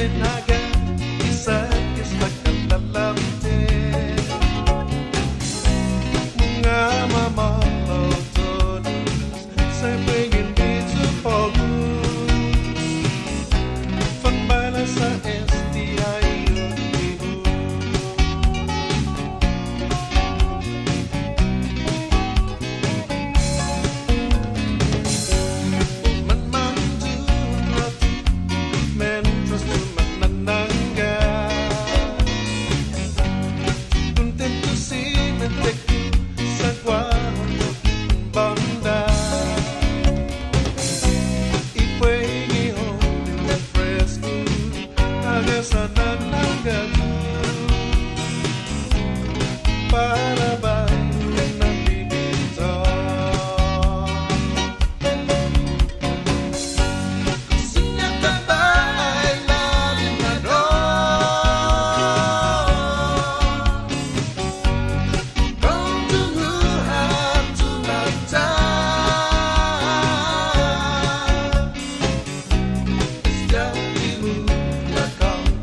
tenaga bisa kisahkan dalam hati. Mengapa malau terus, saya pengen itu fokus. Van balasa SDI ibu.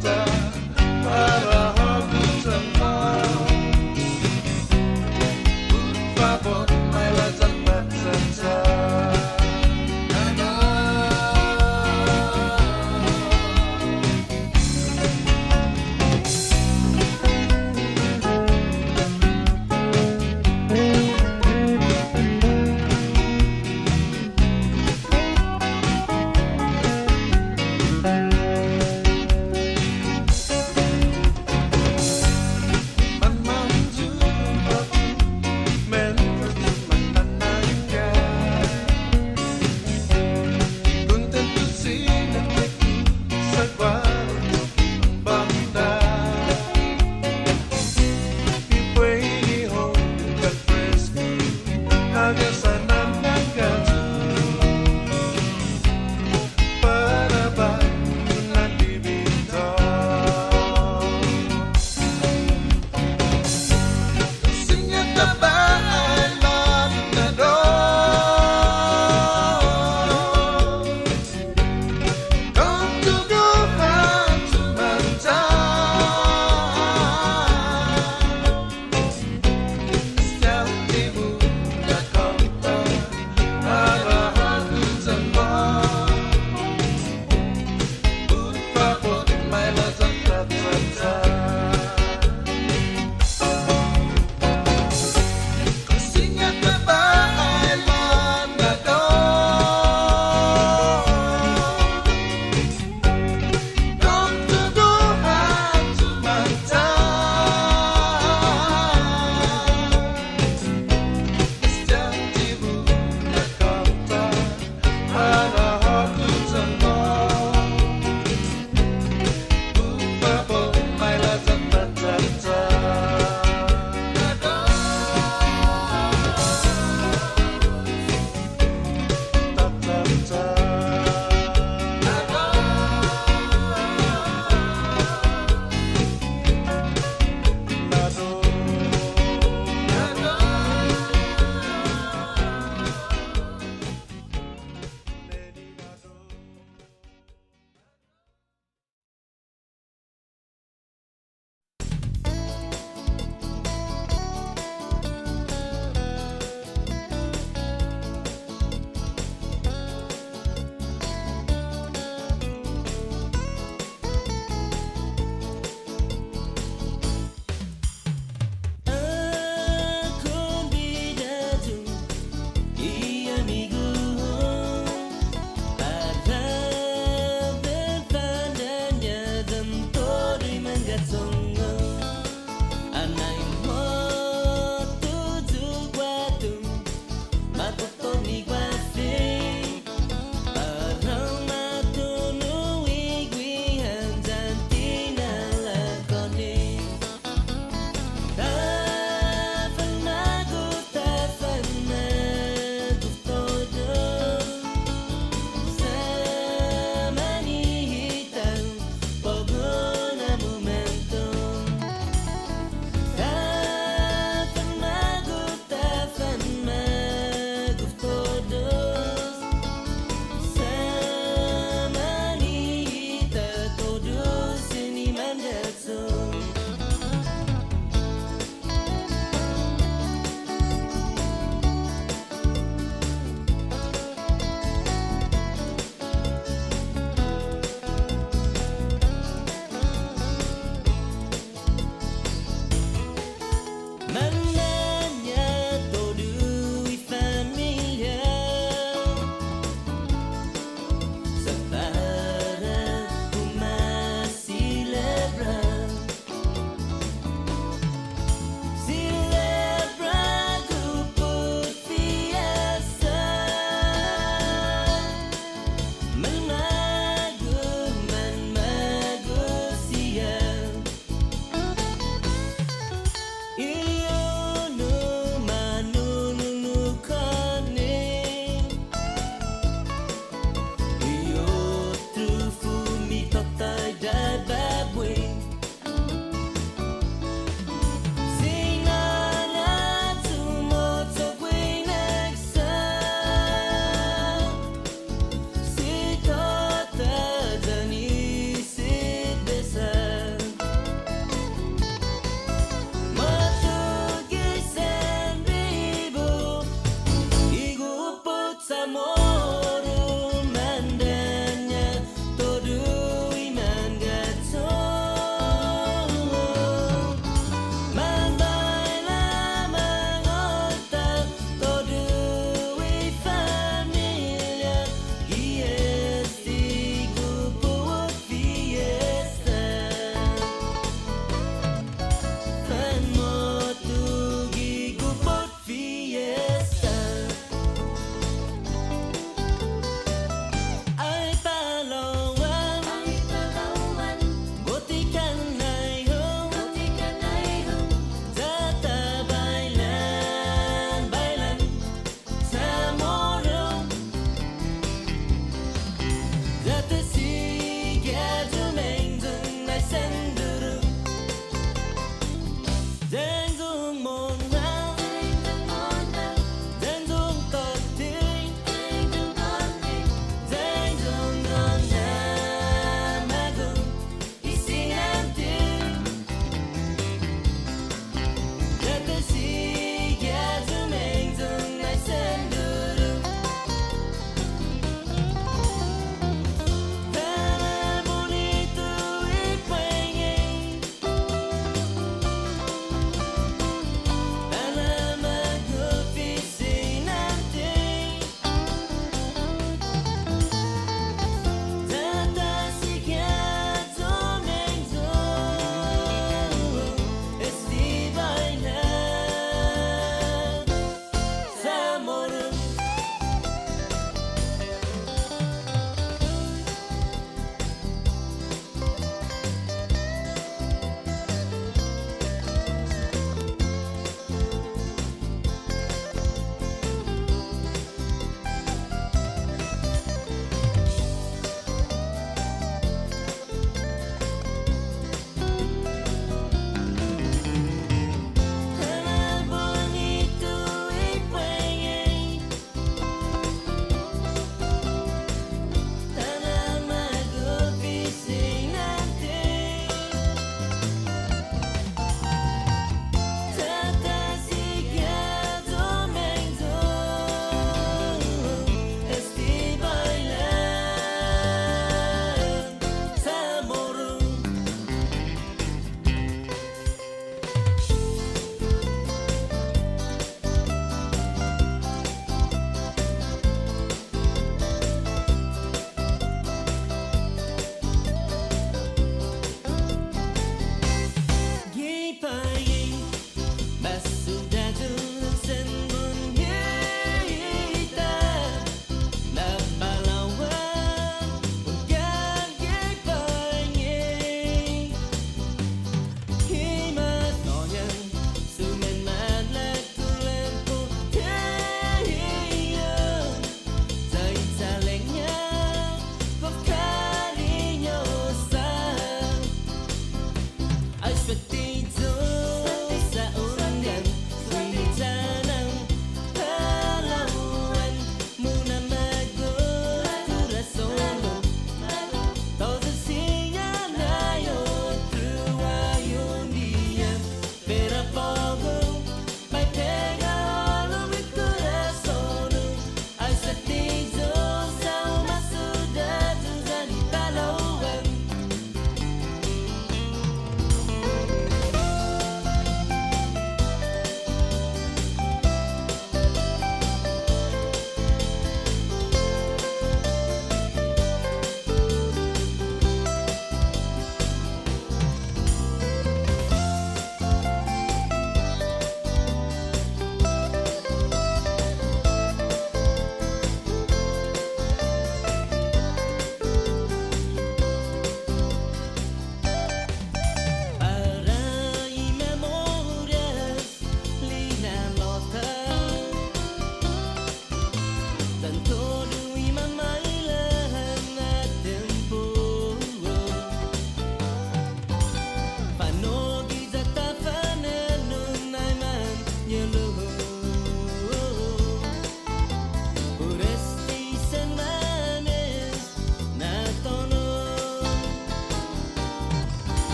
Down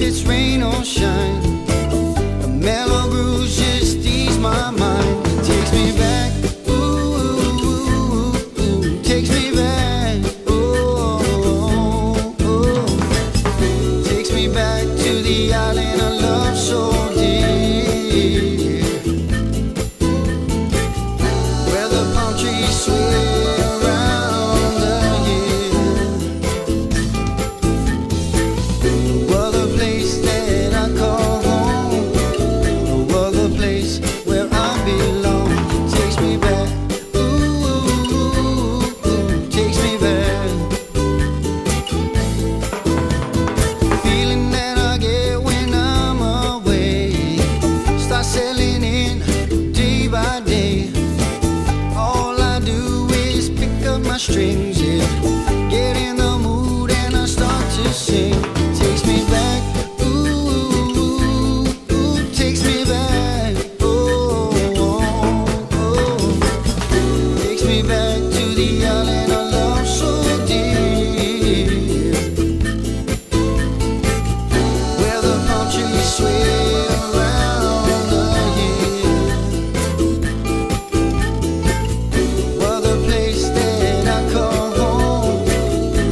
it's rain or shine, a mellow grooves just ease my mind. It takes me back, ooh, ooh, ooh, ooh, takes me back, oh, oh, oh. Takes me back to the island I love so dear, where the palm trees sway around the year. No other place that I call home, no other place where I belong. Takes me back, ooh, ooh, ooh, takes me back. Feeling that I get when I'm away, start settling in day by day. All I do is pick up my strings, yeah, get in the mood and I start to sing. Takes me back, ooh, ooh, ooh, takes me back, oh, oh, oh. Takes me back to the island I love so dear, where the palm trees sway around the year. No other place that I call home,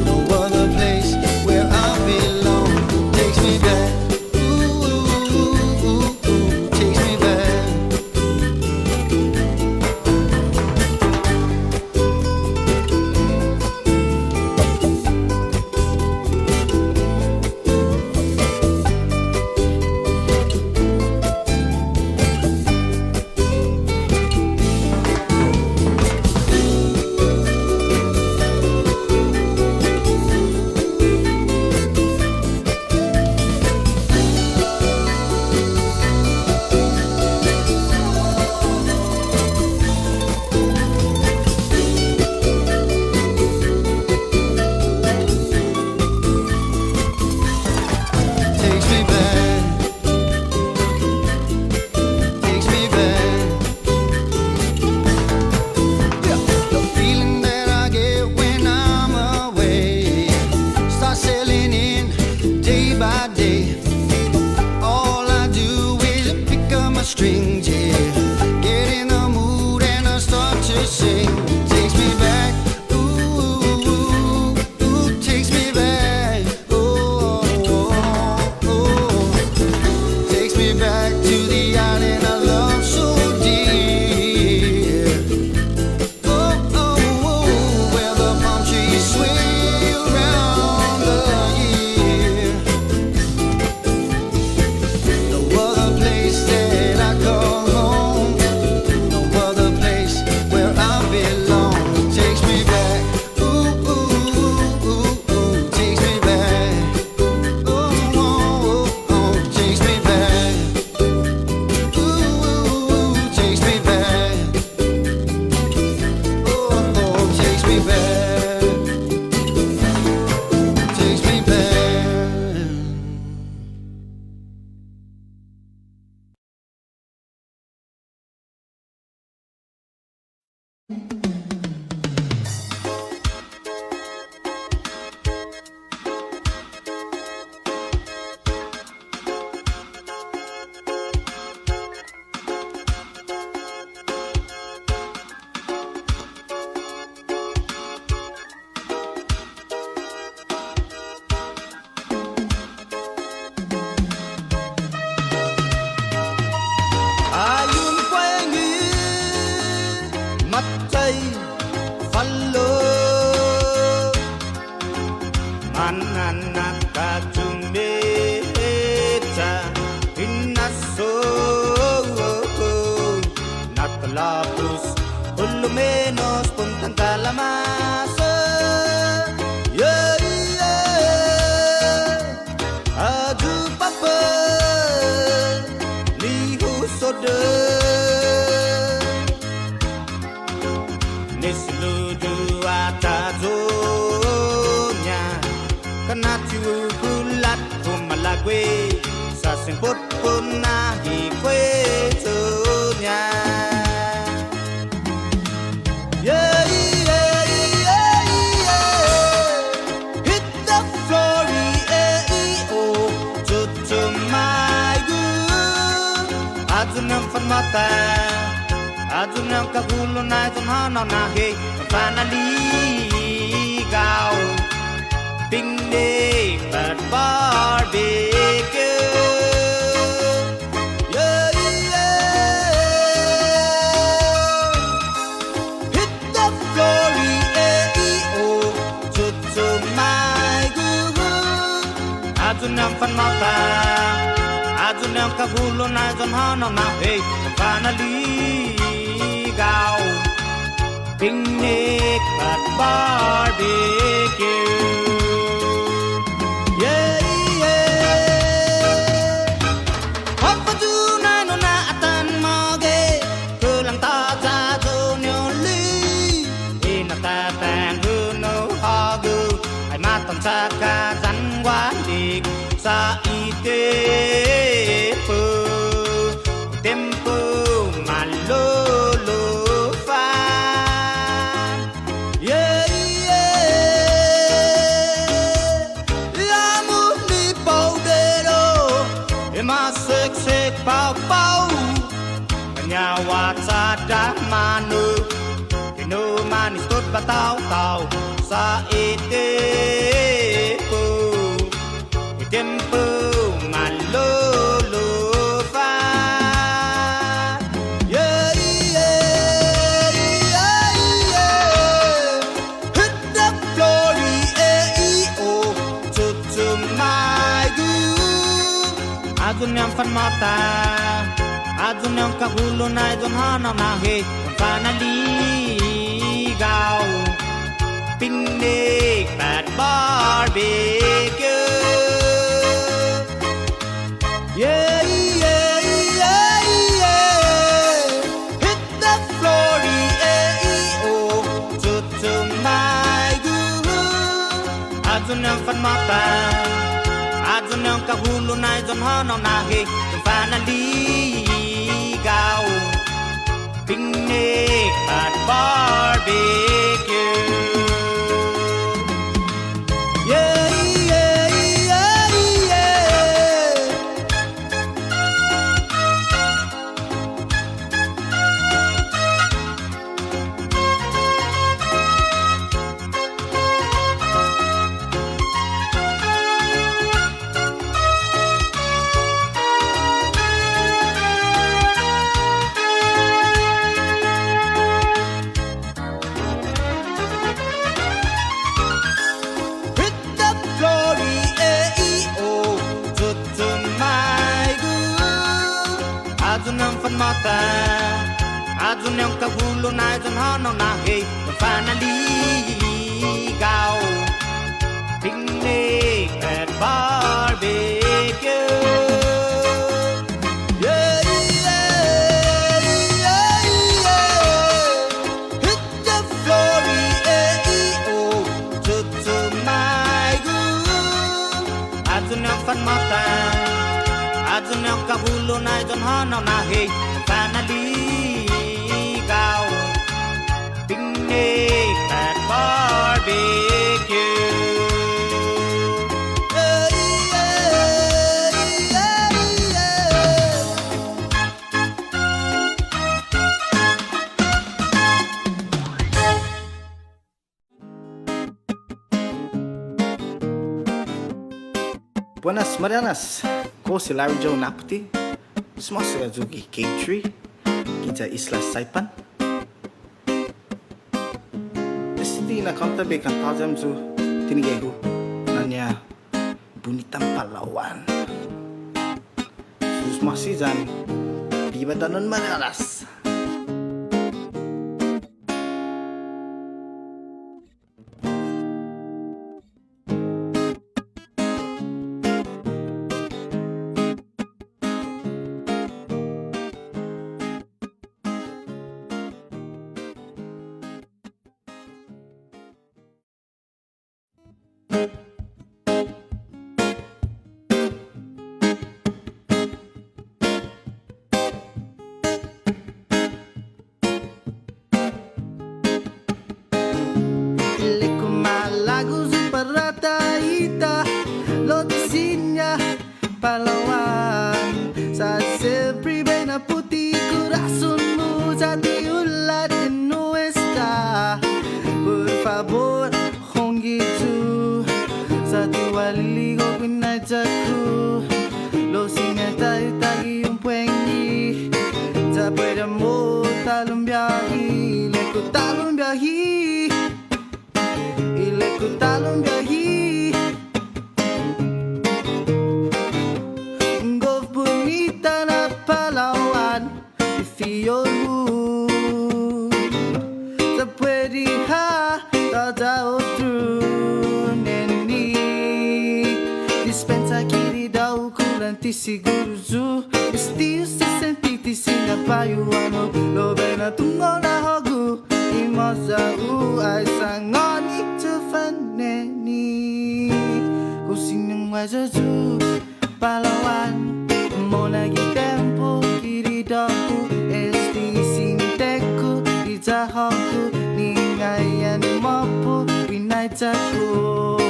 no other place where I belong. Takes me back, ooh, ooh, ooh, ooh, takes me back. Takes me back, takes me back. The feeling that I get when I'm away, start sailing in day by day. All I do is pick up my strings, yeah, get in the mood and I start to sing. Takes me back, ooh, ooh, ooh, takes me back, oh, oh, oh. Takes me back to the island I love so dear, oh, oh, oh, where the palm trees sway around the year. No other place that I call home, no other place where I belong. Takes me back, ooh, ooh, ooh, ooh, takes me back, oh, oh, oh, takes me back, ooh, ooh, takes me back, oh, oh, takes me back, takes me back. Ayun quanh mặt trời phật lơ manana kachumbe ta inaso natlapus menos puntan kalamasa yeah yeah adu papa lihu soda nisludu atazonya kanatu bulat kumalagwe sasimput punahi kwetunya yeah yeah yeah yeah hit the floor oh mata Adunang kagulo na itong hanaw na hey Panaligaw Picnic at barbecue Yeah, yeah Hit the floor, E-E-O Tutto my good Adunang panmata Adunang kagulo na itong hanaw na hey Panaligaw Picnic at barbecue Yeah, yeah Papadunay no na atan mage Kulang ta nyo li Inatatang huno hagu Ay matang sa kazanwalig Sa itepo Tempo malolo Sek pau pau Nyawa sada manu Kino manis tot batau tau Sa itepo Itempo malolo fa Yeah, yeah, yeah, yeah Hit the floor, E-E-O Tutto my good Adunang panmata Adunang kagulo na itong hanaw na hey Panaligaw Picnic at barbecue Yeah, yeah, yeah, yeah Hit the floor, E-E-O Tutto my good Adunang panmata Adunang kagulo na itong hanaw na hey Panaligaw Picnic at barbecue Yeah, yeah, yeah, yeah Adunang panmata Adunang kagulo na itong hanaw na hey Panaligaw Picnic at barbecue Yeah, yeah, yeah, yeah Hit the floor, E-E-O Tutto my good Adunang panmata Adunang kagulo na itong hanaw na hey Panaligaw Picnic at barbecue Yeah, yeah, yeah, yeah Buenas Marianas, ko si Larry Joe Naputi. Sumasaya Zugi K3 Kita Isla Saipan. Esti na kantabe kan tajam zu tinigego nanya Bunitan Palawan. Susmasijan di Batanon Marianas. Palawan sa silpri bay na puti kura taku lo singa tai tagi umpengi ta pueda mo talum biahi le ku talum biahi ile ku talum biahi Golf bonita na Palawan Ifiolu sa puede ha tao through neni dispensa kiri daw kulanti siguro zu still se sentiti singa payuano lo bena tungo na hogu imosa u ai sangoni to faneni kusinang waza zu Palawan mona tempo kiri daw esti sinteku itahoku ningayan mopo pinaitaku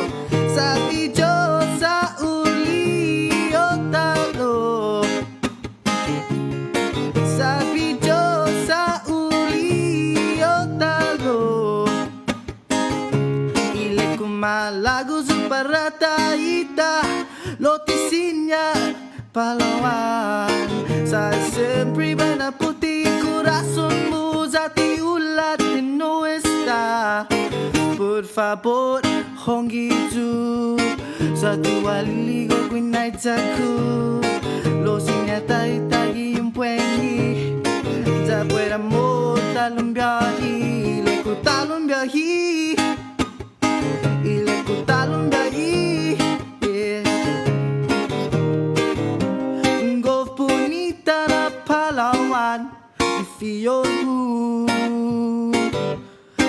sabi jo sa uli otalo sabi jo sa uli otalo ile kumalago zubarata ita lotisinya Palawan sa sempre bana puti corazón mo zati ulat no está por favor hongi tu sa tua ligo kuinaitaku lo sinyata itagi umpengi za pueda mo talum biahi le ku talum biahi ile ku talum biahi Golf bonita na Palawan Ifiolu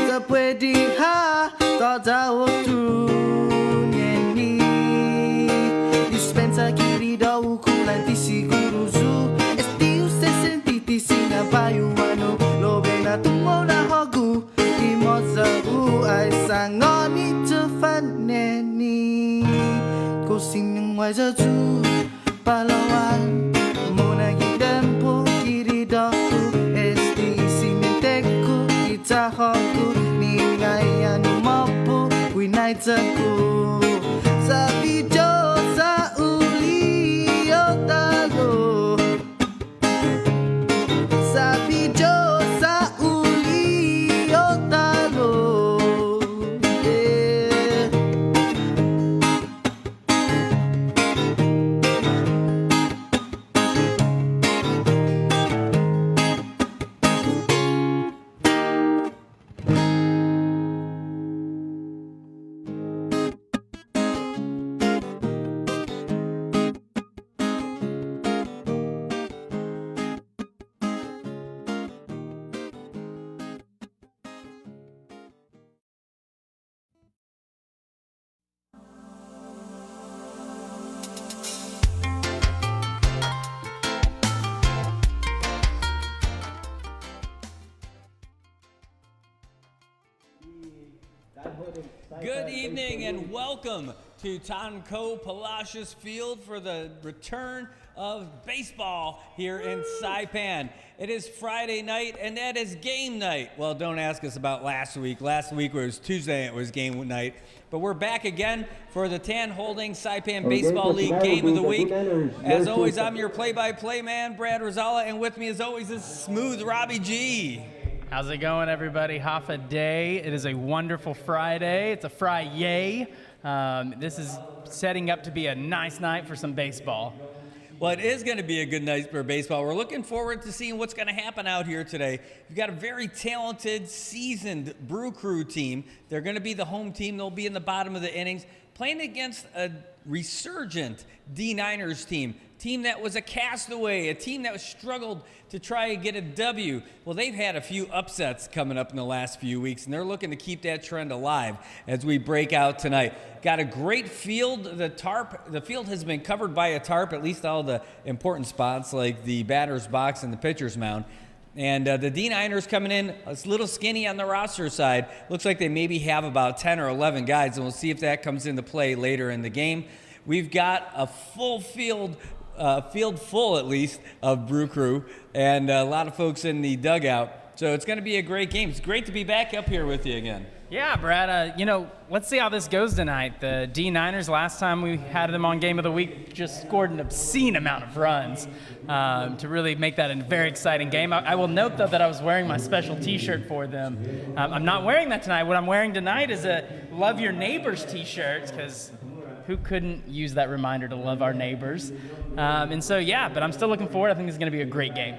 sa puede ha tao through neni dispensa kiri daw kulanti siguro zu estiu se sentiti singa payuano lo bena tungo na hogu imosa u ai sangoni to faneni kusinang waza zu Palawan mona tempo kiri daw esti simenteku itahoku ningayan mopo winaitaku sabi jo sa uli otalo sabi jo sa uli otalo yeah. Good evening and welcome to Tan Ko Palacios Field for the return of baseball here in Saipan. It is Friday night and that is game night. Well, don't ask us about last week. Last week was Tuesday and it was game night. But we're back again for the Tan Holding Saipan Baseball League Game of the Week. As always, I'm your play-by-play man, Brad Rosala, and with me as always is Smooth Robbie G. How's it going, everybody? Half a day. It is a wonderful Friday. It's a Fry-yay. This is setting up to be a nice night for some baseball. Well, it is going to be a good night for baseball. We're looking forward to seeing what's going to happen out here today. We've got a very talented, seasoned Brew Crew team. They're going to be the home team. They'll be in the bottom of the innings, playing against a resurgent D9ers team that was a castaway, a team that struggled to try and get a W. Well, they've had a few upsets coming up in the last few weeks, and they're looking to keep that trend alive as we break out tonight. Got a great field. The field has been covered by a tarp, at least all the important spots like the batter's box and the pitcher's mound. And the D9ers coming in a little skinny on the roster side. Looks like they maybe have about 10 or 11 guys, and we'll see if that comes into play later in the game. We've got a full field full at least of Brew Crew and a lot of folks in the dugout. So it's going to be a great game. It's great to be back up here with you again. Yeah, Brad, let's see how this goes tonight. The D9ers, last time we had them on Game of the Week, just scored an obscene amount of runs to really make that a very exciting game. I will note, though, that I was wearing my special T-shirt for them. I'm not wearing that tonight. What I'm wearing tonight is a Love Your Neighbors T-shirt, because who couldn't use that reminder to love our neighbors? But I'm still looking forward. I think it's going to be a great game.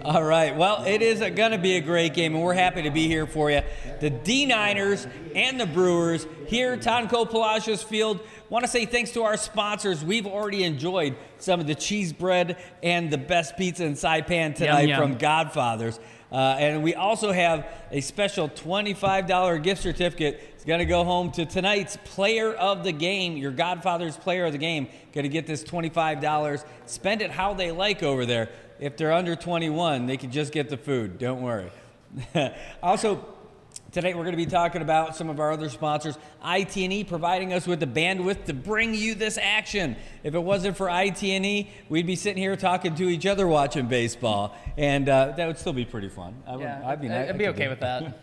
All right. Well, it is going to be a great game, and we're happy to be here for you. The D9ers and the Brewers here at Tan Ko Palacios Field. Want to say thanks to our sponsors. We've already enjoyed some of the cheese bread and the best pizza in Saipan tonight from Godfather's. And we also have a special $25 gift certificate. It's going to go home to tonight's player of the game, your Godfather's player of the game. Going to get this $25. Spend it how they like over there. If they're under 21, they can just get the food. Don't worry. Also, tonight we're going to be talking about some of our other sponsors. IT&E providing us with the bandwidth to bring you this action. If it wasn't for IT&E, we'd be sitting here talking to each other watching baseball, and that would still be pretty fun. I'd be okay with that.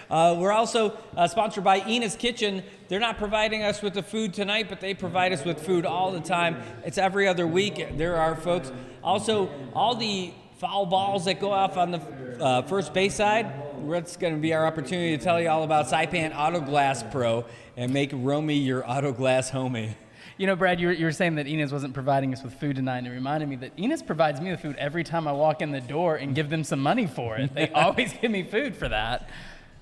We're also sponsored by Ina's Kitchen. They're not providing us with the food tonight, but they provide us with food all the time. It's every other week. There are folks. Also, all the foul balls that go off on the first base side, that's going to be our opportunity to tell you all about Saipan Auto Glass Pro and make Romy your auto glass homie. You know, Brad, you were saying that Enos wasn't providing us with food tonight, and it reminded me that Enos provides me with food every time I walk in the door and give them some money for it. They always give me food for that.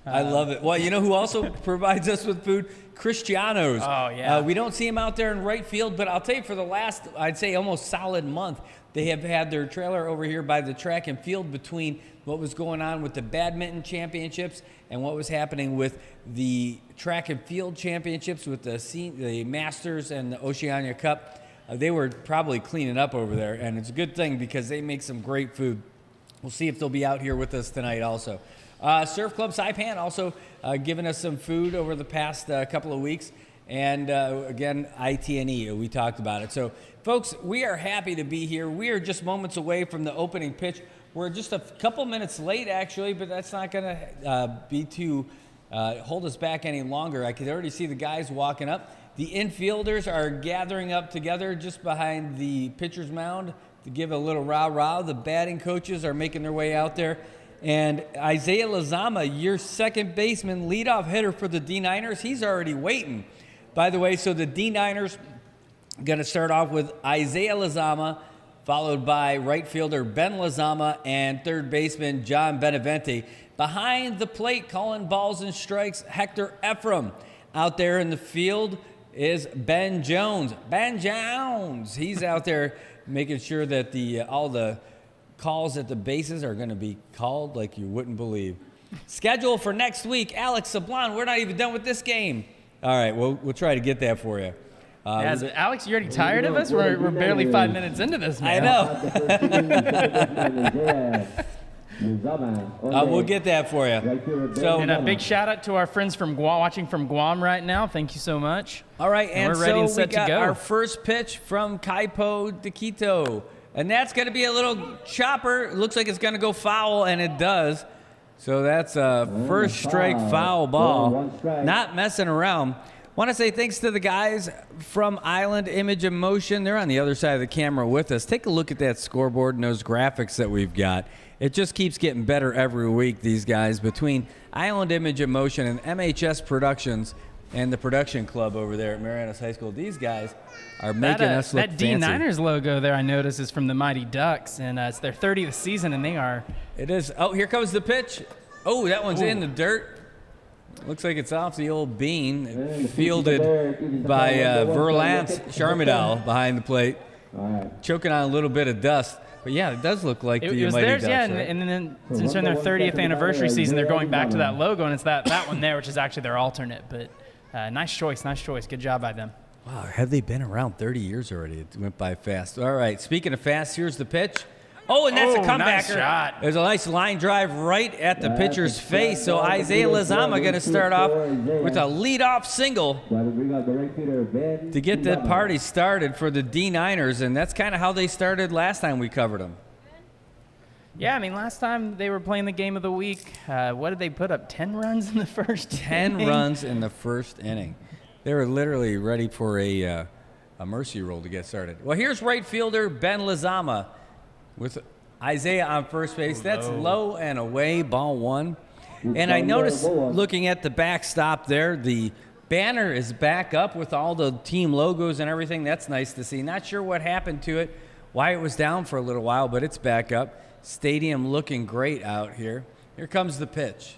I love it. Well, you know who also provides us with food? Cristiano's. Oh, yeah. We don't see him out there in right field, but I'll tell you, for the last, I'd say, almost solid month, they have had their trailer over here by the track and field between what was going on with the badminton championships and what was happening with the track and field championships with the Masters and the Oceania Cup. They were probably cleaning up over there, and it's a good thing because they make some great food. We'll see if they'll be out here with us tonight also. Surf Club Saipan also giving us some food over the past couple of weeks. And again, IT&E, we talked about it. So, folks, we are happy to be here. We are just moments away from the opening pitch. We're just a couple minutes late, actually, but that's not going to be to hold us back any longer. I could already see the guys walking up. The infielders are gathering up together just behind the pitcher's mound to give a little rah-rah. The batting coaches are making their way out there. And Isaiah Lazama, your second baseman, leadoff hitter for the D9ers, he's already waiting. By the way, so the D9ers going to start off with Isaiah Lazama, followed by right fielder Ben Lazama and third baseman John Benevente. Behind the plate, calling balls and strikes, Hector Ephraim. Out there in the field is Ben Jones. Ben Jones, he's out there making sure that all the calls at the bases are going to be called like you wouldn't believe. Schedule for next week, Alex Sablon. We're not even done with this game. All right, we'll try to get that for you. Alex, you already tired of us? We're barely 5 minutes into this, man. I know. We'll get that for you. So, and a big shout out to our friends from Guam, watching from Guam right now. Thank you so much. All right, and we're ready and set we got to go. Our first pitch from Kaipo de Quito. And that's going to be a little chopper. It looks like it's going to go foul, and it does. So that's a first strike foul ball. Not messing around. Want to say thanks to the guys from Island Image and Motion. They're on the other side of the camera with us. Take a look at that scoreboard and those graphics that we've got. It just keeps getting better every week, these guys, between Island Image and Motion and MHS Productions and the production club over there at Marianas High School. These guys are making us look fancy. That D9ers logo there, I notice, is from the Mighty Ducks, and it's their 30th season, and they are. It is. Oh, here comes the pitch. Oh, that one's in the dirt. Looks like it's off the old bean, fielded by Verlance Charmidal behind the plate, choking on a little bit of dust. But yeah, it does look like the Mighty Ducks. Yeah, right? and then since they're in their 30th anniversary season, they're going back to that logo, and it's that one there, which is actually their alternate. But nice choice. Good job by them. Wow, have they been around 30 years already? It went by fast. All right, speaking of fast, here's the pitch. Oh, and that's a comebacker. Nice shot. There's a nice line drive right at the pitcher's face. So Isaiah Lazama going to start off with a leadoff single to get the party started for the D9ers, and that's kind of how they started last time we covered them. Yeah, I mean, last time they were playing the game of the week, what did they put up? 10 runs in the first 10 inning? runs in the first inning. They were literally ready for a mercy roll to get started. Well, here's right fielder Ben Lizama with Isaiah on first base. That's low and away, ball one. And I noticed, looking at the backstop there, the banner is back up with all the team logos and everything. That's nice to see. Not sure what happened to it, why it was down for a little while, but it's back up. Stadium looking great out here. Here comes the pitch.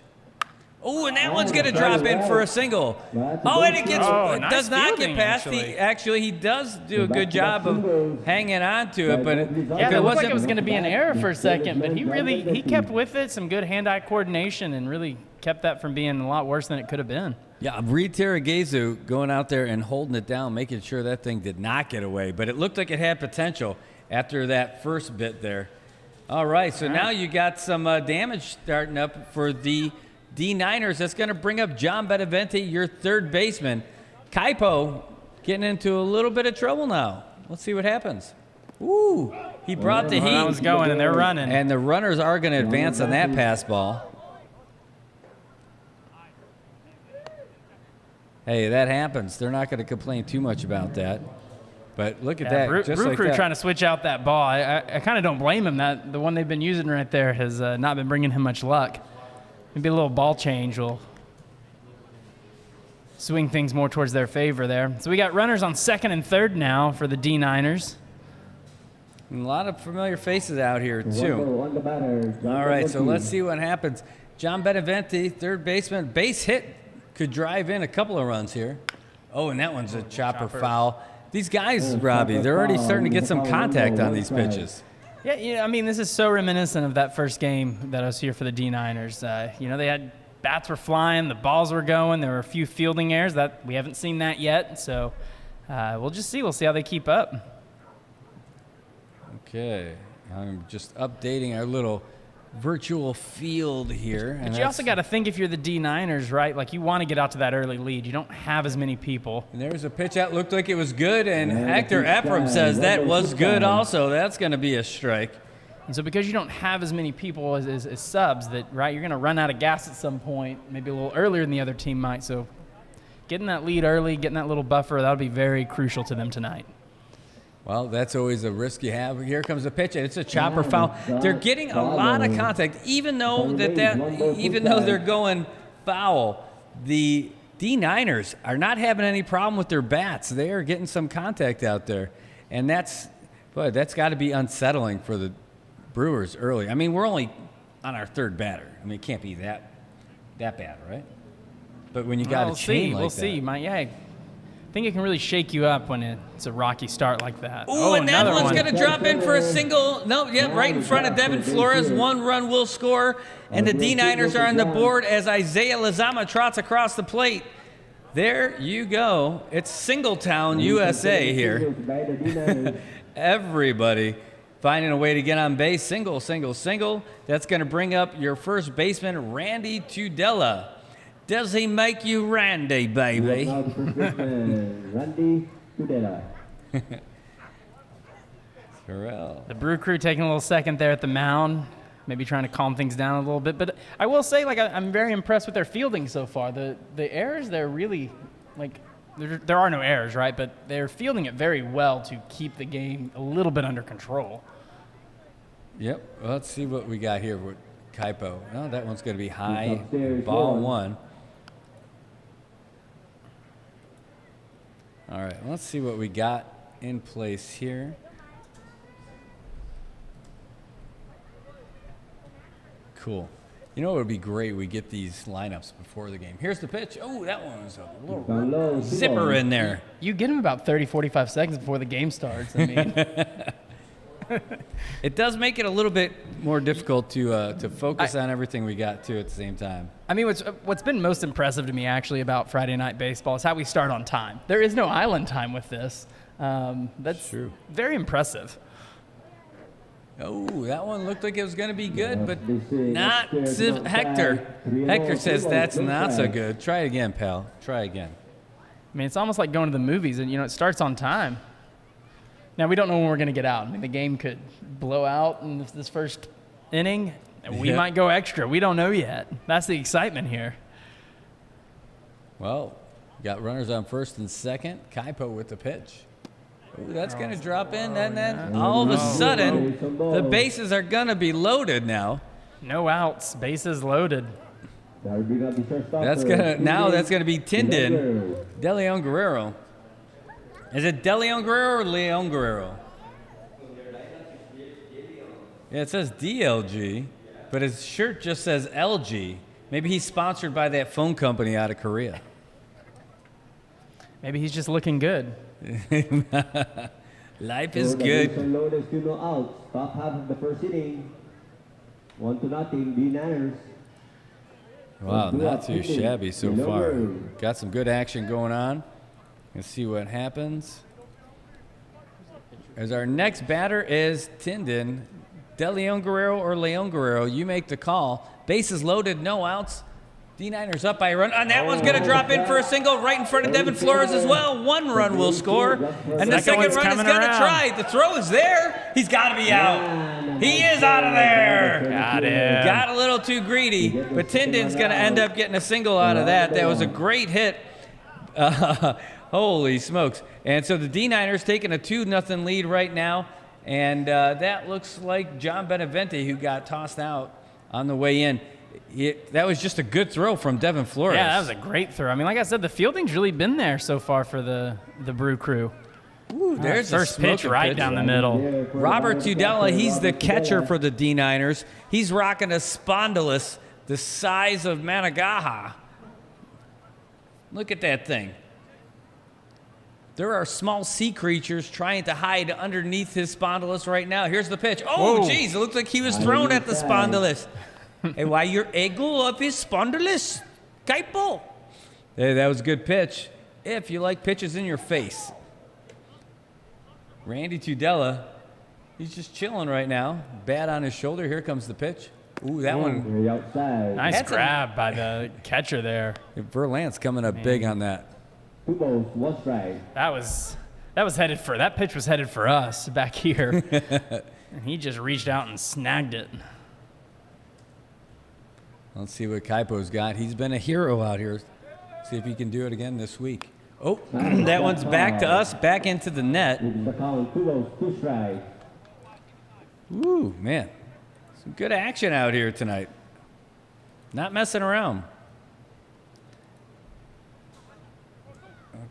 Oh, and that one's going to drop in for a single. Oh, and it nice does not get fielding, past actually. he does do a good job of hanging on to it, but Yeah, it looked like it was going to be an error for a second, but he kept with it, some good hand-eye coordination, and really kept that from being a lot worse than it could have been. Yeah, Reed Terragezu going out there and holding it down, making sure that thing did not get away, but it looked like it had potential after that first bit there. All right, so now you got some damage starting up for the D9ers. That's going to bring up John Benevente, your third baseman. Kaipo getting into a little bit of trouble now. Let's see what happens. Ooh, he brought the heat. That was going, and they're running. And the runners are going to advance on that pass ball. Hey, that happens. They're not going to complain too much about that. But look at that. Just Brew like Crew that. trying to switch out that ball. I kind of don't blame him. That the one they've been using right there has not been bringing him much luck. Maybe a little ball change will swing things more towards their favor there. So we got runners on second and third now for the D9ers. And a lot of familiar faces out here, too. All right, so let's see what happens. John Benevente, third baseman, base hit, could drive in a couple of runs here. Oh, and that one's a chopper foul. These guys, Robbie, they're already starting to get some contact on these pitches. Yeah, I mean, this is so reminiscent of that first game that I was here for the D9ers. They had bats were flying, the balls were going, there were a few fielding errors. That we haven't seen that yet, so we'll just see. We'll see how they keep up. Okay, I'm just updating our little virtual field here. But you also got to think, if you're the D9ers, right? Like, you want to get out to that early lead. You don't have as many people. And there's a pitch that looked like it was good, and Hector Ephraim says that was good also. That's going to be a strike. And so because you don't have as many people as subs, that right, you're going to run out of gas at some point, maybe a little earlier than the other team might. So getting that lead early, getting that little buffer, that'll be very crucial to them tonight. Well, that's always a risk you have. Here comes the pitch, and it's a chopper foul. They're getting a lot of contact, even though they're going foul. The D9ers are not having any problem with their bats. They are getting some contact out there, and that's got to be unsettling for the Brewers early. I mean, we're only on our third batter. I mean, it can't be that bad, right? But when you got a chain like that. We'll see. I think it can really shake you up when it's a rocky start like that. Ooh, and that one's going to drop in for a single. Right in front of Devin Flores. 1 run will score, and the D9ers are on the board as Isaiah Lizama trots across the plate. There you go. It's Singletown, USA here. Everybody finding a way to get on base. Single. That's going to bring up your first baseman, Randy Tudela. Does he make you Randy, baby? Randy Tudela. The Brew Crew taking a little second there at the mound, maybe trying to calm things down a little bit. But I will say, I'm very impressed with their fielding so far. The errors, they're really, there are no errors, right? But they're fielding it very well to keep the game a little bit under control. Yep. Well, let's see what we got here with Kaipo. Oh, that one's going to be high. Ball 1. All right, let's see what we got in place here. Cool. You know what would be great? We get these lineups before the game. Here's the pitch. Oh, that one was a little zipper in there. You get them about 30, 45 seconds before the game starts. I mean, it does make it a little bit more difficult to focus on everything we got to at the same time. I mean, what's been most impressive to me actually about Friday Night Baseball is how we start on time. There is no island time with this. That's true. Very impressive. Oh, that one looked like it was going to be good, but not Hector. Hector says that's not so good. Try it again, pal. Try again. I mean, it's almost like going to the movies, and it starts on time. Now, we don't know when we're going to get out. I mean, the game could blow out in this first inning, we might go extra. We don't know yet. That's the excitement here. Well, got runners on first and second. Kaipo with the pitch. Ooh, that's going to drop in, and then all of a sudden, the bases are going to be loaded now. No outs, bases loaded. That's gonna be Tindin, De Leon Guerrero. Is it De Leon Guerrero or Leon Guerrero? Yeah, it says DLG, but his shirt just says LG. Maybe he's sponsored by that phone company out of Korea. Maybe he's just looking good. Life is good. No outs. Top half of the first inning. 1-0, D9ers. Wow, not too shabby so far. Got some good action going on. Let's see what happens. As our next batter is Tindin. De Leon Guerrero or Leon Guerrero, you make the call. Bases loaded, no outs. D9ers up by a run. And that one's going to drop in for a single right in front of Devin Flores as well. 1 run will score. And the second run is going to try. The throw is there. He's got to be out. He is out of there. Got him. Got a little too greedy. But Tindin's going to end up getting a single out of that. That was a great hit. Holy smokes. And so the D9ers taking a 2-0 lead right now. And that looks like John Benevente, who got tossed out on the way in. That was just a good throw from Devin Flores. Yeah, that was a great throw. I mean, like I said, the fielding's really been there so far for the Brew Crew. Ooh, there's first pitch right down the middle. Robert Tudela, he's the catcher for the D9ers. He's rocking a spondylus the size of Managaha. Look at that thing. There are small sea creatures trying to hide underneath his spondylus right now. Here's the pitch. Oh, geez, it looks like he was thrown at the spondylus. Hey, why your ego of his spondylus? Kaipo. Hey, that was a good pitch. If you like pitches in your face. Randy Tudela, he's just chilling right now. Bat on his shoulder. Here comes the pitch. Ooh, that one. Nice grab by the catcher there. Verlance's coming up big on that. 2 balls, 1 strike. That pitch was headed for us back here. And he just reached out and snagged it. Let's see what Kaipo's got. He's been a hero out here. See if he can do it again this week. Oh, that one's back to us, back into the net. 2 balls, 2 strikes. Ooh, man. Some good action out here tonight. Not messing around.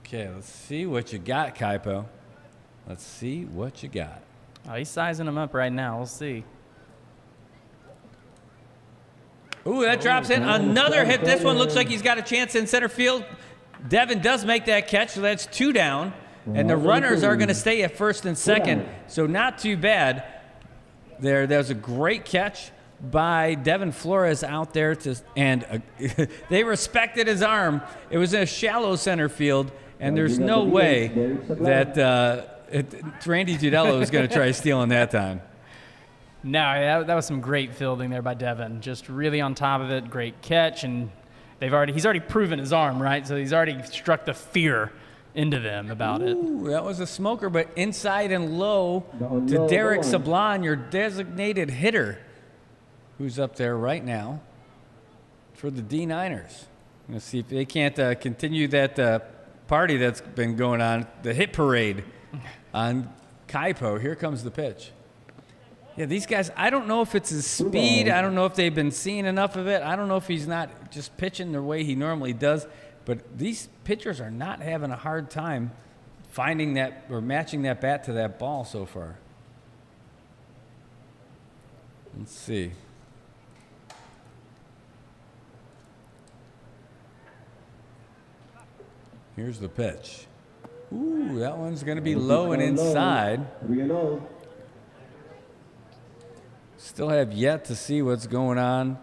Okay, let's see what you got, Kaipo. Let's see what you got. Oh, he's sizing him up right now. We'll see. Ooh, that drops in. Another hit. This one looks like he's got a chance in center field. Devin does make that catch, so that's 2 down. And the runners are going to stay at first and second, so not too bad. That was a great catch by Devin Flores out there, and they respected his arm. It was in a shallow center field, and there's no way that Randy Tudela was going to try stealing that time. No, that was some great fielding there by Devin. Just really on top of it. Great catch, and he's already proven his arm, right? So he's already struck the fear into them about it. Ooh, that was a smoker, but inside and low to Derek Sablon, your designated hitter, who's up there right now for the D9ers. Let's see if they can't continue that party that's been going on, the hit parade on Kaipo. Here comes the pitch. Yeah, these guys, I don't know if it's his speed. I don't know if they've been seeing enough of it. I don't know if he's not just pitching the way he normally does. But these pitchers are not having a hard time finding that or matching that bat to that ball so far. Let's see. Here's the pitch. Ooh, that one's going to be low and inside. 3-0. Still have yet to see what's going on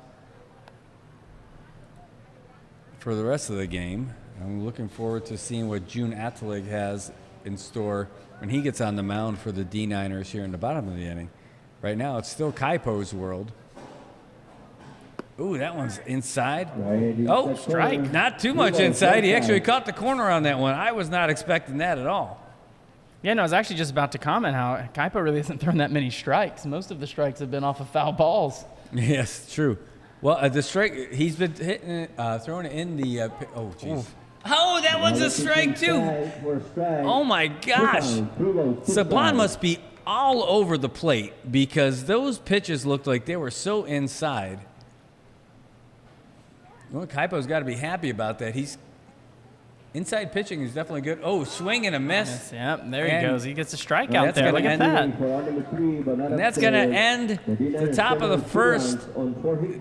for the rest of the game. I'm looking forward to seeing what June Atelig has in store when he gets on the mound for the D9ers here in the bottom of the inning. Right now, it's still Kaipo's world. Ooh, that one's inside. Oh, strike. Not too much inside. He actually caught the corner on that one. I was not expecting that at all. Yeah, no, I was actually just about to comment how Kaipo really hasn't thrown that many strikes. Most of the strikes have been off of foul balls. Yes, true. Well, the strike, he's been hitting, throwing it in the, oh, jeez. Oh, that one's a strike, too. Oh, my gosh. Sablon must be all over the plate because those pitches looked like they were so inside. Well, Kaipo's got to be happy about that. He's inside pitching is definitely good. Oh, swing and a miss. Yes, yep, there he goes. He gets a strikeout there. Look at that. And that's going to end the top of the first.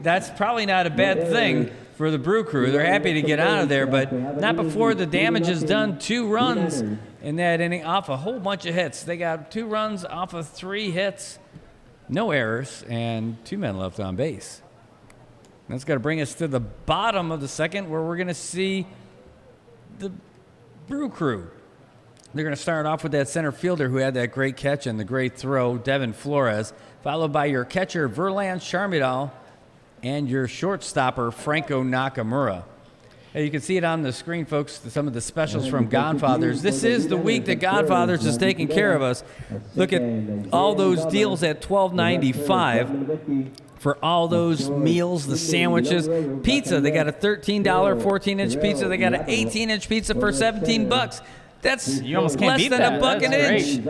That's probably not a bad thing for the Brew Crew. They're happy to get out of there, but not before the damage is done. 2 runs in that inning off a whole bunch of hits. They got 2 runs off of 3 hits, no errors, and 2 men left on base. That's got to bring us to the bottom of the second where we're going to see the Brew Crew. They're going to start off with that center fielder who had that great catch and the great throw, Devin Flores, followed by your catcher, Verlan Charmidal, and your shortstopper, Franco Nakamura. Hey, you can see it on the screen, folks, some of the specials from Godfathers. This is the week that Godfathers is taking care of us. Look at all those deals at $12.95. For all those meals, the sandwiches, pizza. They got a $13 14-inch pizza. They got an 18-inch pizza for $17. That's you almost can't less beat than that. a buck an inch.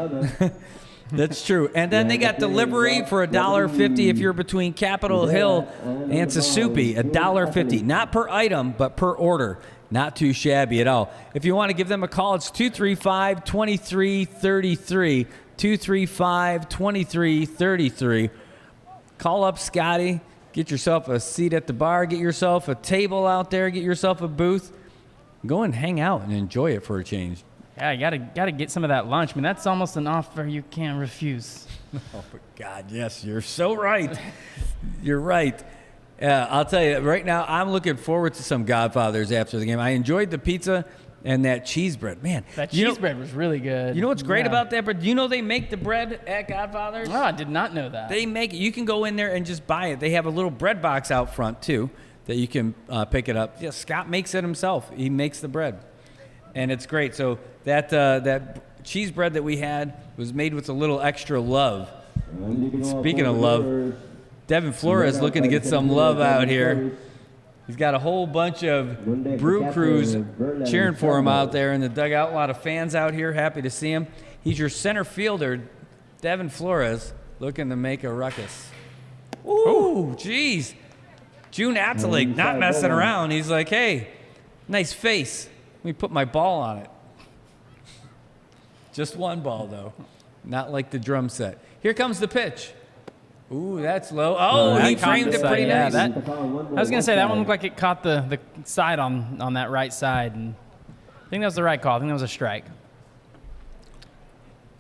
That's true. And then they got delivery for $1.50 if you're between Capitol Hill and Susupi. $1.50, not per item, but per order. Not too shabby at all. If you want to give them a call, it's 235-2333. 235-2333. Call up Scotty, get yourself a seat at the bar, get yourself a table out there, get yourself a booth. Go and hang out and enjoy it for a change. Yeah, you gotta get some of that lunch. I mean, that's almost an offer you can't refuse. Oh, for God, yes, you're so right. You're right. I'll tell you, right now, I'm looking forward to some Godfathers after the game. I enjoyed the pizza and that cheese bread. Man, that cheese bread was really good. You know what's great about that bread? Do you know they make the bread at Godfathers? Oh, I did not know that. They make it. You can go in there and just buy it. They have a little bread box out front, too, that you can pick it up. Yeah, Scott makes it himself. He makes the bread, and it's great. So that cheese bread that we had was made with a little extra love. Speaking of love, Devin Flores looking to get some love out here. He's got a whole bunch of Brew Crews cheering for him out there in the dugout. A lot of fans out here, happy to see him. He's your center fielder, Devin Flores, looking to make a ruckus. Ooh, jeez. June Atzelik not messing around. He's like, hey, nice face. Let me put my ball on it. Just one ball, though. Not like the drum set. Here comes the pitch. Ooh, that's low. Oh, he framed it pretty nice. I was going to say, that one looked like it caught the side on that right side. And I think that was the right call. I think that was a strike.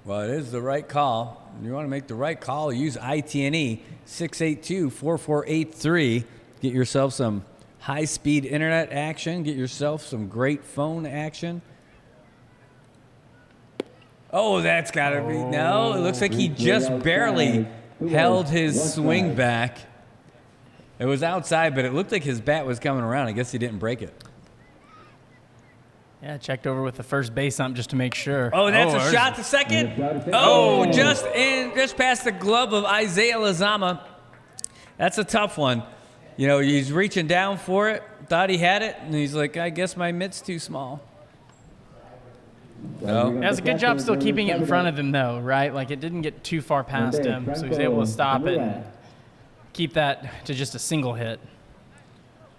Well, it is the right call. You want to make the right call, use ITNE 682-4483. Get yourself some high-speed internet action. Get yourself some great phone action. Oh, that's got to be. No, it looks like he just barely held his swing back. It was outside, but it looked like his bat was coming around. I guess he didn't break it. Yeah, checked over with the first base ump just to make sure. Oh, that's a shot to second. Oh, just past the glove of Isaiah Lazama. That's a tough one. You know, he's reaching down for it, thought he had it, and he's like, I guess my mitt's too small. No. It was a good job still keeping it in front of him, though, right? Like, it didn't get too far past him, so he was able to stop it and keep that to just a single hit.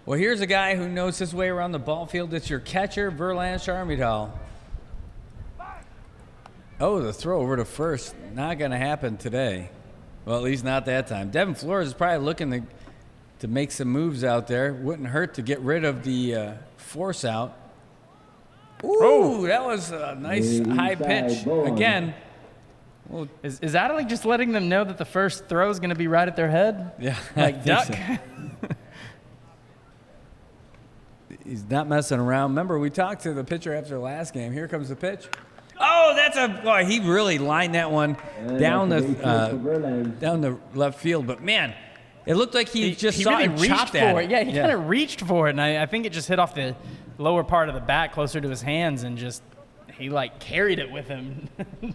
Well, here's a guy who knows his way around the ball field. It's your catcher, Verlan Charmidal. Oh, the throw over to first. Not going to happen today. Well, at least not that time. Devin Flores is probably looking to make some moves out there. Wouldn't hurt to get rid of the force out. Ooh, that was a nice high pitch. Again. Well, is Adelaide just letting them know that the first throw is going to be right at their head? Yeah. Like duck? So. He's not messing around. Remember, we talked to the pitcher after the last game. Here comes the pitch. Oh, boy, he really lined that one down the left field. But, man, it looked like he just saw really it reached chopped for at it. Yeah, he kind of reached for it, and I think it just hit off the lower part of the bat closer to his hands and just he like carried it with him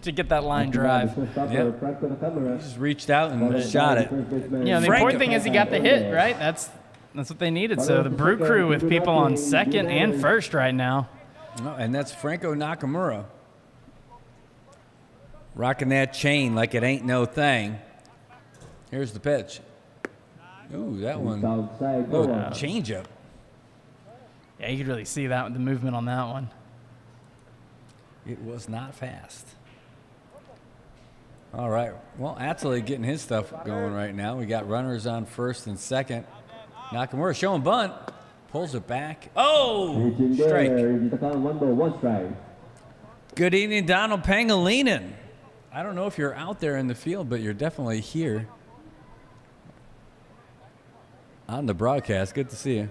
to get that line drive. He just reached out and shot it. The important thing is he got the hit, right? That's what they needed. So the Brew Crew with people on second and first right now. Oh, and that's Franco Nakamura. Rocking that chain like it ain't no thing. Here's the pitch. Ooh, that one. Changeup. Yeah, you could really see that with the movement on that one. It was not fast. All right. Well, Atsley getting his stuff going right now. We got runners on first and second. Nakamura showing bunt. Pulls it back. Oh, strike. Good evening, Donald Pangilinan. I don't know if you're out there in the field, but you're definitely here on the broadcast. Good to see you.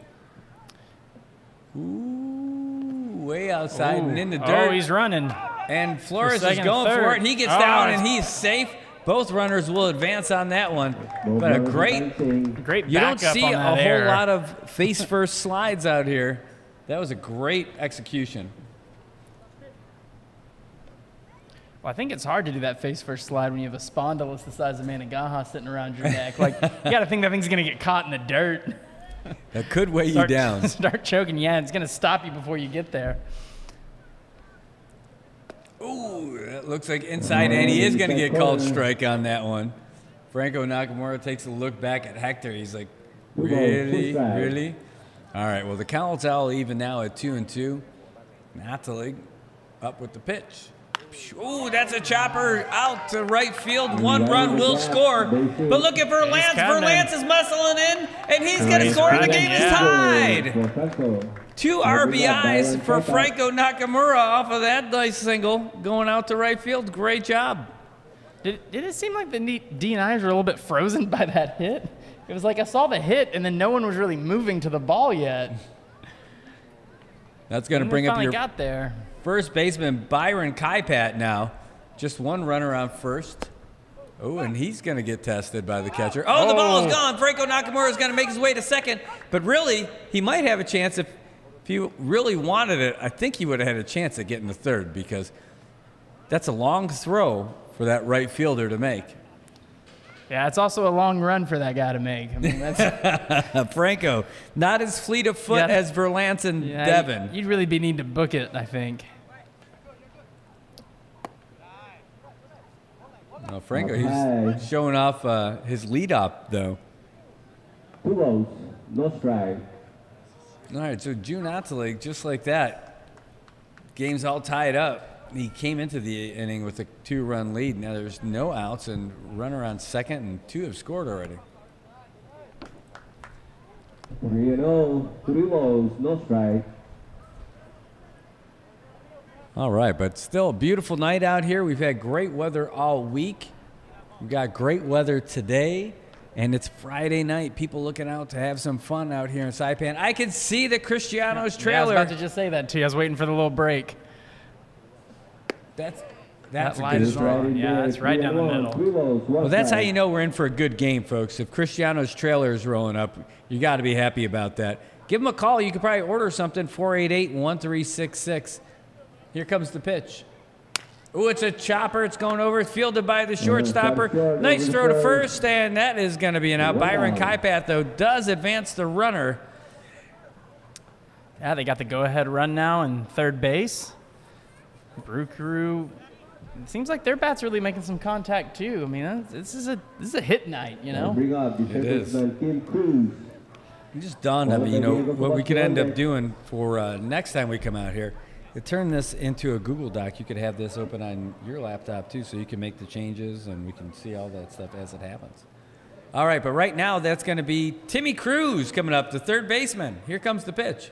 Ooh, way outside and in the dirt. Oh, he's running. And Flores is going for it. He gets down and he's safe. Both runners will advance on that one. But a great you don't see a whole lot of face-first slides out here. That was a great execution. Well, I think it's hard to do that face-first slide when you have a spondylus the size of Managaha sitting around your neck. Like, you got to think that thing's going to get caught in the dirt. That could weigh you down. Start choking. Yeah, it's going to stop you before you get there. Ooh, that looks like inside, and he is going to get called strike on that one. Franco Nakamura takes a look back at Hector. He's like, really? Really? All right, well, the count's all even now at 2-2. Natalie up with the pitch. Ooh, that's a chopper out to right field. One run will score. But look at Verlance. Verlance is muscling in, and he's going to score, and the game is tied. 2 RBIs for Franco Nakamura off of that nice single going out to right field. Great job. Did it seem like the D9ers were a little bit frozen by that hit? It was like I saw the hit, and then no one was really moving to the ball yet. That's going to bring up your got there. First baseman Byron Kaipat now. Just one runner on first. Oh, and he's going to get tested by the catcher. Oh, the ball is gone. Franco Nakamura is going to make his way to second. But really, he might have a chance if he really wanted it. I think he would have had a chance at getting the third because that's a long throw for that right fielder to make. Yeah, it's also a long run for that guy to make. I mean, that's Franco, not as fleet of foot as Verlance and Devin. You'd really be need to book it, I think. Well, Franco, he's showing off his lead-up, though. 2 balls, no strike. All right, so June Atelig, just like that, game's all tied up. He came into the inning with a 2-run lead. Now there's no outs and runner on second, and 2 have scored already. 3-0, 3 balls, no strike. All right, but still a beautiful night out here. We've had great weather all week. We've got great weather today, and it's Friday night. People looking out to have some fun out here in Saipan. I can see the Cristiano's trailer. I was about to just say that to you. I was waiting for the little break. That line is on. Yeah, that's right down the middle. Well, that's how you know we're in for a good game, folks. If Cristiano's trailer is rolling up, you got to be happy about that. Give him a call. You could probably order something, 488-1366. Here comes the pitch. Ooh, it's a chopper. It's going over. It's fielded by the shortstopper. Nice throw to first, and that is going to be an out. Byron Kaipat, though, does advance the runner. Yeah, they got the go-ahead run now in third base. Brew Crew, it seems like their bat's really making some contact too. I mean, this is a hit night, you know. It is. It just dawned on me, you know, what we could end up doing for next time we come out here. To turn this into a Google Doc, you could have this open on your laptop too, so you can make the changes and we can see all that stuff as it happens. All right, but right now that's going to be Timmy Cruz coming up, the third baseman. Here comes the pitch.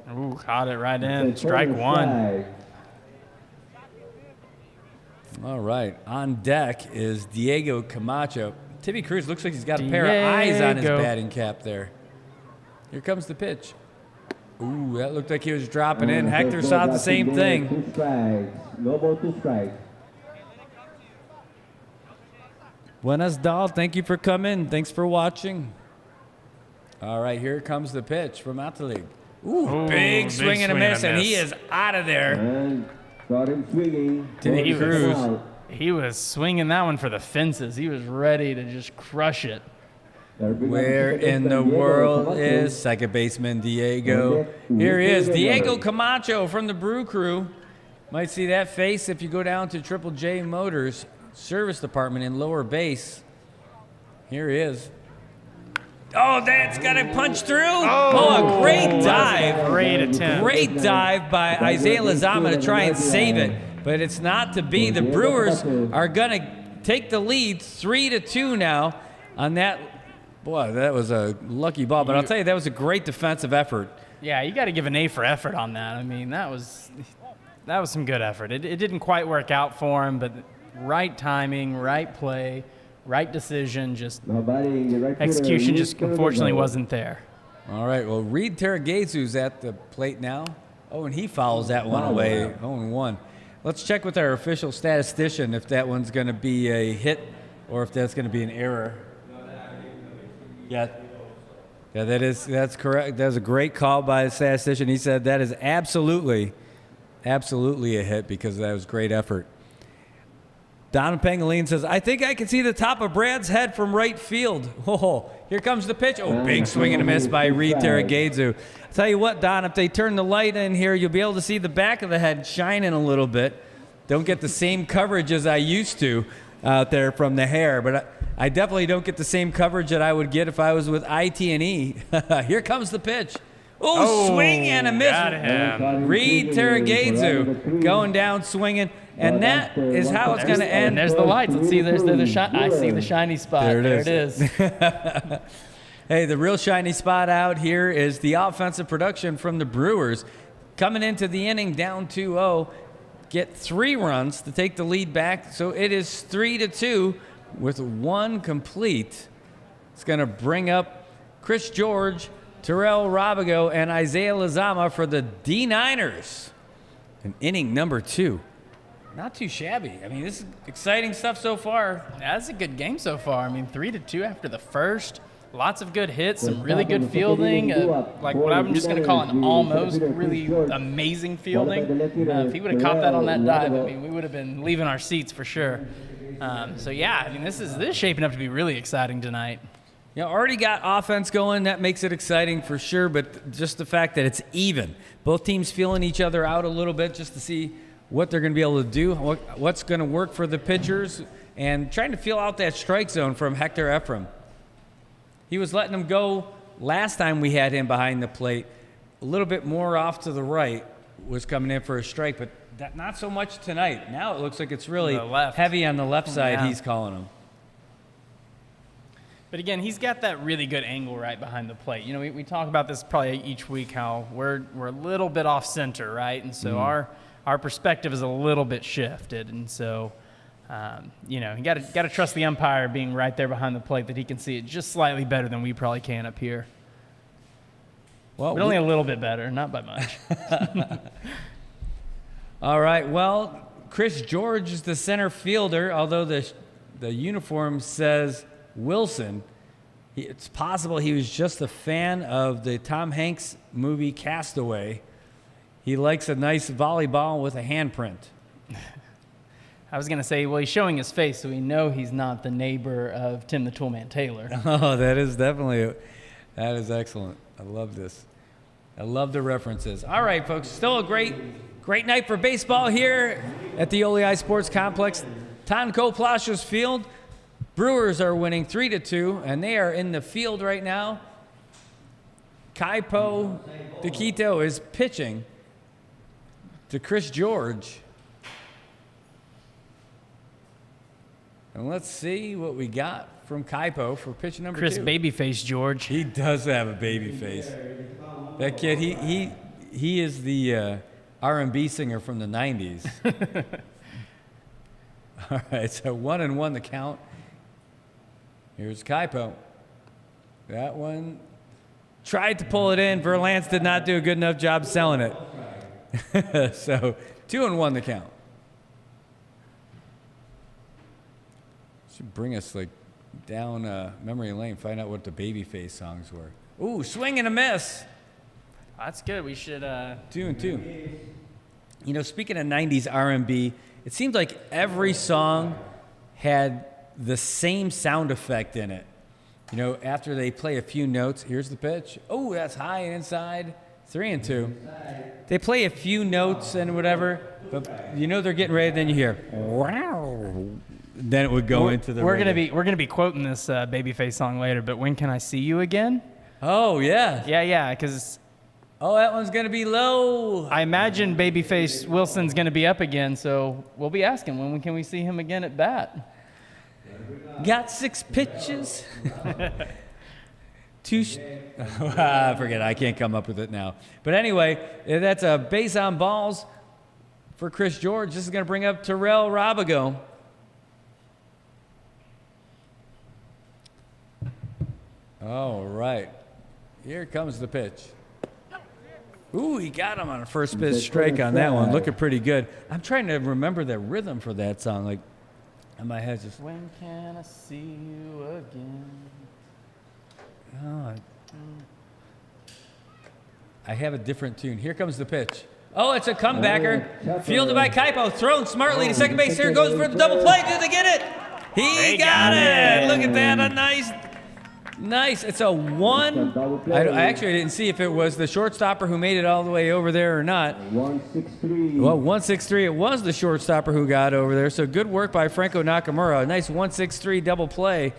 Ooh, caught it right in. Strike 1. All right, on deck is Diego Camacho. Timmy Cruz looks like he's got a pair of eyes on his batting cap there. Here comes the pitch. Ooh, that looked like he was dropping in. Hector saw the same thing. 2 strikes. No ball, 2 strikes. Buenas, Dal. Thank you for coming. Thanks for watching. All right, here comes the pitch from Atelig. Ooh, big swing and a miss, and he is out of there. And got him swinging. Timmy Cruz. He was swinging that one for the fences. He was ready to just crush it. Where in the world is second baseman Diego? Here he is, Diego Camacho from the Brew Crew. Might see that face if you go down to Triple J Motors Service Department in lower base. Here he is. Oh, that's got to punch through. Oh, a great dive. Great attempt. Great dive by Isaiah Lazama to try and save it, but it's not to be. The Brewers are going to take the lead 3-2 now on that. Boy, that was a lucky ball, but I'll tell you, that was a great defensive effort. Yeah, you got to give an A for effort on that. I mean, that was some good effort. It didn't quite work out for him, but right timing, right play, right decision, just execution just unfortunately wasn't there. All right, well, Reed Terragezu's at the plate now. Oh, and he fouls that one away, 0-1. Let's check with our official statistician if that one's going to be a hit or if that's going to be an error. Yeah, that's correct. That was a great call by the statistician. He said that is absolutely a hit because that was great effort. Don Pangaline says, I think I can see the top of Brad's head from right field. Oh, here comes the pitch. Oh, big swing and a miss by Reed Terragezu. I'll tell you what, Don, if they turn the light in here, you'll be able to see the back of the head shining a little bit. Don't get the same coverage as I used to out there from the hair, but I definitely don't get the same coverage that I would get if I was with IT&E. Here comes the pitch. Oh, swing and a miss. Reed Terragezu going down swinging, and that is how it's going to end. And there's the lights. Let's see. I see the shiny spot. There it is. Hey, the real shiny spot out here is the offensive production from the Brewers. Coming into the inning down 2-0, get 3 runs to take the lead back. So it is 3-2 with 1 complete. It's going to bring up Chris George, Terrell Robigo, and Isaiah Lazama for the D9ers in inning number 2. Not too shabby. I mean, this is exciting stuff so far. That's a good game so far. I mean, 3-2 after the first. Lots of good hits, some really good fielding, like what I'm just going to call an almost really amazing fielding. If he would have caught that on that dive, I mean, we would have been leaving our seats for sure. So yeah, I mean, this is shaping up to be really exciting tonight. Yeah, already got offense going. That makes it exciting for sure, but just the fact that it's even. Both teams feeling each other out a little bit just to see what they're going to be able to do, what's going to work for the pitchers, and trying to feel out that strike zone from Hector Ephraim. He was letting them go last time we had him behind the plate. A little bit more off to the right was coming in for a strike, but not so much tonight. Now it looks like it's really heavy on the left side. He's calling them. But again, he's got that really good angle right behind the plate. You know, we talk about this probably each week, how we're a little bit off center, right? And so our perspective is a little bit shifted, and so you know, you got to trust the umpire being right there behind the plate that he can see it just slightly better than we probably can up here. Well, but only a little bit better, not by much. All right. Well, Chris George is the center fielder, although the uniform says Wilson. It's possible he was just a fan of the Tom Hanks movie Castaway. He likes a nice volleyball with a handprint. I was going to say, well, he's showing his face, so we know he's not the neighbor of Tim the Toolman Taylor. Oh, that is excellent. I love this. I love the references. All right, folks, still a great night for baseball here at the Olei Sports Complex. Tan Ko Palacios Field. Brewers are winning 3-2, and they are in the field right now. Kaipo Diquito is pitching to Chris George. And let's see what we got from Kaipo for pitch number 2. Chris Babyface George. He does have a baby face. That kid, he is the R&B singer from the 90s. All right, so 1-1 the count. Here's Kaipo. That one tried to pull it in. Verlance did not do a good enough job selling it. So 2-1 the count. Should bring us like down memory lane, find out what the Babyface songs were. Ooh, swing and a miss. That's good. We should. 2-2. You know, speaking of 90s R&B, it seems like every song had the same sound effect in it. You know, after they play a few notes, here's the pitch. Oh, that's high and inside. 3-2. They play a few notes and whatever, but you know they're getting ready. Then you hear, wow. Then it would go into the. We're gonna be quoting this Babyface song later. But when can I see you again? Oh yeah. Yeah. Because. Oh, that one's gonna be low. I imagine Babyface Wilson's gonna be up again, so we'll be asking when can we see him again at bat. Got 6 pitches. I forget. I can't come up with it now. But anyway, that's a base on balls for Chris George. This is going to bring up Terrell Robigo. All right. Here comes the pitch. Ooh, he got him on a first pitch strike on that one. Looking pretty good. I'm trying to remember the rhythm for that song. Like, in my head just. When can I see you again? Oh, I have a different tune. Here comes the pitch. Oh, it's a comebacker. Fielded by Kaipo. Thrown smartly to second base. Here goes for the double play. Did they get it? He got it. Look at that. A nice. It's a 1. I actually didn't see if it was the shortstopper who made it all the way over there or not. 163. Well, 163. It was the shortstopper who got over there. So good work by Franco Nakamura. A nice 163 double play.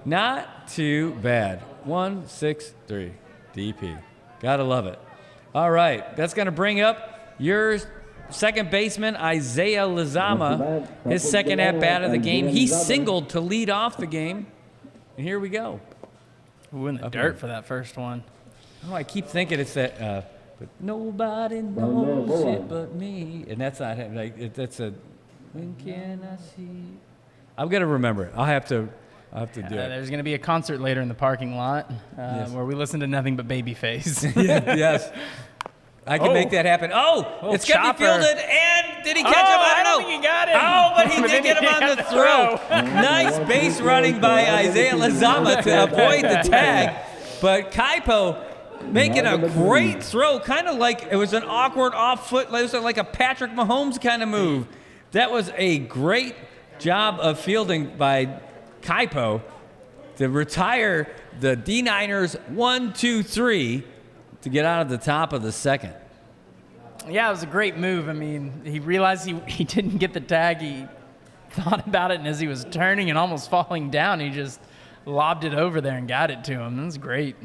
Not too bad. 163 DP. Gotta love it. All right, that's gonna bring up your second baseman Isaiah Lizama. His second at bat of the game. He singled to lead off the game, and here we go. Ooh, in the dirt for that first one. Oh, I keep thinking it's that. But nobody knows it but me, and that's not him. Like that's a. When can I see? I'm gonna remember it. I'll have to do it. There's going to be a concert later in the parking lot Yes. where we listen to nothing but Babyface. Yes. I can make that happen. It's going to be fielded, and did he catch him? I don't know. think he got him. Oh, but he But did then get he him on got the the throw. throw. Nice base running by Isaiah Lizama to avoid the tag. But Kaipo making a great throw, kind of like it was an awkward off foot, like a Patrick Mahomes kind of move. That was a great job of fielding by Kaipo to retire the D9ers 1-2-3 to get out of the top of the second. Yeah, it was a great move. I mean, he realized he didn't get the tag. He thought about it, and as he was turning and almost falling down, he just lobbed it over there and got it to him. That was great.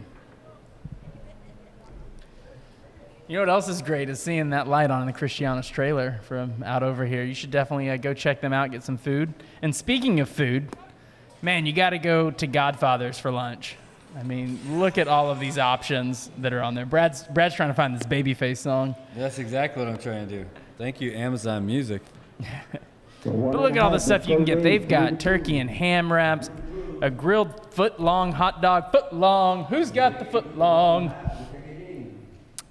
You know what else is great is seeing that light on the Cristiano's trailer from out over here. You should definitely go check them out, get some food. And speaking of food, man, you got to go to Godfather's for lunch. I mean, look at all of these options that are on there. Brad's trying to find this Babyface song. That's exactly what I'm trying to do. Thank you, Amazon Music. But look at all the stuff you can get. They've got turkey and ham wraps, a grilled foot-long hot dog, foot-long. Who's got the foot-long?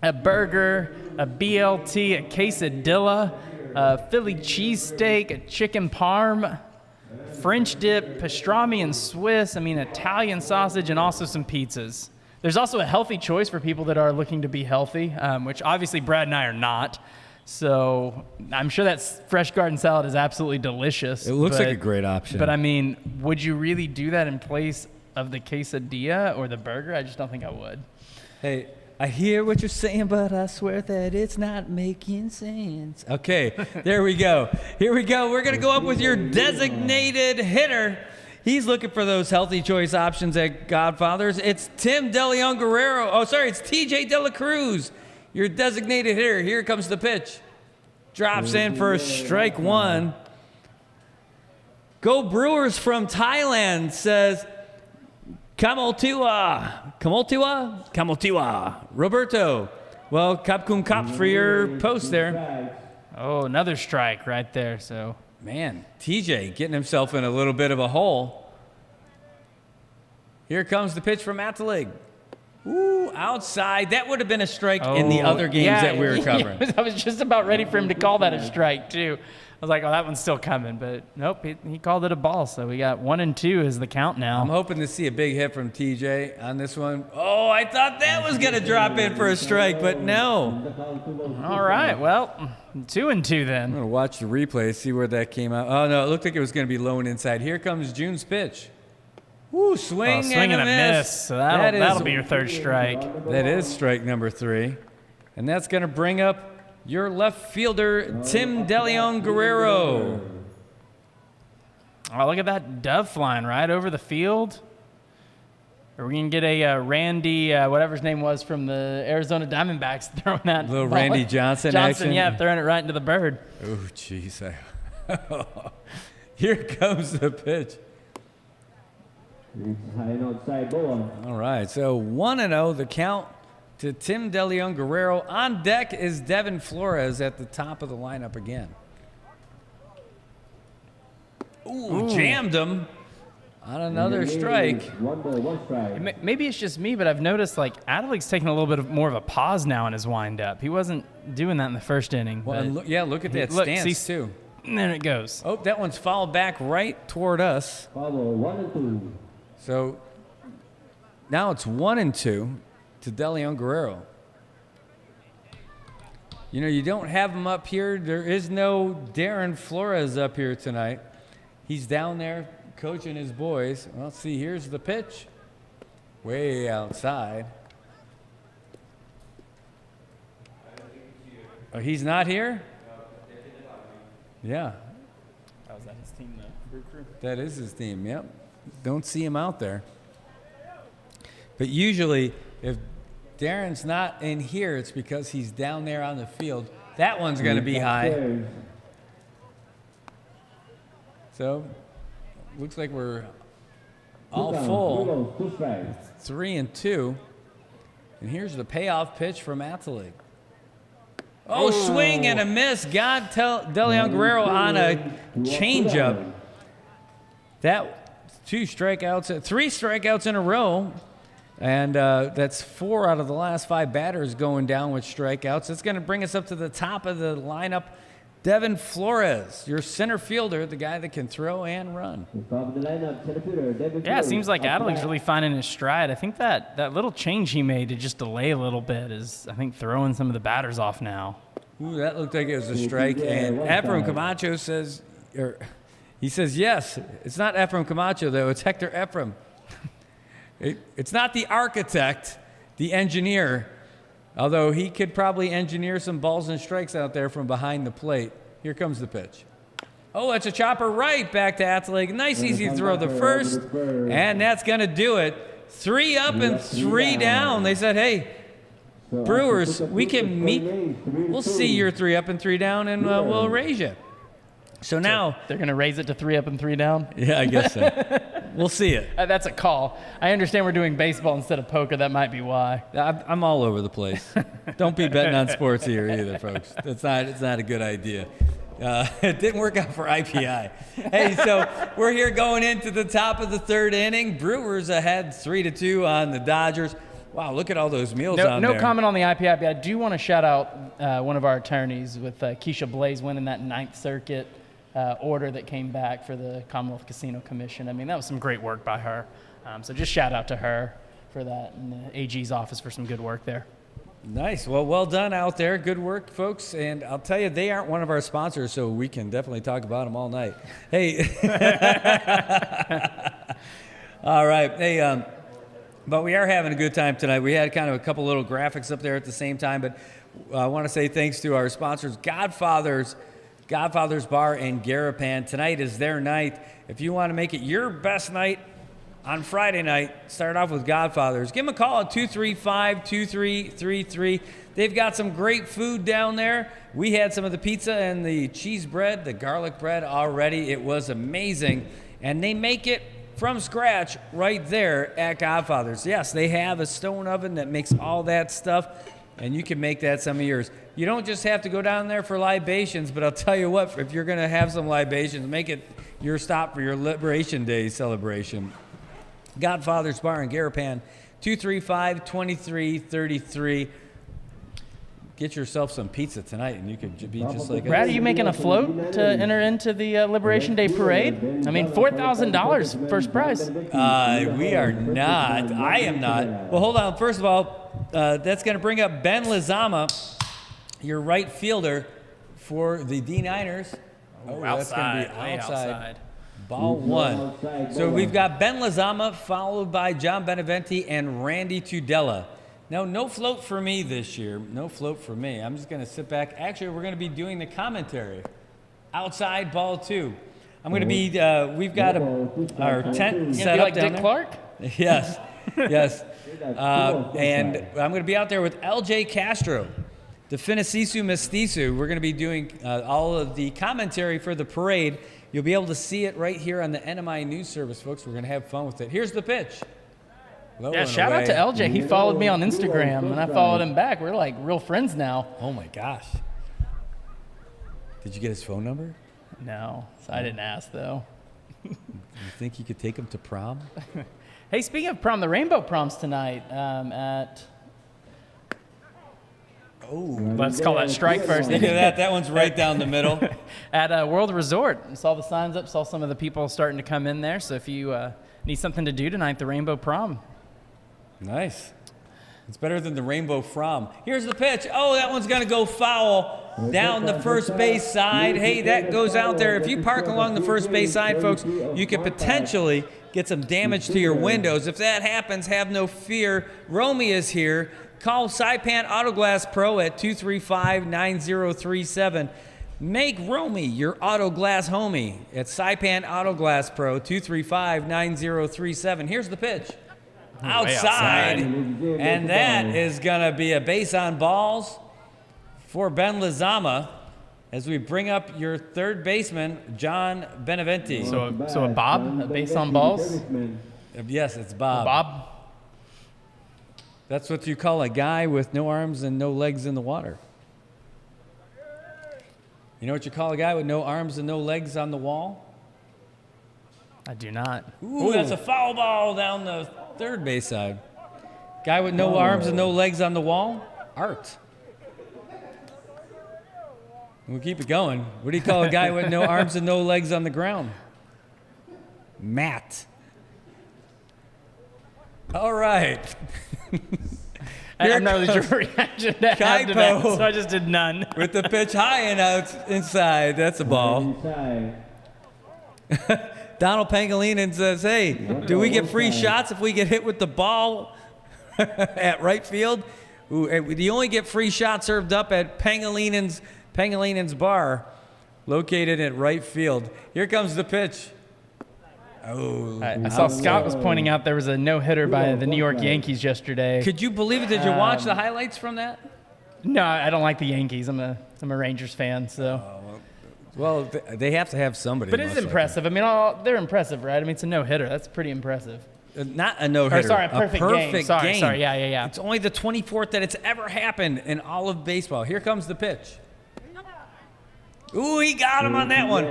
A burger, a BLT, a quesadilla, a Philly cheesesteak, a chicken parm, French dip, pastrami and Swiss, Italian sausage, and also some pizzas. There's also a healthy choice for people that are looking to be healthy, which obviously Brad and I are not. So I'm sure that fresh garden salad is absolutely delicious. It looks like a great option. But would you really do that in place of the quesadilla or the burger? I just don't think I would. Hey, I hear what you're saying, but I swear that it's not making sense. Okay, there we go. Here we go. We're going to go up with your designated hitter. He's looking for those healthy choice options at Godfather's. It's Tim DeLeon Guerrero. It's TJ De La Cruz, your designated hitter. Here comes the pitch. Drops in for strike one. Go Brewers from Thailand says, Kamotiwa. Roberto. Well, Kapkun Kap for your post there. Oh, another strike right there. So, man, TJ getting himself in a little bit of a hole. Here comes the pitch from Atalig. Ooh, outside. That would have been a strike in the other games that we were covering. I was just about ready for him to call that a strike, too. I was like, oh, that one's still coming. But nope, he called it a ball. So we got 1-2 is the count now. I'm hoping to see a big hit from TJ on this one. Oh, I thought that was going to drop in for a strike, but no. All right, well, 2-2 then. I'm going to watch the replay, see where that came out. Oh, no, it looked like it was going to be low and inside. Here comes June's pitch. Woo, swing and a miss. So that'll be your third strike. That is strike number 3. And that's going to bring up your left fielder, Tim DeLeon Guerrero. Oh, look at that dove flying right over the field. Are we going to get a Randy, whatever his name was, from the Arizona Diamondbacks throwing that Little ball? Randy Johnson action? Yeah, throwing it right into the bird. Oh, jeez. Here comes the pitch. High and outside ball. All right, so 1-0, the count to Tim DeLeon Guerrero. On deck is Devin Flores at the top of the lineup again. Ooh. Jammed him on another strike. 1 strike. Maybe it's just me, but I've noticed like Adelaig's taking a little bit more of a pause now in his windup. He wasn't doing that in the first inning. Well, and look at that stance too. And there it goes. Oh, that one's fouled back right toward us. Follow 1-2. So now it's 1-2 to DeLeon Guerrero. You know, you don't have him up here. There is no Darren Flores up here tonight. He's down there coaching his boys. Well, see, here's the pitch. Way outside. Oh, he's not here? Yeah. Oh, is that his team, the Brew Crew? That is his team, yep. Don't see him out there. But usually, if Darren's not in here, it's because he's down there on the field. That one's going to be high. So, looks like we're all full. 3-2. And here's the payoff pitch from Atalik. Oh, swing and a miss. Got DeLeon Guerrero on a changeup. That 3 strikeouts in a row. And that's 4 out of the last 5 batters going down with strikeouts. That's going to bring us up to the top of the lineup. Devin Flores, your center fielder, the guy that can throw and run. Yeah, it seems like Adelaig's really finding his stride. I think that little change he made to just delay a little bit is, I think, throwing some of the batters off now. Ooh, that looked like it was a strike. And Ephraim Camacho says, he says, yes, it's not Ephraim Camacho, though. It's Hector Ephraim. It's not the architect, the engineer, although he could probably engineer some balls and strikes out there from behind the plate. Here comes the pitch. Oh, that's a chopper right back to Atalik. Nice, easy throw the first, and that's going to do it. 3 up and 3 down. They said, hey, Brewers, we can meet. We'll see your 3 up and 3 down, and we'll raise you. So now they're going to raise it to 3 up and 3 down? Yeah, I guess so. We'll see it. That's a call. I understand we're doing baseball instead of poker. That might be why. I'm all over the place. Don't be betting on sports here either, folks. It's not a good idea. It didn't work out for IPI. Hey, so we're here going into the top of the 3rd inning. Brewers ahead 3-2 on the Dodgers. Wow, look at all those meals on there. No comment on the IPI, but I do want to shout out one of our attorneys with Keisha Blaze winning that 9th Circuit order that came back for the Commonwealth Casino Commission. I mean, that was some great work by her. So just shout out to her for that and the AG's office for some good work there. Nice. Well done out there. Good work, folks. And I'll tell you, they aren't one of our sponsors, so we can definitely talk about them all night. Hey. All right. Hey, but we are having a good time tonight. We had kind of a couple little graphics up there at the same time, but I want to say thanks to our sponsors, Godfather's Bar and Garapan. Tonight is their night. If you want to make it your best night on Friday night, start off with Godfather's. Give them a call at 235-2333. They've got some great food down there. We had some of the pizza and the cheese bread, the garlic bread already. It was amazing. And they make it from scratch right there at Godfather's. Yes, they have a stone oven that makes all that stuff, and you can make that some of yours. You don't just have to go down there for libations, but I'll tell you what, if you're going to have some libations, make it your stop for your Liberation Day celebration. Godfather's Bar in Garapan, 235-2333. Get yourself some pizza tonight, and you could be just like Brad, us. are you making a float to enter into the Liberation Day Parade? I mean, $4,000 first prize. We are not. I am not. Well, hold on. First of all, that's going to bring up Ben Lizama, your right fielder for the D9ers. Oh, that's gonna be way outside. Ball one. So we've got Ben Lizama followed by John Beneventi and Randy Tudela. Now, no float for me this year. No float for me. I'm just going to sit back. Actually, we're going to be doing the commentary. Outside ball two. I'm going to be, we've got our tent set up like down Dick there. Clark? Yes, yes. And I'm going to be out there with LJ Castro, the Finicisu Mestizu. We're going to be doing all of the commentary for the parade. You'll be able to see it right here on the NMI News Service, folks. We're going to have fun with it. Here's the pitch. Low Yeah, and shout away. out to LJ. He followed me on Instagram, and I followed him back. We're like real friends now. Oh, my gosh. Did you get his phone number? No, so I didn't ask, though. You think you could take him to prom? Hey, speaking of prom, the Rainbow Prom's tonight at... Oh. Let's call that strike first. Look at that. That one's right down the middle. At World Resort. I saw the signs up, saw some of the people starting to come in there. So if you need something to do tonight, the Rainbow Prom. Nice. It's better than the Rainbow From. Here's the pitch. Oh, that one's going to go foul down the first base side. Hey, that goes out there. If you park along the first base side, folks, you could potentially get some damage to your windows. If that happens, have no fear. Romy is here. Call Saipan Auto Glass Pro at 235-9037. Make Romy your auto glass homie at Saipan Auto Glass Pro, 235-9037. Here's the pitch. Outside. And that is going to be a base on balls for Ben Lizama as we bring up your third baseman, John Beneventi. So a Bob, a base on balls? Yes, it's Bob. Bob? That's what you call a guy with no arms and no legs in the water. You know what you call a guy with no arms and no legs on the wall? I do not. Ooh, that's a foul ball down the third base side. Guy with no arms and no legs on the wall? Art. We'll keep it going. What do you call a guy with no arms and no legs on the ground? Matt. All right. I'm not really sure what reaction to have to that, so I just did none. With the pitch high and out inside. That's a ball. Donald Pangolinan says, hey, do we get free shots if we get hit with the ball at right field? Ooh, you only get free shots served up at Pangolinan's Bar, located at right field. Here comes the pitch. Oh, I saw Scott was pointing out there was a no-hitter by the New York Yankees yesterday. Could you believe it? Did you watch the highlights from that? No, I don't like the Yankees. I'm a Rangers fan, so. Well, they have to have somebody. But it is impressive. I mean, they're impressive, right? I mean, it's a no-hitter. That's pretty impressive. Not a no-hitter. Or, sorry, a perfect game. Sorry, yeah. It's only the 24th that it's ever happened in all of baseball. Here comes the pitch. Ooh, he got him on that one.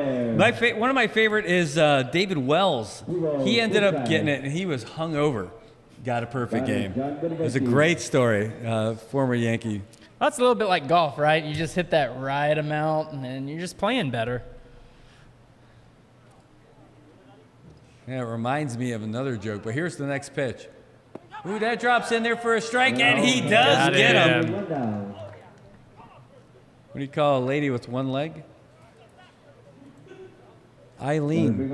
One of my favorite is David Wells. He ended up getting it, and he was hungover. Got a perfect game. It was a great story. Former Yankee. That's a little bit like golf, right? You just hit that right amount, and then you're just playing better. Yeah, it reminds me of another joke, but here's the next pitch. Ooh, that drops in there for a strike, and he does get him. What do you call a lady with one leg? Eileen.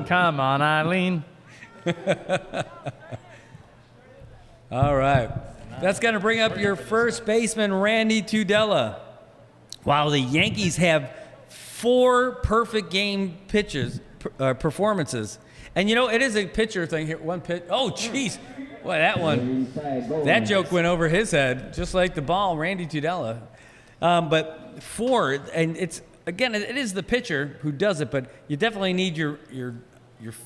Come on, Eileen. All right. That's going to bring up your first baseman, Randy Tudela. While the Yankees have 4 perfect game performances. And, you know, it is a pitcher thing here. One pitch. Oh, jeez. Boy, that joke went over his head, just like the ball, Randy Tudela. But 4, and it's, again, it is the pitcher who does it, but you definitely need your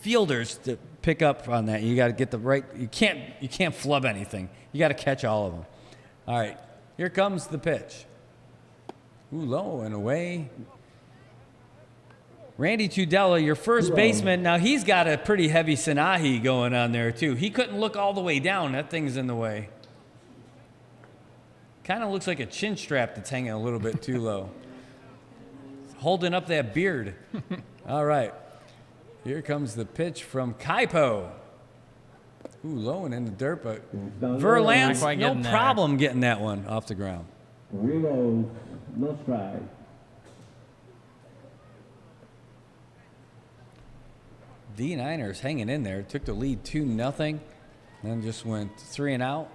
fielders to pick up on that. You got to get the right. You can't flub anything. You got to catch all of them. All right, here comes the pitch. Ooh, low and away. Randy Tudela, your first baseman. Now, he's got a pretty heavy Sanahi going on there, too. He couldn't look all the way down. That thing's in the way. Kind of looks like a chin strap that's hanging a little bit too low. Holding up that beard. All right. Here comes the pitch from Kaipo. Ooh, low and in the dirt, but Verlance, no problem getting that one off the ground. Brewers, no strike. D9ers hanging in there. Took the lead 2-0. Then just went 3 and out.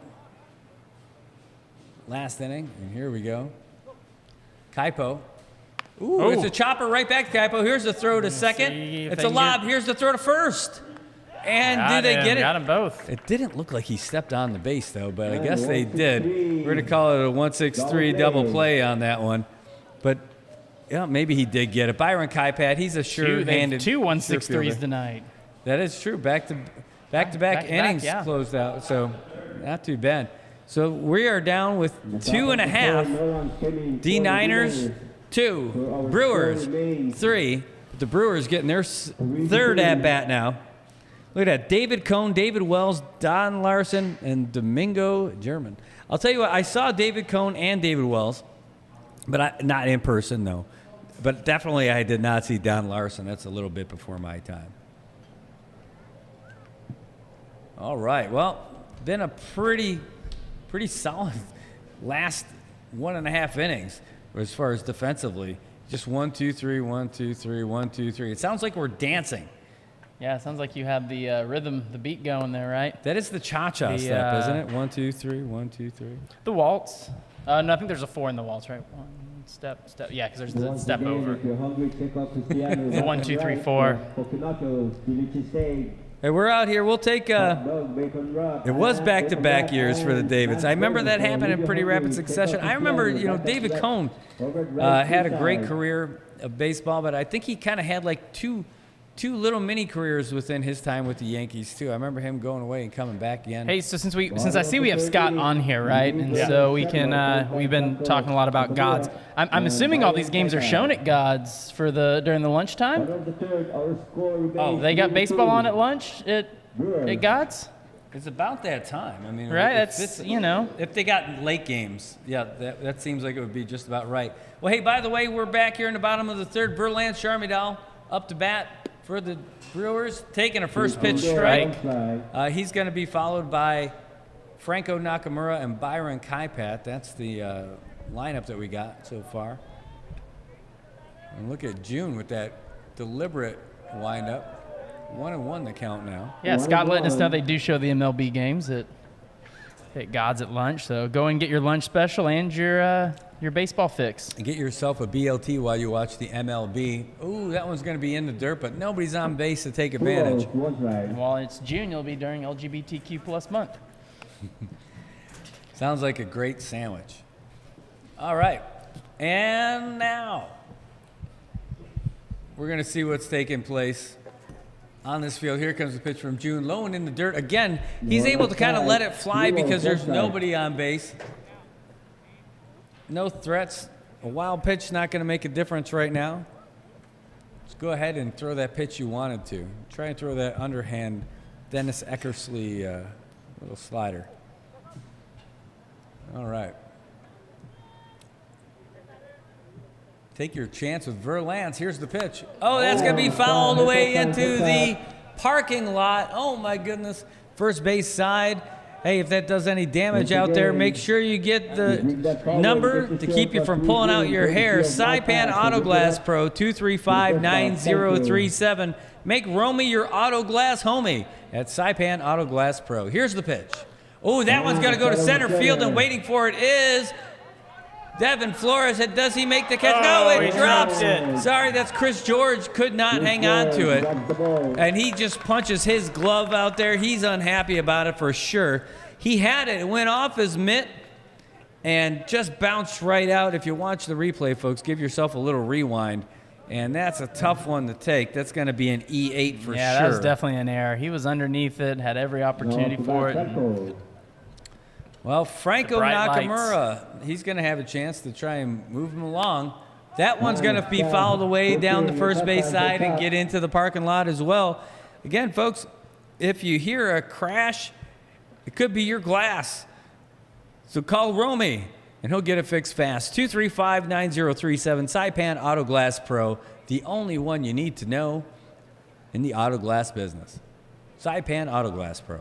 Last inning, and here we go. Kaipo. Ooh, it's a chopper right back to Kaipo. Here's the throw to second. It's a lob. Here's the throw to first. And did they get it? Got them both. It didn't look like he stepped on the base, though, but I guess they did. We're going to call it a 1-6-3 double play on that one. But, yeah, maybe he did get it. Byron Kaipat, he's a sure-handed. Two 1-6-3s tonight. That is true. Back-to-back innings closed out, so not too bad. So we are down with 2.5. D9ers, 2. Brewers, 3. But the Brewers getting their third at-bat now. Look at that. David Cohn, David Wells, Don Larson, and Domingo German. I'll tell you what, I saw David Cohn and David Wells, but not in person, though. But definitely I did not see Don Larson. That's a little bit before my time. All right. Well, been a pretty solid last 1.5 innings as far as defensively. Just 1, 2, 3, 1, 2, 3, 1, 2, 3. It sounds like we're dancing. Yeah, it sounds like you have the rhythm, the beat going there, right? That is the cha-cha step, isn't it? 1, 2, 3, 1, 2, 3. The waltz. No, I think there's a 4 in the waltz, right? 1 step. Yeah, because there's the step over. The 1, 2, 3, 4. Hey, we're out here. We'll take it was back-to-back years for the Davids. I remember that happened in pretty rapid succession. I remember, David Cohn had a great career of baseball, but I think he kind of had like two little mini careers within his time with the Yankees too. I remember him going away and coming back again. Hey, so since I see we have Scott on here, right, and so we can we've been talking a lot about Gods. I'm assuming all these games are shown at Gods during the lunchtime. Oh, they got baseball on at lunch at Gods. It's about that time. I mean, right? That's if they got late games, yeah, that seems like it would be just about right. Well, hey, by the way, we're back here in the bottom of the third. Verlance Sharmidal up to bat for the Brewers, taking a first pitch strike. He's going to be followed by Franco Nakamura and Byron Kaipat. That's the lineup that we got so far. And look at June with that deliberate windup. 1-1 the count now. Yeah, Scott letting us know they do show the MLB games at Gods at lunch. So go and get your lunch special and your baseball fix. And get yourself a BLT while you watch the MLB. Ooh, that one's going to be in the dirt, but nobody's on base to take advantage. Well, it's June. You'll be during LGBTQ plus month. Sounds like a great sandwich. All right. And now we're going to see what's taking place on this field. Here comes the pitch from June. Low and in the dirt. Again, he's able to kind of let it fly because there's nobody on base. No threats. A wild pitch not going to make a difference right now. Just go ahead and throw that pitch you wanted to. Try and throw that underhand Dennis Eckersley little slider. All right. Take your chance with Verlance. Here's the pitch. Oh, that's going to be fouled away into the parking lot. Oh, my goodness. First base side. Hey, if that does any damage out there, make sure you get the number to keep you from pulling out your hair. Saipan Auto Glass Pro, 235-9037. Make Romy your auto glass homie at Saipan Auto Glass Pro. Here's the pitch. Oh, that one's going to go to center field, and waiting for it is Devin Flores. Does he make the catch? No, it drops it. Sorry, that's Chris George. Could not hang on to it. And he just punches his glove out there. He's unhappy about it for sure. He had it. It went off his mitt and just bounced right out. If you watch the replay, folks, give yourself a little rewind. And that's a tough one to take. That's going to be an E8 for sure. Yeah, that was definitely an error. He was underneath it, had every opportunity for it. Well, Franco Nakamura, he's going to have a chance to try and move him along. That one's going to be fouled away down the first base side and get into the parking lot as well. Again, folks, if you hear a crash, it could be your glass. So call Romy, and he'll get it fixed fast. 235-9037, Saipan Auto Glass Pro, the only one you need to know in the auto glass business. Saipan Auto Glass Pro.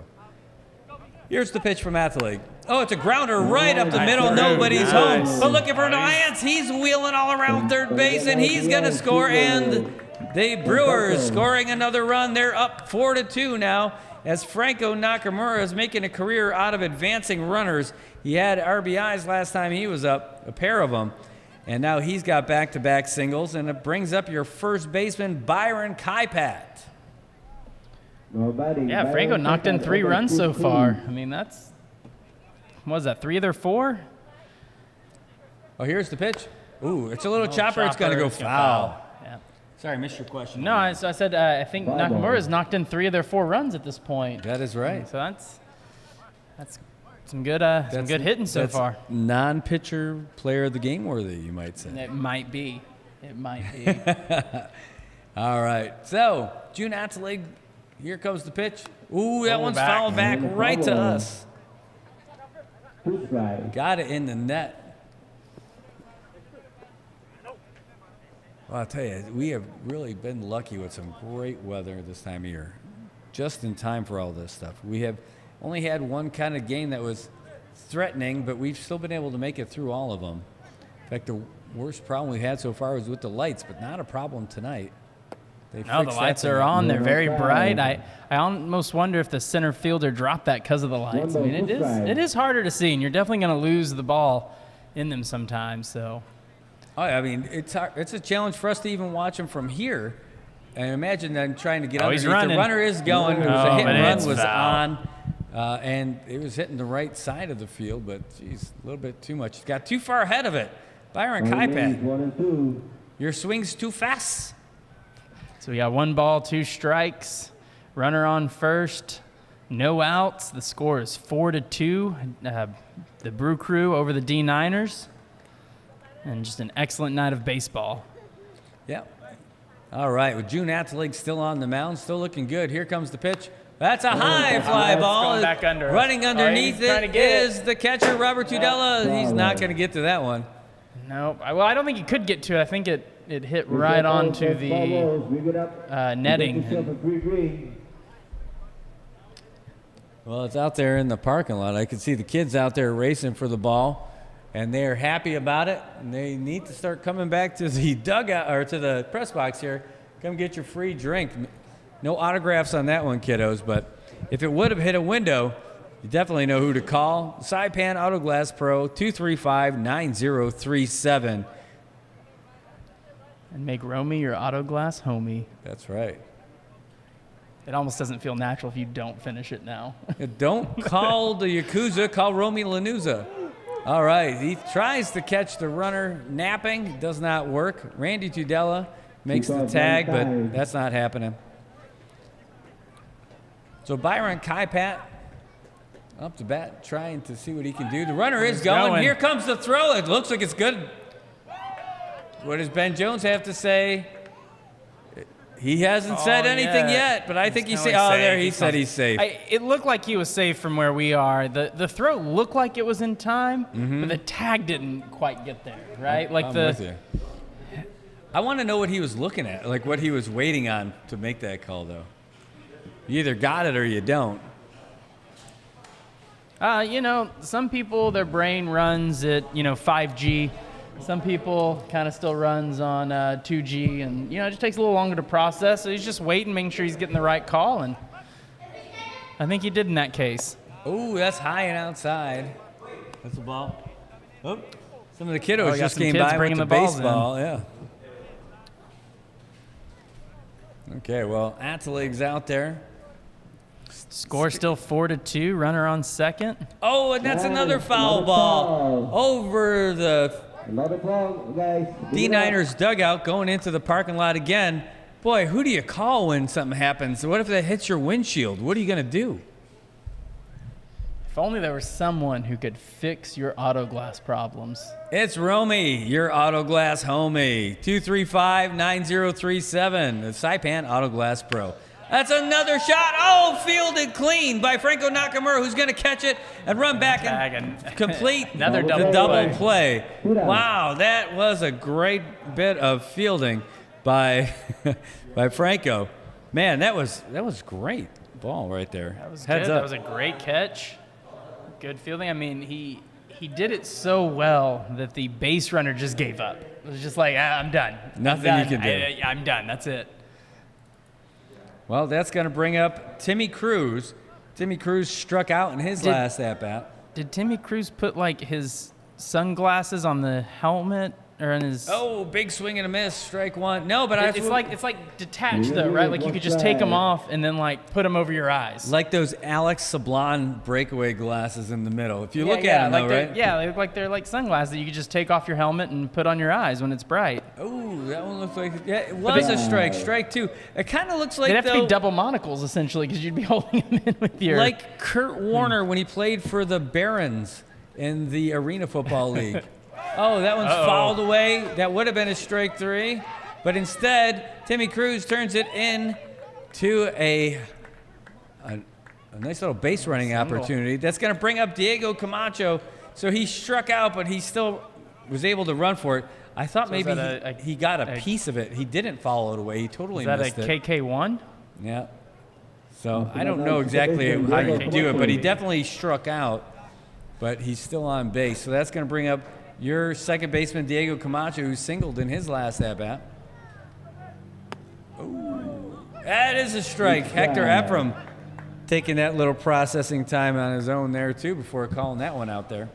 Here's the pitch from Athlete. Oh, it's a grounder right up the middle. Nobody's home. But looking for Nyance. He's wheeling all around third base, and he's going to score. And the Brewers scoring another run. They're up 4-2 now, as Franco Nakamura is making a career out of advancing runners. He had RBIs last time he was up, a pair of them. And now he's got back-to-back singles, and it brings up your first baseman, Byron Kaipat. Yeah, Franco knocked in 3 runs so far. I mean, what was that, 3 of their 4? Oh, here's the pitch. Ooh, it's a little chopper. It's going to go foul. Yeah. Sorry, I missed your question. No, so I said I think Nakamura's knocked in 3 of their 4 runs at this point. That is right. So that's some good hitting so far. Non-pitcher player of the game worthy, you might say. It might be. All right. So, June Atzeleg, here comes the pitch. Ooh, that one's fouled back right to us. Got it in the net. Well, I'll tell you, we have really been lucky with some great weather this time of year. Just in time for all this stuff. We have only had one kind of game that was threatening, but we've still been able to make it through all of them. In fact, the worst problem we've had so far was with the lights, but not a problem tonight. No, the lights are on. They're very bright. I almost wonder if the center fielder dropped that because of the lights. I mean, it is harder to see, and you're definitely going to lose the ball in them sometimes. So, oh, I mean, it's a challenge for us to even watch them from here. And imagine them trying to get underneath. He's running. The runner is going. It was a hit and run was on, and it was hitting the right side of the field, but geez, a little bit too much. Got too far ahead of it. Byron Kaipat, your swing's too fast. So we got 1 ball, 2 strikes, runner on first, no outs. The score is 4-2. The Brew Crew over the D9ers, and just an excellent night of baseball. Yeah. All right, with June Atzeleg still on the mound, still looking good. Here comes the pitch. That's a high fly ball. Going back under. Running underneath it is the catcher, Robert Tudela. He's not going to get to that one. Nope. Well, I don't think he could get to it. I think it hit right onto the netting. Well, it's out there in the parking lot. I can see the kids out there racing for the ball, and they're happy about it. And they need to start coming back to the dugout or to the press box here. Come get your free drink. No autographs on that one, kiddos, but if it would have hit a window, you definitely know who to call. Saipan Auto Glass Pro, 235-9037. And make Romy your auto glass homie. That's right. It almost doesn't feel natural if you don't finish it now. Don't call the Yakuza, call Romy Lanuza. All right, he tries to catch the runner napping. Does not work. Randy Tudela makes the tag, but that's not happening. So Byron Kaipat up to bat, trying to see what he can do. The runner is going. Here comes the throw. It looks like it's good. What does Ben Jones have to say? He hasn't said anything yet, but I think he's safe. Oh, there, he said he's safe. It looked like he was safe from where we are. The throw looked like it was in time, but the tag didn't quite get there, right? I'm with you. I want to know what he was looking at, like what he was waiting on to make that call, though. You either got it or you don't. Some people, their brain runs at, 5G. Some people kind of still runs on 2G, and, it just takes a little longer to process. So he's just waiting, making sure he's getting the right call, and I think he did in that case. Oh, that's high and outside. That's a ball. Oh, some of the kiddos just came by with the baseball. Yeah. Okay, well, Atzeleg's out there. Score still 4-2. Runner on second. Oh, and that's another foul ball over the D9ers dugout, going into the parking lot again. Boy, who do you call when something happens? What if that hits your windshield? What are you going to do? If only there was someone who could fix your auto glass problems. It's Romy, your Auto Glass homie. 235-9037. The Saipan Auto Glass Pro. That's another shot. Oh, fielded clean by Franco Nakamura, who's going to catch it and run back and complete Another the double double play. Wow, that was a great bit of fielding by by Franco. Man, that was great ball right there. That was Heads good. up. That was a great catch. Good fielding. I mean, he did it so well that the base runner just gave up. It was just like, I'm done. Nothing you can do. I'm done. That's it. Well, that's going to bring up Timmy Cruz. Timmy Cruz struck out in his last at-bat. Did Timmy Cruz put like his sunglasses on the helmet or in his? Oh, big swing and a miss, strike one. No, but It's like detached though, right? Like you could just take them off and then like put them over your eyes. like those Alex Sablon breakaway glasses in the middle. If you look at them, like though, right? Yeah, they look like they're like sunglasses that you could just take off your helmet and put on your eyes when it's bright. Oh, that one looks like it was a strike. Strike two. It kind of looks like They'd have to though, be double monocles essentially because you'd be holding them in with your. like Kurt Warner when he played for the Barons in the Arena Football League. Oh, that one's fouled away. That would have been a strike three. But instead, Timmy Cruz turns it in to a nice little base running opportunity. That's going to bring up Diego Camacho. So he struck out, but he still was able to run for it. I thought maybe he got a piece of it. He didn't follow it away. He totally missed it. Is that a KK1? Yeah. So I don't know exactly how you do it, but he definitely struck out. But he's still on base. So that's going to bring up your second baseman, Diego Camacho, who singled in his last at-bat. Ooh, that is a strike. Hector Ephraim taking that little processing time on his own there, too, before calling that one out there.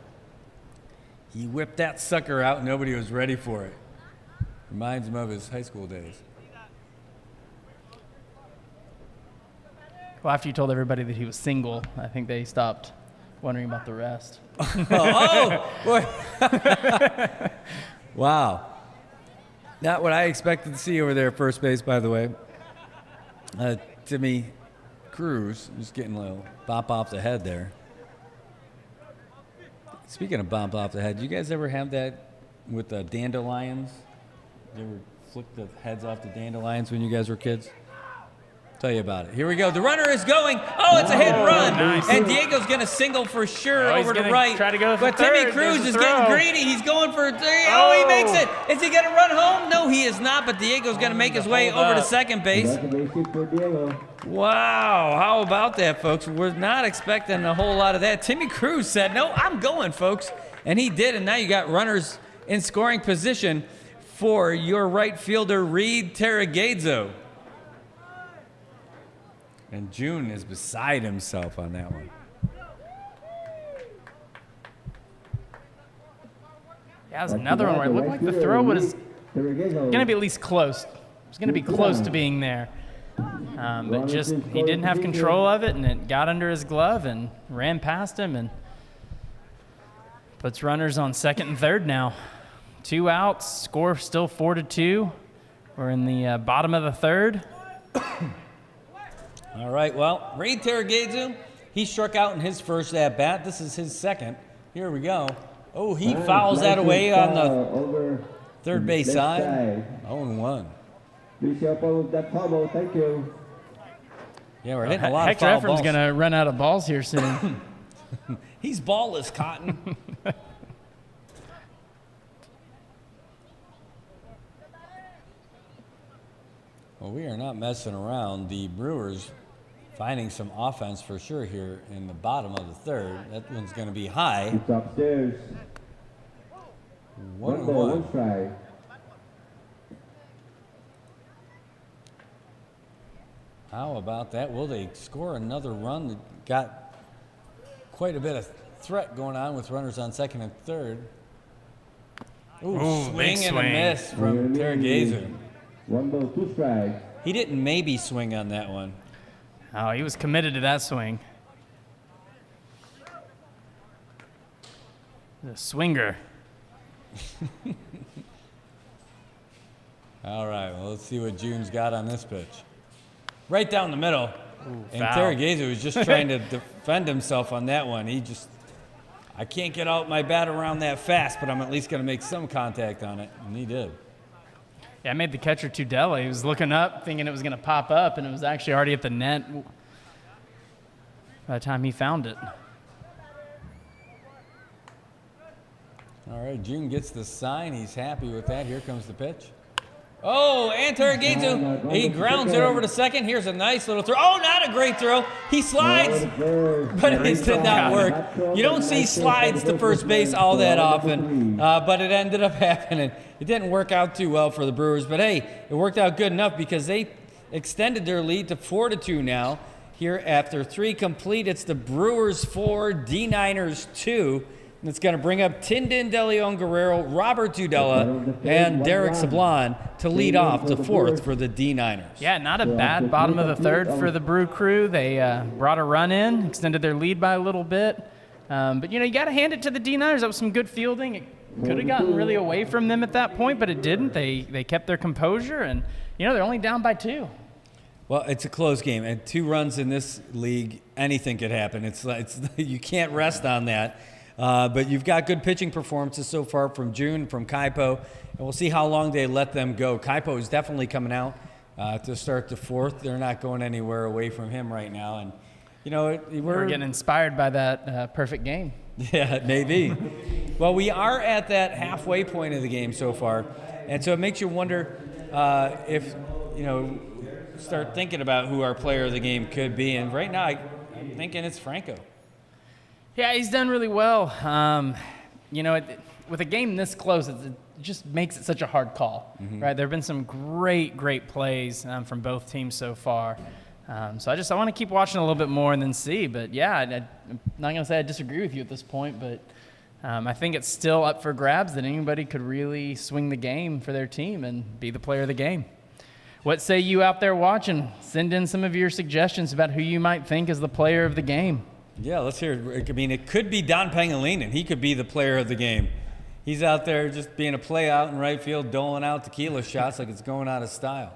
He whipped that sucker out. Nobody was ready for it. Reminds him of his high school days. Well, after you told everybody that he was single, I think they stopped wondering about the rest. Oh, boy. Wow. Not what I expected to see over there at first base, by the way. Timmy Cruz just getting a little bop off the head there. Speaking of bop off the head, you guys ever have that with dandelions? You ever flick the heads off the dandelions when you guys were kids? Tell you about it. Here we go. The runner is going. Oh, it's a hit and run. Nice. And Diego's going to single for sure Oh, he's over to gonna right. try to go for but Timmy third. Cruz There's is a getting throw. greedy. He's going for three. Oh, he makes it. Is he going to run home? No, he is not. But Diego's going to make his way over to second base. Second base hit for Diego. Wow. How about that, folks? We're not expecting a whole lot of that. Timmy Cruz said, no, I'm going, folks. And he did. And now you got runners in scoring position for your right fielder, Reed Tarraguedzo. And June is beside himself on that one. Yeah, that was another one where it looked like the throw was going to be at least close. It was going to be close to being there. But just he didn't have control of it, and it got under his glove and ran past him and puts runners on second and third now. 2 outs, score still 4-2. We're in the bottom of the third. All right, well, Reed Tarraguedzo, he struck out in his first at-bat. This is his second. Here we go. Oh, he fouls that away on the third base side. 0-1. Please help out with that foul. Thank you. Yeah, we're hitting a lot Hector of foul Ephraim's balls. going to run out of balls here soon. He's ballless, Cotton. Well, we are not messing around. The Brewers finding some offense for sure here in the bottom of the third. That one's going to be high. It's upstairs. 1 ball, 1 strike. How about that? Will they score another run? They got quite a bit of threat going on with runners on second and third. Ooh, swing and a miss from Tarraguedzo. 1 ball, 2 strikes. He didn't maybe swing on that one. Oh, he was committed to that swing. The swinger. All right, well, let's see what June's got on this pitch. Right down the middle. And foul. Terregaza was just trying to defend himself on that one. I can't get out my bat around that fast, but I'm at least going to make some contact on it, and he did. Yeah, I made the catcher Tudela. He was looking up, thinking it was going to pop up, and it was actually already at the net by the time he found it. All right, June gets the sign. He's happy with that. Here comes the pitch. Oh, and Terregaza, he grounds it over to second. Here's a nice little throw. Oh, not a great throw. He slides, but it did not work. You don't see slides to first base all that often, but it ended up happening. It didn't work out too well for the Brewers, but hey, it worked out good enough because they extended their lead to 4-2 now. Here after 3 complete, it's the Brewers 4, D9ers 2. And it's going to bring up Tindin De Leon Guerrero, Robert Tudela, and Derek Sablon to lead off the 4th for the D9ers. Yeah, not a bad bottom of the 3rd for the Brew Crew. They brought a run in, extended their lead by a little bit. But, you got to hand it to the D9ers. That was some good fielding. It could have gotten really away from them at that point, but it didn't. They kept their composure, and, they're only down by 2. Well, it's a close game, and 2 runs in this league, anything could happen. It's you can't rest on that. But you've got good pitching performances so far from June, from Kaipo, and we'll see how long they let them go. Kaipo is definitely coming out to start the 4th. They're not going anywhere away from him right now, and We're getting inspired by that perfect game. Yeah, maybe. Well, we are at that halfway point of the game so far, and so it makes you wonder if start thinking about who our player of the game could be. And right now, I'm thinking it's Franco. Yeah, he's done really well. With a game this close, it just makes it such a hard call, right? There have been some great plays from both teams so far. So I want to keep watching a little bit more and then see. But yeah, I'm not going to say I disagree with you at this point, but I think it's still up for grabs that anybody could really swing the game for their team and be the player of the game. What say you out there watching? Send in some of your suggestions about who you might think is the player of the game. Yeah, let's hear it. I mean, it could be Don Pangilinan. He could be the player of the game. He's out there just being a play out in right field, doling out tequila shots like it's going out of style.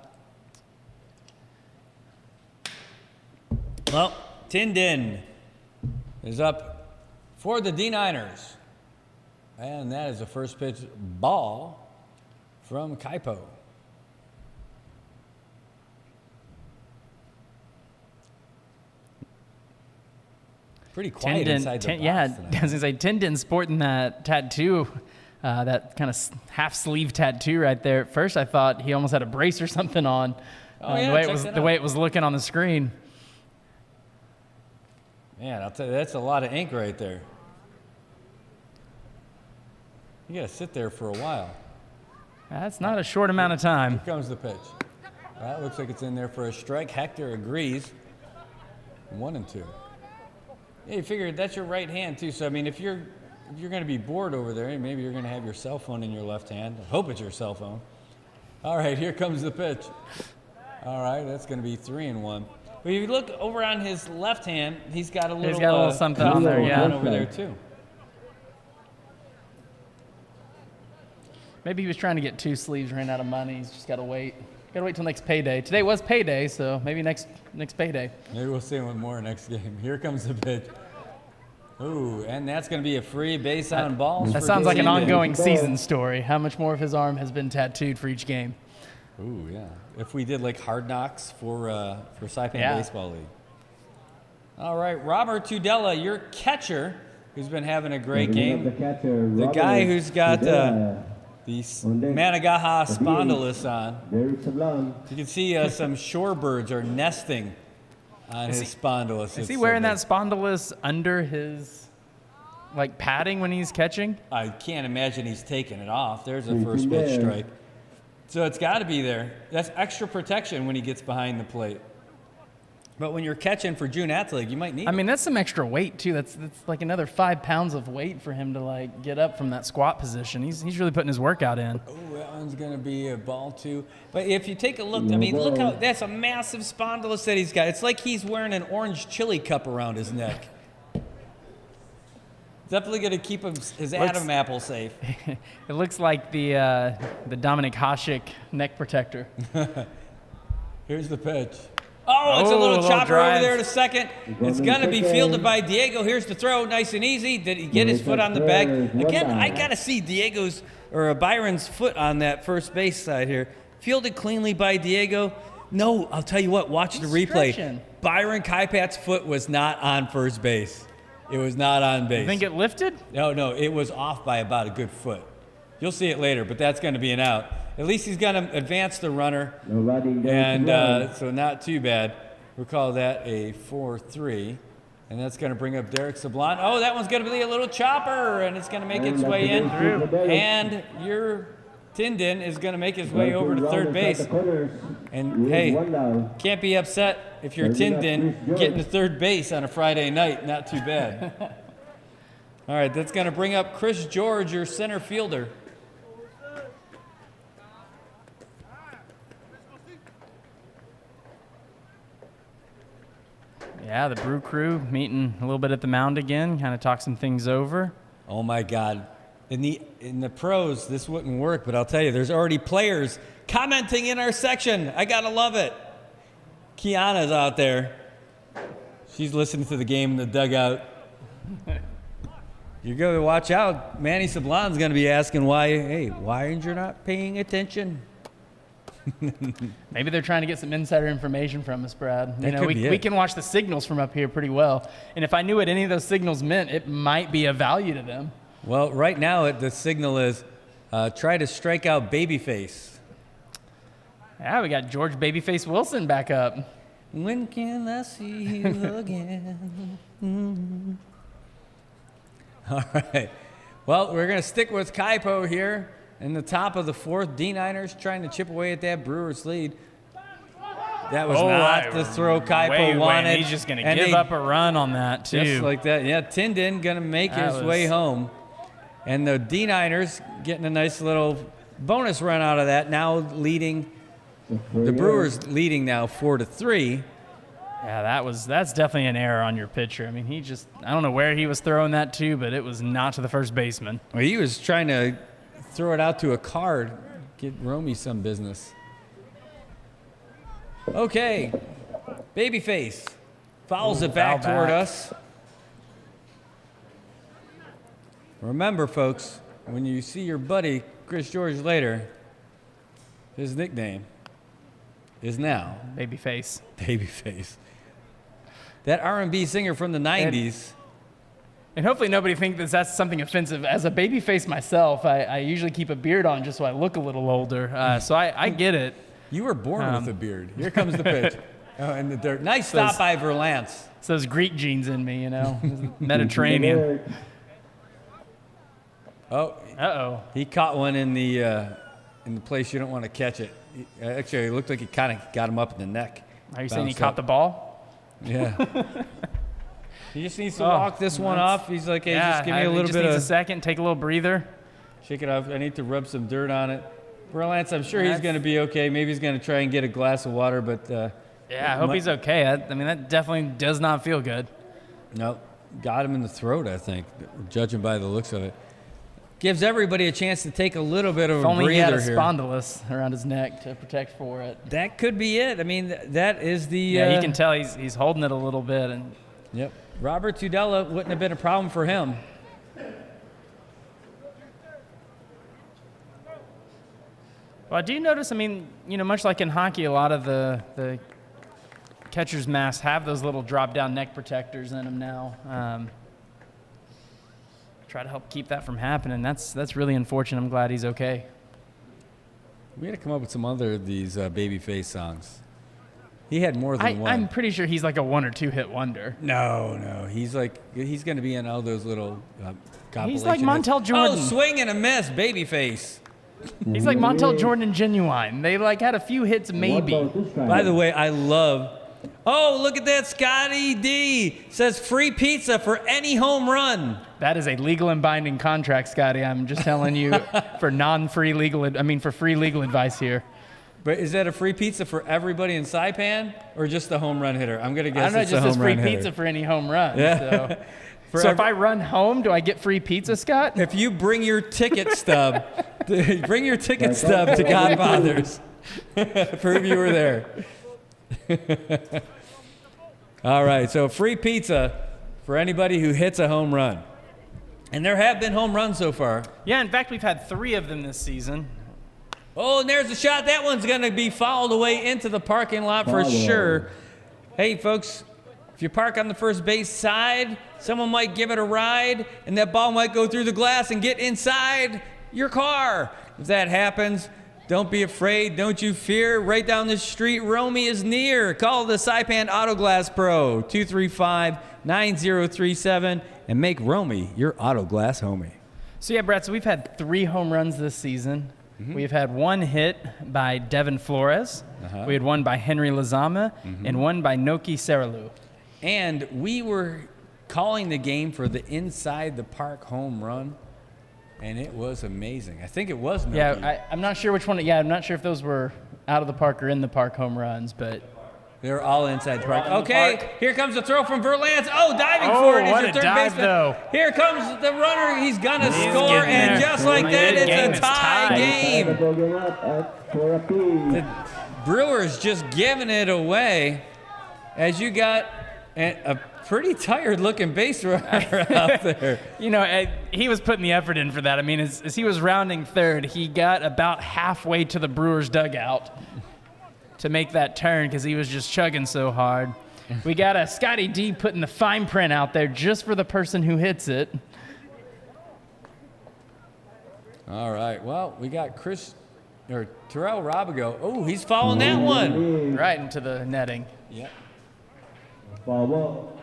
Well, Tindin is up for the D9ers. And that is a first pitch ball from Kaipo. Pretty quiet inside the box yeah, tonight. I was going to say, Tindin's sporting that tattoo, that kind of half-sleeve tattoo right there. At first, I thought he almost had a brace or something on, the way it was looking on the screen. Man, I'll tell you, that's a lot of ink right there. You got to sit there for a while. That's not a short amount of time. Here comes the pitch. That looks like it's in there for a strike. Hector agrees. 1-2. Yeah, you figure that's your right hand too. So I mean, if you're going to be bored over there, maybe you're going to have your cell phone in your left hand. I hope it's your cell phone. All right, here comes the pitch. All right, that's going to be 3-1. But if you look over on his left hand, he's got a little something on there, yeah. Over there too. Maybe he was trying to get 2 sleeves, ran out of money. He's just got to wait. Got to wait till next payday. Today was payday, so maybe next payday. Maybe we'll see one more next game. Here comes the pitch. Ooh, and that's going to be a free base on balls. That sounds like an ongoing season story. How much more of his arm has been tattooed for each game? Ooh, yeah. If we did like Hard Knocks for Saipan Baseball League. All right, Robert Tudela, your catcher, who's been having a great game. The guy who's got the Managaha spondylus on. You can see some shorebirds are nesting on his spondylus. Is he wearing that spondylus under his padding when he's catching? I can't imagine he's taking it off. There's a first pitch strike. So it's got to be there. That's extra protection when he gets behind the plate. But when you're catching for June Athlete, you might need it. That's some extra weight, too. That's like another 5 pounds of weight for him to, get up from that squat position. He's really putting his workout in. Oh, that one's going to be a ball, too. But if you take a look, look how – that's a massive spondylus that he's got. It's like he's wearing an orange chili cup around his neck. Definitely going to keep his Adam apple safe. It looks like the Dominic Hasek neck protector. Here's the pitch. Oh, it's a little chopper drive. over there to second. It's going to be fielded by Diego. Here's the throw, nice and easy. Did he get his foot on the bag? Again, I got to see Byron's foot on that first base side here. Fielded cleanly by Diego. No, I'll tell you what, watch the replay. Stretching. Byron Kaipat's foot was not on first base. It was not on base. You think it lifted? No, it was off by about a good foot. You'll see it later, but that's going to be an out. At least he's going to advance the runner, and so not too bad. We'll call that a 4-3, and that's going to bring up Derek Sablon. Oh, that one's going to be a little chopper, and it's going to make its way in. And your Tindin is going to make his way over to third base. And, hey, can't be upset if you're Tindin getting to third base on a Friday night. Not too bad. All right, that's going to bring up Chris George, your center fielder. Yeah, the Brew Crew meeting a little bit at the mound again, kind of talk some things over. Oh my God. In the pros, this wouldn't work, but I'll tell you, there's already players commenting in our section. I gotta love it. Kiana's out there. She's listening to the game in the dugout. You're going to watch out. Manny Sablon's going to be asking why aren't you not paying attention? Maybe they're trying to get some insider information from us, Brad. That could be it. We can watch the signals from up here pretty well. And if I knew what any of those signals meant, it might be of value to them. Well, right now the signal is try to strike out Babyface. Yeah, we got George Babyface Wilson back up. When can I see you again? All right. Well, we're going to stick with Kaipo here in the top of the fourth. D9ers trying to chip away at that Brewers lead. That was not the throw Kaipo wanted. He's just going to give up a run on that, too. Just like that. Yeah, Tindin going to make his way home. And the D9ers getting a nice little bonus run out of that, now leading. The Brewers leading now 4-3. Yeah, that's definitely an error on your pitcher. I mean, I don't know where he was throwing that to, but it was not to the first baseman. Well, he was trying to throw it out to a card, get Romy some business. Okay, Babyface fouls it back toward us. Remember, folks, when you see your buddy Chris George later, his nickname is now Babyface. Babyface. That R&B singer from the 90s. And hopefully nobody thinks that's something offensive. As a babyface myself, I usually keep a beard on just so I look a little older. So I get it. You were born with a beard. Here comes the pitch. Oh, in the dirt. Nice stop by Verlance. It's those Greek genes in me, Mediterranean. Oh. Uh-oh. He caught one in the place you don't want to catch it. Actually, it looked like he kind of got him up in the neck. Are you saying he caught the ball? Yeah. He just needs to walk this one off. He's like, hey, just give me a little bit of... a second, take a little breather. Shake it off. I need to rub some dirt on it. Verlance, I'm sure he's going to be okay. Maybe he's going to try and get a glass of water, but... I hope he's okay. That definitely does not feel good. No, got him in the throat, I think, judging by the looks of it. Gives everybody a chance to take a little bit of a breather here. If only he had a spondylus around his neck to protect for it. That could be it. I mean, that is the... Yeah, you can tell he's holding it a little bit. Yep. Robert Tudela wouldn't have been a problem for him. Well, I do notice, much like in hockey, a lot of the catcher's masks have those little drop-down neck protectors in them now. Try to help keep that from happening. That's really unfortunate. I'm glad he's okay. We got to come up with some other of these Babyface songs. He had more than one. I'm pretty sure he's like a 1 or 2 hit wonder. No. He's going to be in all those little compilation He's like Montel Jordan. Oh, swing and a miss, Babyface. He's like Montel Jordan and Genuine. They had a few hits maybe. By the way, I love... Oh, look at that. Scotty D says free pizza for any home run. That is a legal and binding contract, Scotty. I'm just telling you for free legal advice here. But is that a free pizza for everybody in Saipan or just the home run hitter? I'm going to guess it's just free pizza for any home run. Yeah. So if I run home, do I get free pizza, Scott? If you bring your ticket stub, to Godfather's. Prove you were there. All right, so free pizza for anybody who hits a home run. And there have been home runs so far. Yeah, in fact, we've had 3 of them this season. Oh, and there's a shot. That one's going to be fouled away into the parking lot for sure. Hey, folks, if you park on the first base side, someone might give it a ride, and that ball might go through the glass and get inside your car. If that happens, don't be afraid. Don't you fear. Right down the street, Romy is near. Call the Saipan Auto Glass Pro, 235-9037, and make Romy your auto glass homie. So yeah, Brett, so we've had 3 home runs this season. We've had 1 hit by Devin Flores. We had 1 by Henry Lazama and 1 by Noki Saralu. And we were calling the game for the inside the park home run, and it was amazing. I think it was Noki. Yeah, I'm not sure which one. Yeah, I'm not sure if those were out of the park or in the park home runs, but they're all inside the park. Okay, here comes the throw from Verlance. Oh, diving for it is what your a third dive, baseman. though. Here comes the runner. He's gonna score, getting and there. just like that, Game it's is a tie tied. game. Broken up for a piece. The Brewers just giving it away, as you got a pretty tired-looking base runner out there. you know, he was putting the effort in for that. I mean, as he was rounding third, he got about halfway to the Brewers dugout to make that turn because he was just chugging so hard. We got a Scotty D putting the fine print out there just for the person who hits it. All right, well, we got Terrell Robigo. Oh, he's following that one. Right into the netting. Yep. Foul ball.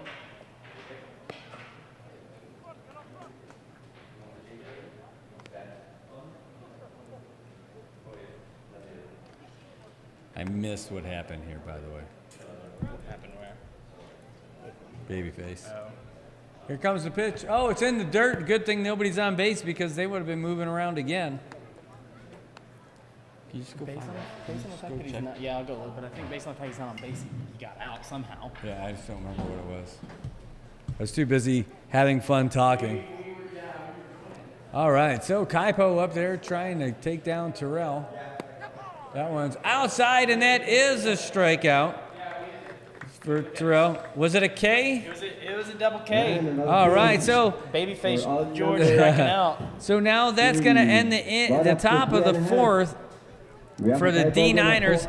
I missed what happened here, by the way. What happened where? Babyface. Here comes the pitch. Oh, it's in the dirt. Good thing nobody's on base because they would have been moving around again. Can you just go find it? Based on the fact that he's not, yeah, I'll go look, but I think based on the fact he's not on base, he got out somehow. Yeah, I just don't remember what it was. I was too busy having fun talking. All right, so Kaipo up there trying to take down Terrell. That one's outside, and that is a strikeout for Terrell. Was it a K? It was a double K. All right, so Babyface George striking out. so now that's going to end the top of the 4th for the D9ers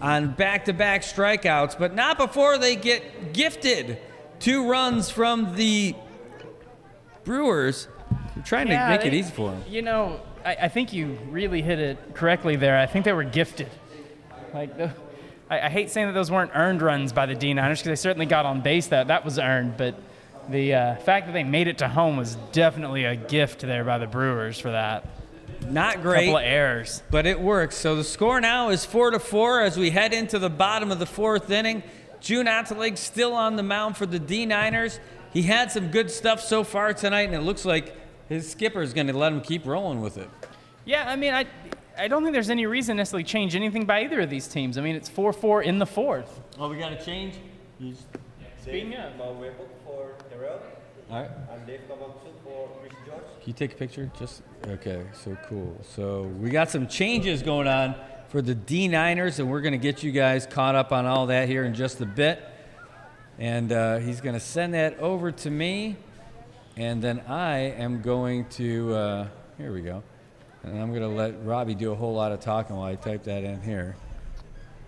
on back-to-back strikeouts, but not before they get gifted 2 runs from the Brewers. They're trying to make it easy for them. You know, I think you really hit it correctly there. I think they were gifted. Like, I hate saying that those weren't earned runs by the D9ers because they certainly got on base. That was earned, but the fact that they made it to home was definitely a gift there by the Brewers for that. Not great. Couple of errors. But it works. So the score now is 4-4 as we head into the bottom of the 4th inning. June Atelig still on the mound for the D9ers. He had some good stuff so far tonight, and it looks like his skipper is going to let him keep rolling with it. Yeah, I mean, I don't think there's any reason to necessarily change anything by either of these teams. I mean, it's 4-4 in the 4th. Oh, we got to change? Speaking of. For Terrell. All right. And Dave Kamaksu for Chris George. Can you take a picture? Okay, so cool. So we got some changes going on for the D9ers, and we're going to get you guys caught up on all that here in just a bit. And he's going to send that over to me, and then I am going to, here we go. And I'm going to let Robbie do a whole lot of talking while I type that in here.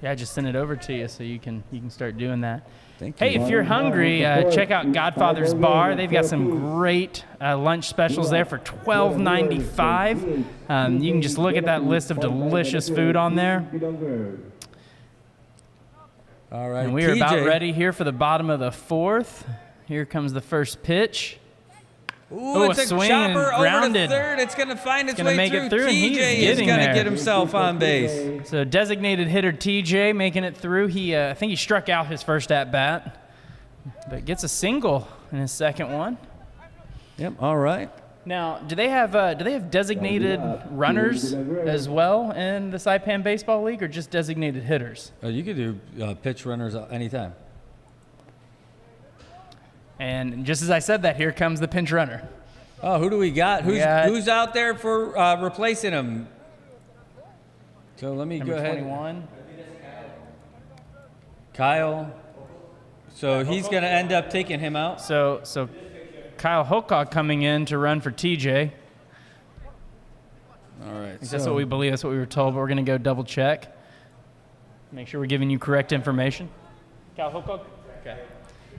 Yeah, just send it over to you so you can start doing that. Thank you. Hey, if you're hungry, check out Godfather's Bar. They've got some great lunch specials there for $12.95. You can just look at that list of delicious food on there. All right, And we are about ready here for the bottom of the 4th. Here comes the first pitch. Ooh, it's a swing chopper and over grounded. to third. It's going to find its Gonna way make through. it through, and he's TJ is getting going to there. get himself on base. So designated hitter TJ making it through. I think he struck out his first at-bat, but gets a single in his second one. Yep, all right. Now, do they have designated runners as well in the Saipan Baseball League, or just designated hitters? You could do pitch runners anytime. And just as I said that, here comes the pinch runner. Oh, who do we got? Who's out there for replacing him? So let me Number go ahead. 21. Kyle. So he's going to end up taking him out. So Kyle Hocock coming in to run for TJ. All right. That's what we believe. That's what we were told, but we're going to go double check. Make sure we're giving you correct information. Kyle Hocock? Okay.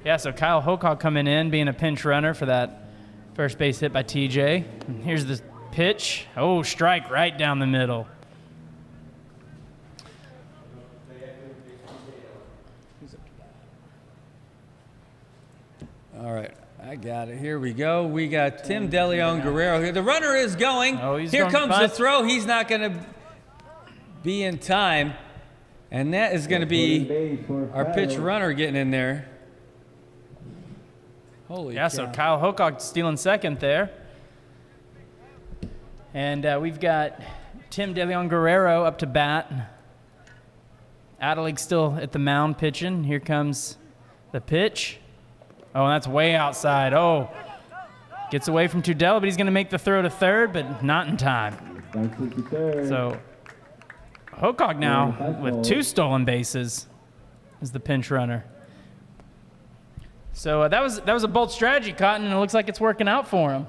Yeah, so Kyle Hocock coming in, being a pinch runner for that first base hit by TJ. And here's the pitch. Oh, strike right down the middle. All right. I got it. Here we go. We got Tim DeLeon Guerrero here. The runner is going. Oh, he's here going comes fine. the throw. He's not going to be in time. And that is going to be our pitch runner getting in there. Holy Yeah, cow. so Kyle Hocock stealing second there. And we've got Tim DeLeon Guerrero up to bat. Adelig still at the mound pitching. Here comes the pitch. Oh, and that's way outside. Oh, gets away from Tudela, but he's going to make the throw to third, but not in time. So Hocock now with 2 stolen bases is the pinch runner. So that was a bold strategy, Cotton, and it looks like it's working out for him.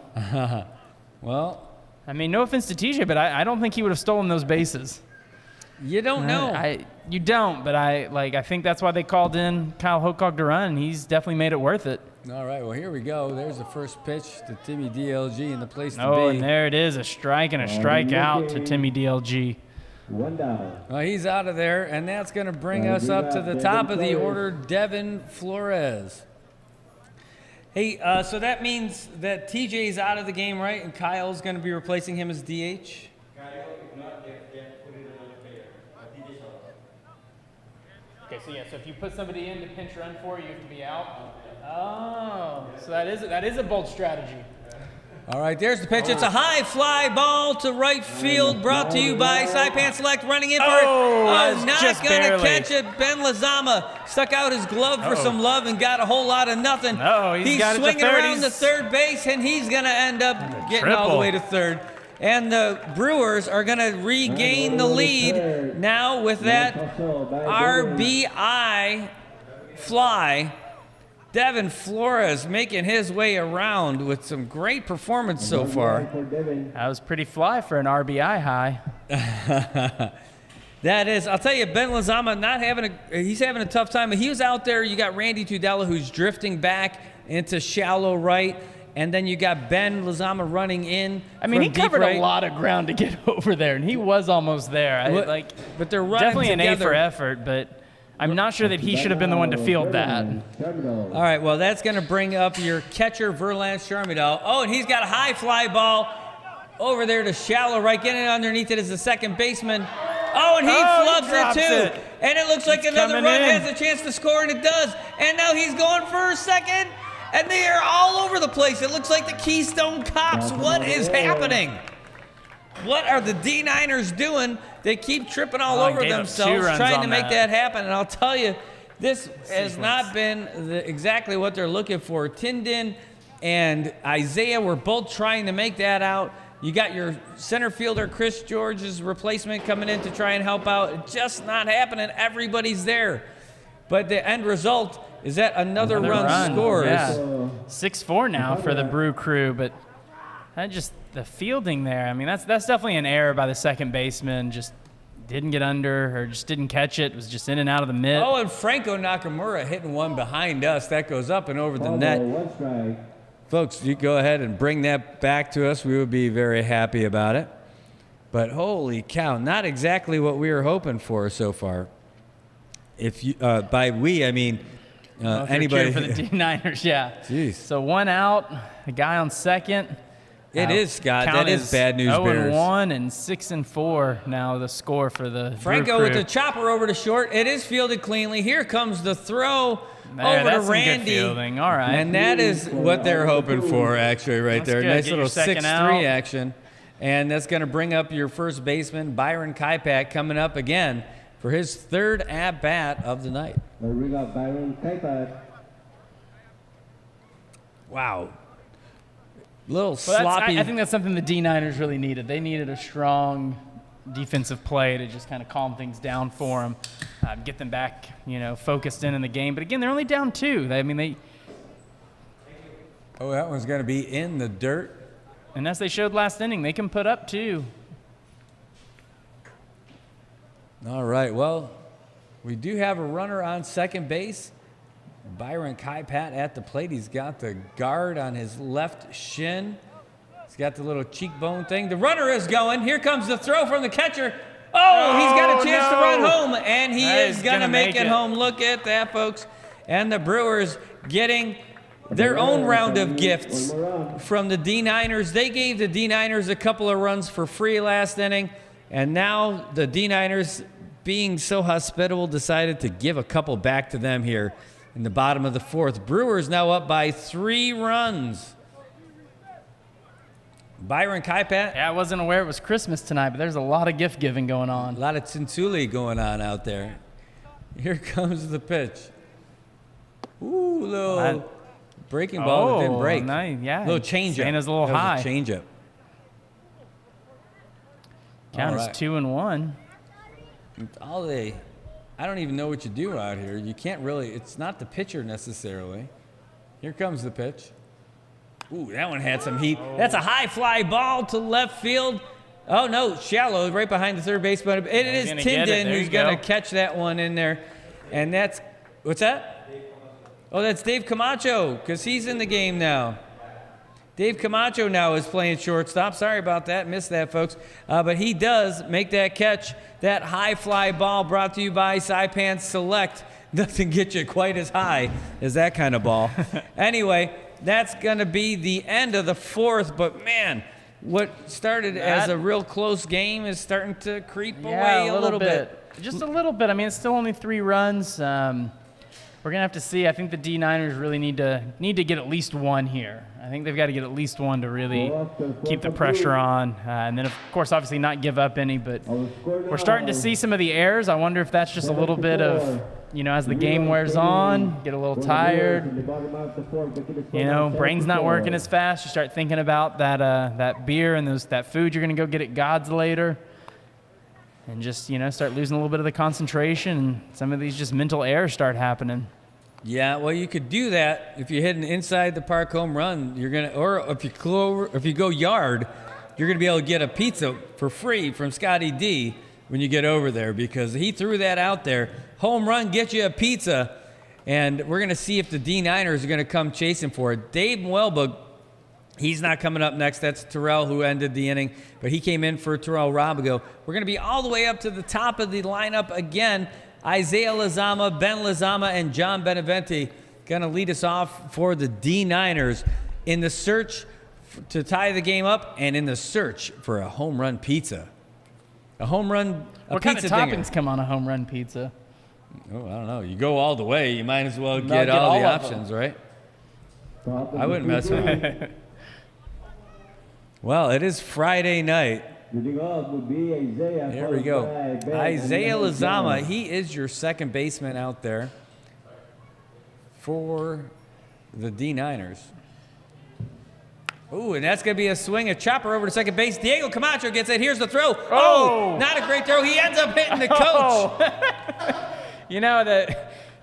Well, I mean, no offense to TJ, but I don't think he would have stolen those bases. you don't know. You don't, but I think that's why they called in Kyle Hocock to run, and he's definitely made it worth it. All right, well, here we go. There's the first pitch to Timmy DLG in the place to Oh, be. and there it is, a strike and a strikeout to Timmy DLG. 1 down. Well, he's out of there, and that's going to bring us up to the top of the order, Devin Flores. Hey, so that means that TJ's out of the game, right? And Kyle's going to be replacing him as DH? Okay, so if you put somebody in to pinch run for you have to be out. Oh, so that is a bold strategy. All right, there's the pitch. It's a high fly ball to right field, brought to you by Saipan Select, running in for it. Oh, not just going to barely. catch it. Ben Lazama stuck out his glove for some love and got a whole lot of nothing. He's got it to swinging third. around the third base, and he's going to end up getting all the triple. way to third. And the Brewers are going to regain the lead now with that RBI fly. Devin Flores making his way around with some great performance so far. That was pretty fly for an RBI high. That is, I'll tell you, Ben Lazama he's having a tough time. He was out there. You got Randy Tudela, who's drifting back into shallow right, and then you got Ben Lazama running in. I mean, he from deep covered right. a lot of ground to get over there, and he was almost there. But they're running definitely an A together. for effort, but I'm not sure that he should have been the one to field that. All right, well, that's going to bring up your catcher, Verlance Charmidal. Oh, and he's got a high fly ball over there to shallow right. Getting underneath it is the second baseman. Oh, and he flubs drops it too. it. And it looks like It's another coming run in. has a chance to score, and it does. And now he's going for a second, and they are all over the place. It looks like the Keystone Cops. What is happening? What are the D9ers doing? They keep tripping all over gave up 2 themselves runs trying on to make that. that happen. And I'll tell you, this has not been exactly what they're looking for. Tyndon and Isaiah were both trying to make that out. You got your center fielder, Chris George's replacement, coming in to try and help out. It's just not happening. Everybody's there. But the end result is that another run scores. Yeah. 6-4 now for the Brew Crew, but that just the fielding there. I mean, that's definitely an error by the second baseman. Just didn't get under or just didn't catch it. It was just in and out of the mitt. Oh, and Franco Nakamura hitting one behind us. That goes up and over the net. 1 strike. Folks, you go ahead and bring that back to us. We would be very happy about it. But holy cow, not exactly what we were hoping for so far. If you by we, I mean Well, if you're anybody. cheering for the D9ers, yeah. Jeez. So 1 out, a guy on second. It is, Scott. Count That is bad news bears. 0-1 and 6-4 now the score for the Franco Brew with Crew. the chopper over to short. It is fielded cleanly. Here comes the throw There, over that's to some Randy. good fielding. All right. And that is what they're hoping for, actually, right That's there. good. Nice Get your little second 6-3 out. action. And that's going to bring up your first baseman, Byron Kaipak, coming up again for his third at-bat of the night. We got Byron Kaipat. Wow. Little Well, sloppy. I think that's something the D9ers really needed. They needed a strong defensive play to just kind of calm things down for them, get them back, focused in the game. But again, they're only down 2. Oh, that one's going to be in the dirt. And as they showed last inning, they can put up 2. All right, well, we do have a runner on second base. Byron Kaipat at the plate. He's got the guard on his left shin. He's got the little cheekbone thing. The runner is going. Here comes the throw from the catcher. Oh, he's got a chance to run home, and he is going to make it home. Look at that, folks. And the Brewers getting their own round of gifts from the D9ers. They gave the D9ers a couple of runs for free last inning, and now the D9ers, being so hospitable, decided to give a couple back to them here in the bottom of the 4th. Brewers now up by 3 runs. Byron Kaipat. Yeah, I wasn't aware it was Christmas tonight, but there's a lot of gift giving going on. A lot of Tsuli going on out there. Here comes the pitch. Ooh, little breaking ball that didn't break. Nice, yeah. Little change up. Santa's a little high. Change up. Count is 2-1. I don't even know what you do out here. You can't really, it's not the pitcher necessarily. Here comes the pitch. Ooh, that one had some heat. That's a high fly ball to left field. Oh, no, shallow, right behind the third baseman. It is Tinden who's going to catch that one in there. And that's, what's that? Oh, that's Dave Camacho, because he's in the game now. Dave Camacho now is playing shortstop. Sorry about that. Missed that, folks. But he does make that catch. That high fly ball brought to you by Saipan Select. Doesn't get you quite as high as that kind of ball. Anyway, that's going to be the end of the 4th. But, man, what started as a real close game is starting to creep away a little bit. Just a little bit. I mean, it's still only 3 runs. We're going to have to see. I think the D9ers really need to get at least 1 here. I think they've got to get at least 1 to really keep the pressure on. And then, of course, obviously not give up any. But we're starting to see some of the errors. I wonder if that's just a little bit of, as the game wears on, get a little tired. Brain's not working as fast. You start thinking about that beer and that food you're going to go get at God's later. And just, start losing a little bit of the concentration, and some of these just mental errors start happening. Yeah, well, you could do that if you're hitting inside the park home run. Or if you go yard, you're gonna be able to get a pizza for free from Scotty D when you get over there, because he threw that out there. Home run, get you a pizza, and we're gonna see if the D9ers are gonna come chasing for it. Dave Mwelbug, he's not coming up next. That's Terrell, who ended the inning, but he came in for Terrell Robigo. We're going to be all the way up to the top of the lineup again. Isaiah Lizama, Ben Lizama, and John Beneventi going to lead us off for the D9ers in the search to tie the game up and in the search for a home run pizza. A home run, What kind of toppings come on a home run pizza? Oh, I don't know. You go all the way, you might as well get all the options, right? I wouldn't mess with it. Well, it is Friday night. Here we go. Isaiah Lizama, he is your second baseman out there for the D9ers. Ooh, and that's going to be a swing, a chopper over to second base. Diego Camacho gets it. Here's the throw. Oh, not a great throw. He ends up hitting the coach.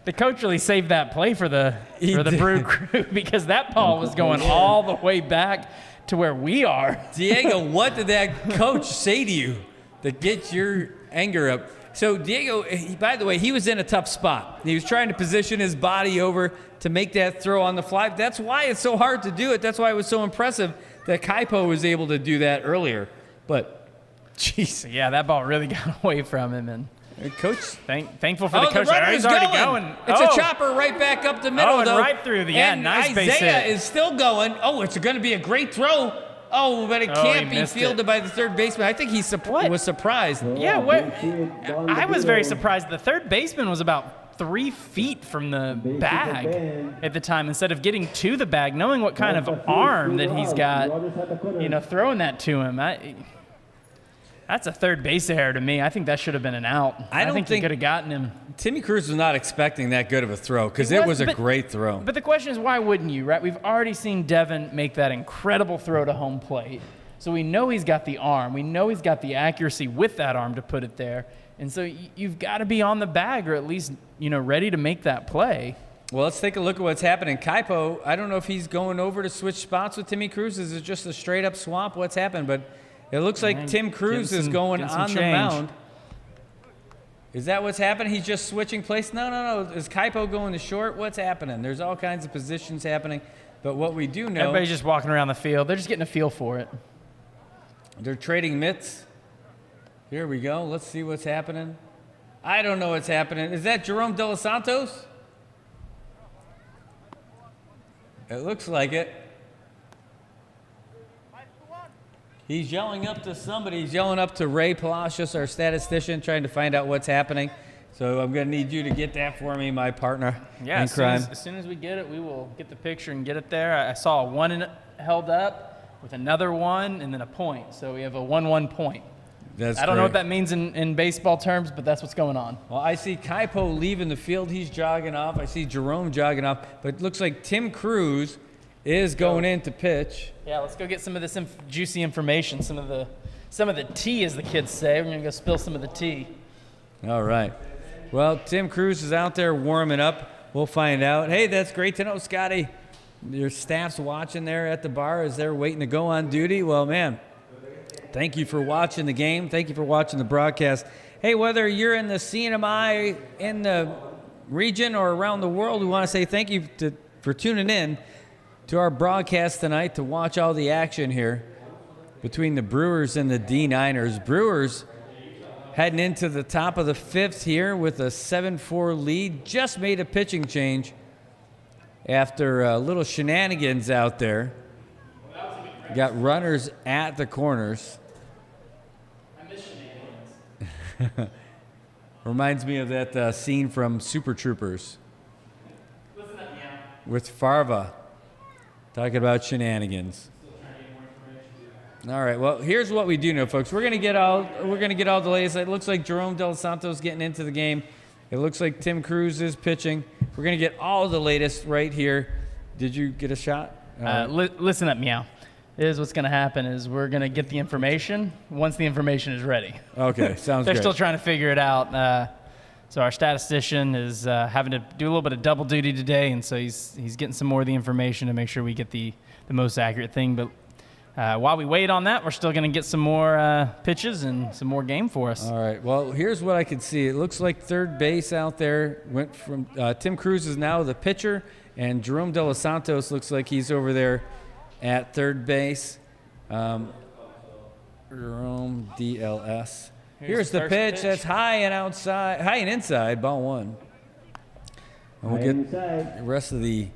The coach really saved that play for the Brew Crew, because that ball was going all the way back to where we are. Diego, what did that coach say to you that gets your anger up? So Diego, by the way, he was in a tough spot. He was trying to position his body over to make that throw on the fly. That's why it's so hard to do it. That's why it was so impressive that Kaipo was able to do that earlier. But, jeez. Yeah, that ball really got away from him. And Coach, thankful for the coach. The runner is already going. It's a chopper right back up the middle, and though. right through the end. Nice base hit. Isaiah is still going. Oh, it's going to be a great throw. Oh, but it can't be fielded by the third baseman. I think he was surprised. Yeah, I was very surprised. The third baseman was about 3 feet from the bag at the time, instead of getting to the bag, knowing what kind of arm that he's got, throwing that to him. That's a third base error to me. I think that should have been an out. I think he could have gotten him. Timmy Cruz was not expecting that good of a throw, because it was a great throw. But the question is, why wouldn't you, right? We've already seen Devin make that incredible throw to home plate. So we know he's got the arm. We know he's got the accuracy with that arm to put it there. And so you've got to be on the bag or at least, ready to make that play. Well, let's take a look at what's happening. Kaipo, I don't know if he's going over to switch spots with Timmy Cruz. Is it just a straight-up swap? What's happened? But it looks like Tim Cruz is going on the mound. Is that what's happening? He's just switching place? No. Is Kaipo going to short? What's happening? There's all kinds of positions happening. But what we do know... Everybody's just walking around the field. They're just getting a feel for it. They're trading mitts. Here we go. Let's see what's happening. I don't know what's happening. Is that Jerome De Los Santos? It looks like it. He's yelling up to somebody. He's yelling up to Ray Palacios, our statistician, trying to find out what's happening. So I'm going to need you to get that for me, my partner in crime. As soon as we get it, we will get the picture and get it there. I saw a 1 held up with another 1 and then a point. So we have a 1-1 point. I don't know what that means in baseball terms, but that's what's going on. Well, I see Kaipo leaving the field. He's jogging off. I see Jerome jogging off. But it looks like Tim Cruz is going in to pitch. Yeah, let's go get some of this juicy information, some of the tea, as the kids say. We're going to go spill some of the tea. All right. Well, Tim Cruz is out there warming up. We'll find out. Hey, that's great to know, Scotty. Your staff's watching there at the bar as they're waiting to go on duty. Well, man, thank you for watching the game. Thank you for watching the broadcast. Hey, whether you're in the CNMI in the region or around the world, we want to say thank you for tuning in to our broadcast tonight to watch all the action here between the Brewers and the D9ers. Brewers heading into the top of the 5th here with a 7-4 lead. Just made a pitching change after little shenanigans out there. Got runners at the corners. I miss shenanigans. Reminds me of that scene from Super Troopers Listen up, yeah. with Farva talking about shenanigans. All right. Well, here's what we do know, folks. We're gonna get all the latest. It looks like Jerome De Los Santos getting into the game. It looks like Tim Cruz is pitching. We're gonna get all the latest right here. Did you get a shot? Listen up, meow. Is what's going to happen is we're going to get the information once the information is ready. Okay, sounds They're good. still trying to figure it out. So our statistician is having to do a little bit of double duty today, and so he's getting some more of the information to make sure we get the most accurate thing. But while we wait on that, we're still going to get some more pitches and some more game for us. All right. Well, here's what I can see. It looks like third base out there went from Tim Cruz is now the pitcher, and Jerome De Los Santos looks like he's over there at third base. Jerome DLS. Here's the pitch. That's high and inside, ball 1. And we'll get the rest of the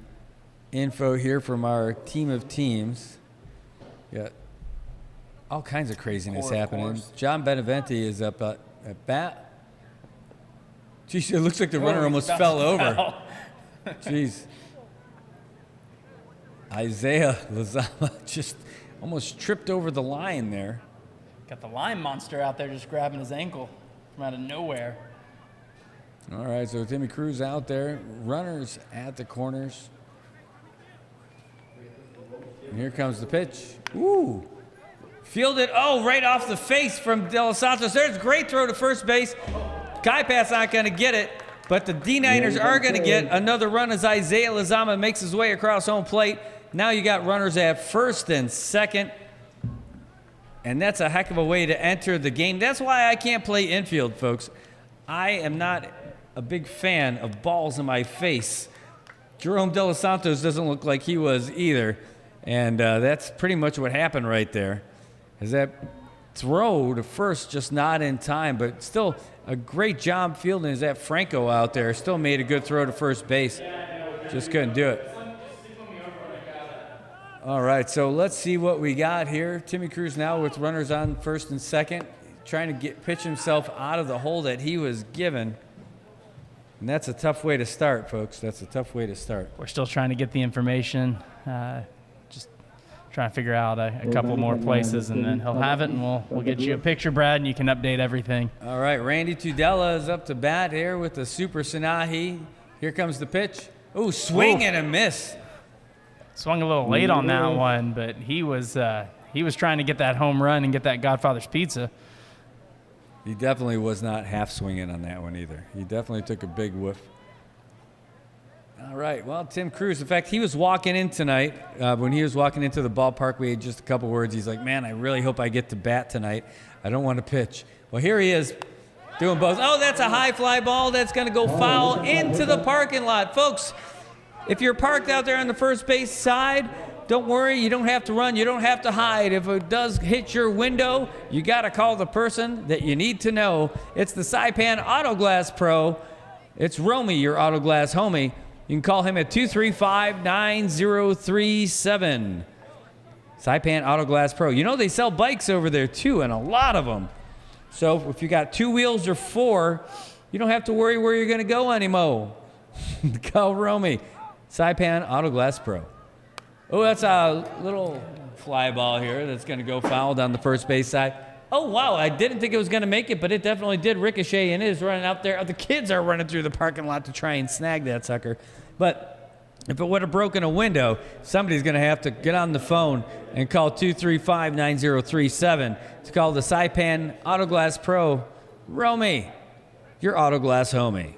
info here from our team of teams. Got all kinds of craziness happening. John Beneventi is up at bat. Jeez, it looks like the runner almost fell over. Jeez. Isaiah Lozama just almost tripped over the line there. Got the line monster out there just grabbing his ankle from out of nowhere. All right, so Timmy Cruz out there. Runners at the corners. And here comes the pitch. Ooh. Fielded, right off the face from De Los Santos. There's a great throw to first base. Kaipa's not going to get it, but the D9ers are going to get another run as Isaiah Lozama makes his way across home plate. Now you got runners at first and second, and that's a heck of a way to enter the game. That's why I can't play infield, folks. I am not a big fan of balls in my face. Jerome De Los Santos doesn't look like he was either, and that's pretty much what happened right there. Is that throw to first just not in time, but still a great job fielding. Is that Franco out there still made a good throw to first base. Just couldn't do it. All right, so let's see what we got here. Timmy Cruz now with runners on first and second, trying to pitch himself out of the hole that he was given. And that's a tough way to start, folks. That's a tough way to start. We're still trying to get the information. Just trying to figure out a couple more places, and then he'll have it, and we'll get you a picture, Brad, and you can update everything. All right, Randy Tudela is up to bat here with the Super Sanahi. Here comes the pitch. Ooh, swing and a miss. Swung a little late on that one, but he was he was trying to get that home run and get that Godfather's Pizza. He definitely was not half swinging on that one either. He definitely took a big whiff. All right, well, Tim Cruz, in fact, he was walking in tonight. When he was walking into the ballpark, we had just a couple words. He's like, man, I really hope I get to bat tonight. I don't want to pitch. Well, here he is doing both. Oh, that's a high fly ball. That's going to go foul into the parking lot. Folks, if you're parked out there on the first base side, don't worry. You don't have to run. You don't have to hide. If it does hit your window, you got to call the person that you need to know. It's the Saipan Auto Glass Pro. It's Romy, your auto glass homie. You can call him at 235-9037. Saipan Auto Glass Pro. You know they sell bikes over there too, and a lot of them. So if you got 2 wheels or 4, you don't have to worry where you're going to go anymore. Call Romy. Saipan Auto Glass Pro. Oh, that's a little fly ball here that's going to go foul down the first base side. Oh, wow, I didn't think it was going to make it, but it definitely did ricochet and is running out there. The kids are running through the parking lot to try and snag that sucker. But if it would have broken a window, somebody's going to have to get on the phone and call 235-9037 to call the Saipan Auto Glass Pro. Romy, your auto glass homie.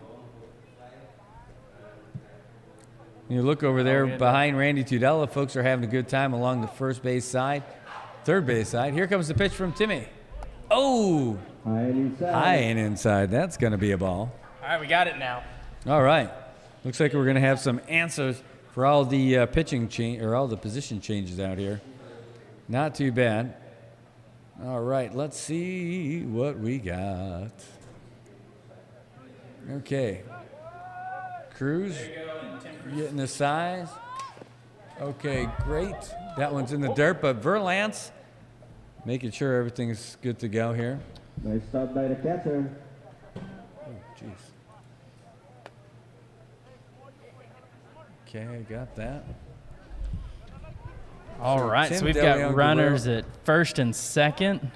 You look over there behind Randy Tudela. Folks are having a good time along the first base side, third base side. Here comes the pitch from Timmy. Oh, High and inside. high and inside. That's going to be a ball. All right, we got it now. All right. Looks like we're going to have some answers for all the pitching change or all the position changes out here. Not too bad. All right, let's see what we got. Okay. Cruz getting the size. Okay, great. That one's in the dirt, but Verlance making sure everything's good to go here. Nice stop by the catcher. Oh, jeez. Okay, I got that. All right, Tim so we've DeLeon got runners at first and second.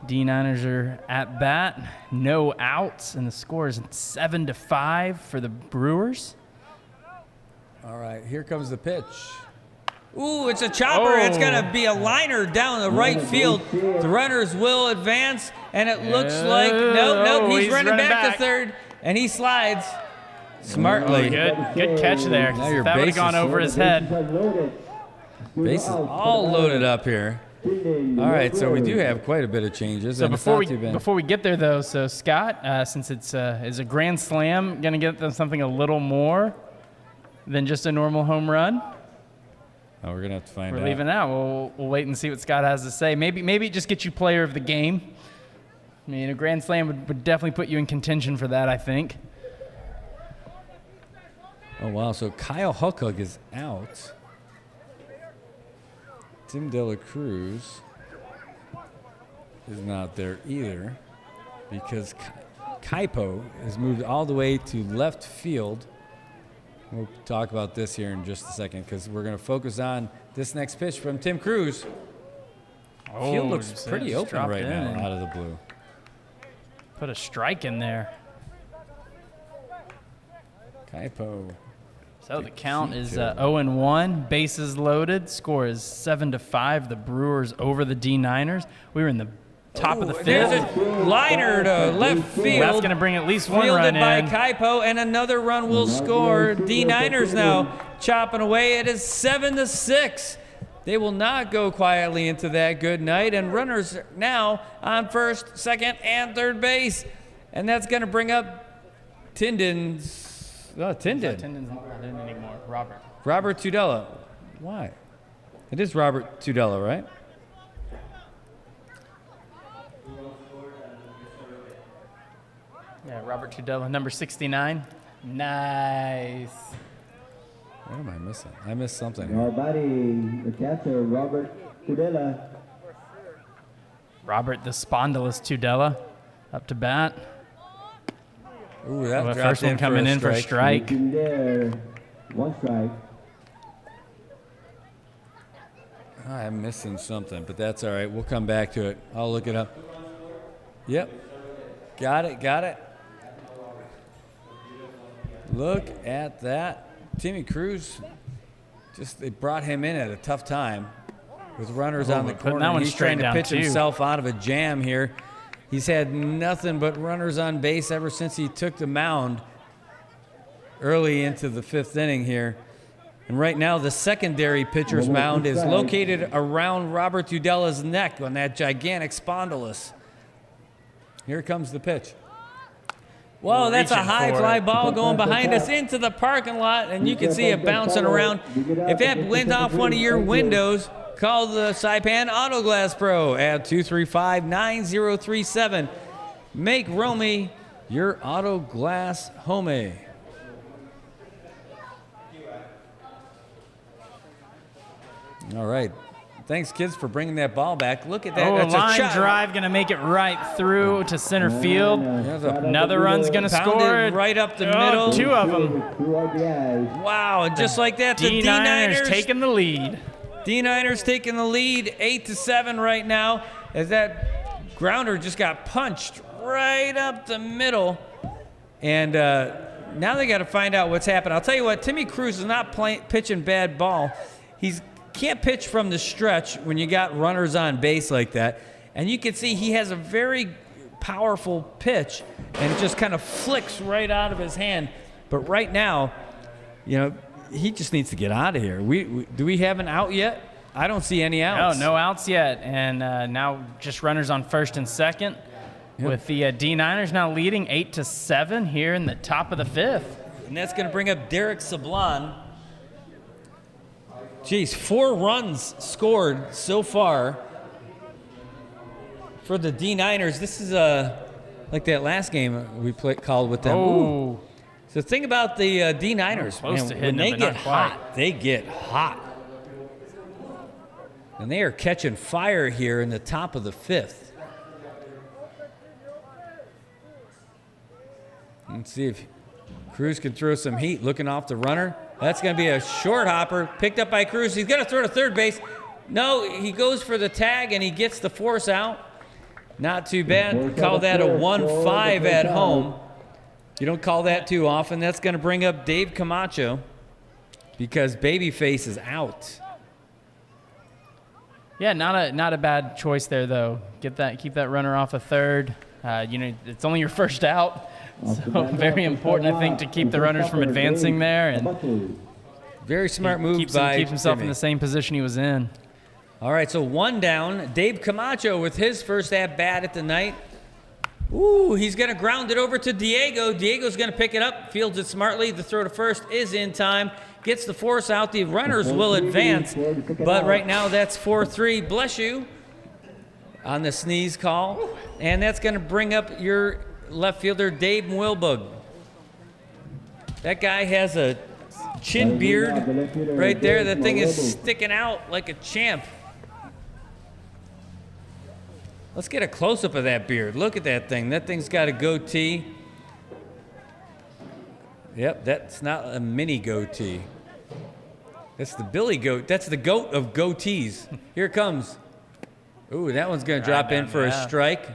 D9ers are at bat, no outs, and the score is 7-5 for the Brewers. All right, here comes the pitch. Ooh, it's a chopper. It's going to be a liner down the right field. The runners will advance, and it looks like, nope, he's running back to third, and he slides smartly. Good catch there. Now your That would base have gone is over his head. Bases all loaded up here. All right, so we do have quite a bit of changes. So and before it's not too bad. we get there, though, so Scott, since it's a grand slam, going to get them something a little more than just a normal home run. Oh, we're going to have to find out. We're leaving out. We'll wait and see what Scott has to say. Maybe it just gets you player of the game. I mean, a grand slam would definitely put you in contention for that, I think. Oh, wow. So Kyle Huckug is out. Tim De La Cruz is not there either because Kaipo has moved all the way to left field. We'll talk about this here in just a second because we're going to focus on this next pitch from Tim Cruz. Field looks pretty open right now out of the blue. Put a strike in there. Kaipo. So the count is 0-1. Bases loaded. Score is 7-5. The Brewers over the D9ers. We were in the top of the There's fifth. a liner to left field. That's going to bring at least one run Fielded by in. Kaipo, and another run will score. D9ers now chopping away. It is 7-6. They will not go quietly into that good night. And runners now on first, second, and third base. And that's going to bring up Tindon's. Oh, Tindon. Tindon's not in anymore. Robert Tudela. Why? It is Robert Tudela, right? Yeah, Robert Tudela, number 69. Nice. What am I missing? I missed something. Now batting the catcher, Robert Tudela. Robert the Spondylus Tudela up to bat. Ooh, that The dropped first one in coming in for a strike. In there, one strike. I'm missing something, but that's all right. We'll come back to it. I'll look it up. Yep. Got it. Look at that. Timmy Cruz, they brought him in at a tough time. with runners on the putting corner. that one He's straight trying to down, pitch too. himself out of a jam here. He's had nothing but runners on base ever since he took the mound early into the 5th inning here. And right now, the secondary pitcher's mound is located around Robert Udella's neck on that gigantic spondylus. Here comes the pitch. Whoa, that's a Reaching high for fly it. ball going behind us into the parking lot, and you can see it bouncing around. If that went off one of your windows, call the Saipan Auto Glass Pro at 235-9037. Make Romy your auto glass home. All right. Thanks, kids, for bringing that ball back. Look at that. Oh, That's a line shot. drive going to make it right through to center field. Another run's going to Pounded score. right up the Oh, middle. 2 of them. Wow, and just like that, the D9ers D9ers taking the lead. D9ers taking the lead 8-7 right now, as that grounder just got punched right up the middle. And now they got to find out what's happened. I'll tell you what, Timmy Cruz is not pitching bad ball. He can't pitch from the stretch when you got runners on base like that. And you can see he has a very powerful pitch, and it just kind of flicks right out of his hand. But right now, you know, he just needs to get out of here. Do we have an out yet? I don't see any outs. No outs yet. And now just runners on first and second. Yep. With the D9ers now leading 8-7 here in the top of the 5th. And that's going to bring up Derek Sablon. Geez, 4 runs scored so far for the D9ers. This is like that last game we called with them. Oh. Ooh. So the thing about the D9ers, Close to man, hitting when they it, but get not quite. hot, they get hot. And they are catching fire here in the top of the 5th. Let's see if Cruz can throw some heat. Looking off the runner. That's going to be a short hopper. Picked up by Cruz. He's going to throw to third base. No, he goes for the tag, and he gets the force out. Not too bad. Call that a 1-5 at home. You don't call that too often. That's going to bring up Dave Camacho because Babyface is out. Yeah, not a bad choice there though. Keep that runner off a third. It's only your first out, so very important I think to keep the runners from advancing there, and Very smart move keeps by himself Timmy. in the same position he was in. All right, so 1 down. Dave Camacho with his first at-bat at the night. Ooh, he's going to ground it over to Diego. Diego's going to pick it up, fields it smartly. The throw to first is in time. Gets the force out. The runners will advance. But right now, that's 4-3. Bless you on the sneeze call. And that's going to bring up your left fielder, Dave Mwilbug. That guy has a chin beard right there. That thing is sticking out like a champ. Let's get a close-up of that beard. Look at that thing. That thing's got a goatee. Yep, that's not a mini goatee. That's the Billy goat. That's the goat of goatees. Here it comes. Ooh, that one's going to drop in for a strike.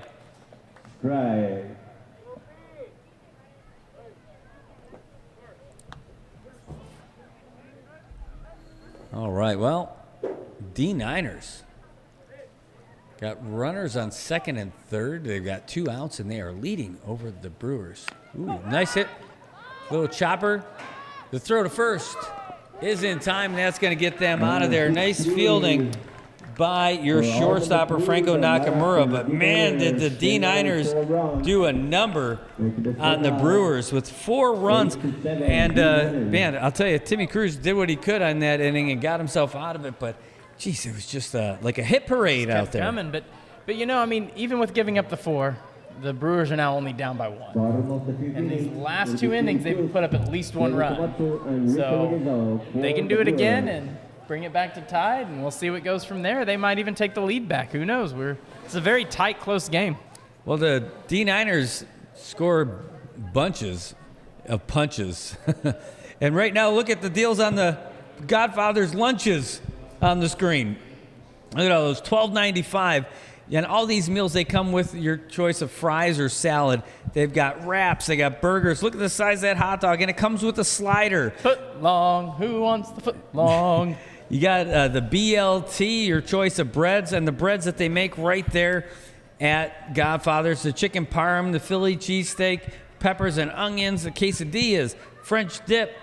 Right. All right, well, D9ers got runners on second and third. They've got 2 outs, and they are leading over the Brewers. Ooh, nice hit. Little chopper. The throw to first is in time, and that's going to get them out of there. Nice fielding by your shortstopper, Franco Nakamura. But, man, did the D9ers do a number on the Brewers with 4 runs. And, man, I'll tell you, Timmy Cruz did what he could on that inning and got himself out of it. But, geez, it was just like a hit parade out there. Coming, but even with giving up the 4, the Brewers are now only down by 1. In these last 2 innings, they've put up at least 1 run. So they can do it again and bring it back to tied, and we'll see what goes from there. They might even take the lead back. Who knows? It's a very tight, close game. Well, the D9ers score bunches of punches. And right now, look at the deals on the Godfather's lunches on the screen. Look at all those, $12.95. And all these meals, they come with your choice of fries or salad. They've got wraps. They got burgers. Look at the size of that hot dog. And it comes with a slider. Foot long. Who wants the foot long? You got the BLT, your choice of breads, and the breads that they make right there at Godfather's. The chicken parm, the Philly cheesesteak, peppers and onions, the quesadillas, French dip,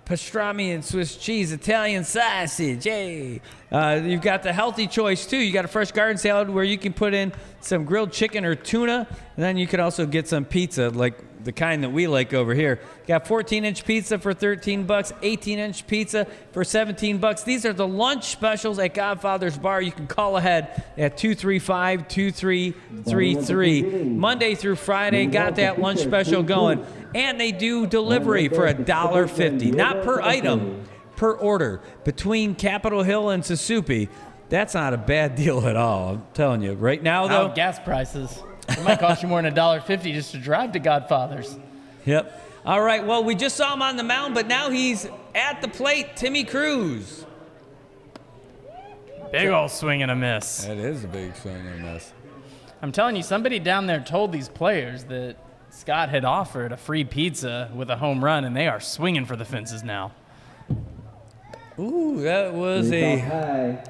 pastrami and Swiss cheese, Italian sausage. Yay! You've got the healthy choice too. You got a fresh garden salad where you can put in some grilled chicken or tuna, and then you can also get some pizza like the kind that we like over here. You got 14-inch pizza for $13, 18-inch pizza for $17. These are the lunch specials at Godfather's Bar. You can call ahead at 235-2333. Monday through Friday, got that lunch special going. And they do delivery for $1.50, not per item, per order. Between Capitol Hill and Susupi, that's not a bad deal at all, I'm telling you. Right now, though. Gas prices. It might cost you more than $1.50 just to drive to Godfather's. Yep. All right, well, we just saw him on the mound, but now he's at the plate, Timmy Cruz. Big old swing and a miss. That is a big swing and a miss. I'm telling you, somebody down there told these players that Scott had offered a free pizza with a home run, and they are swinging for the fences now. Ooh, that was a High.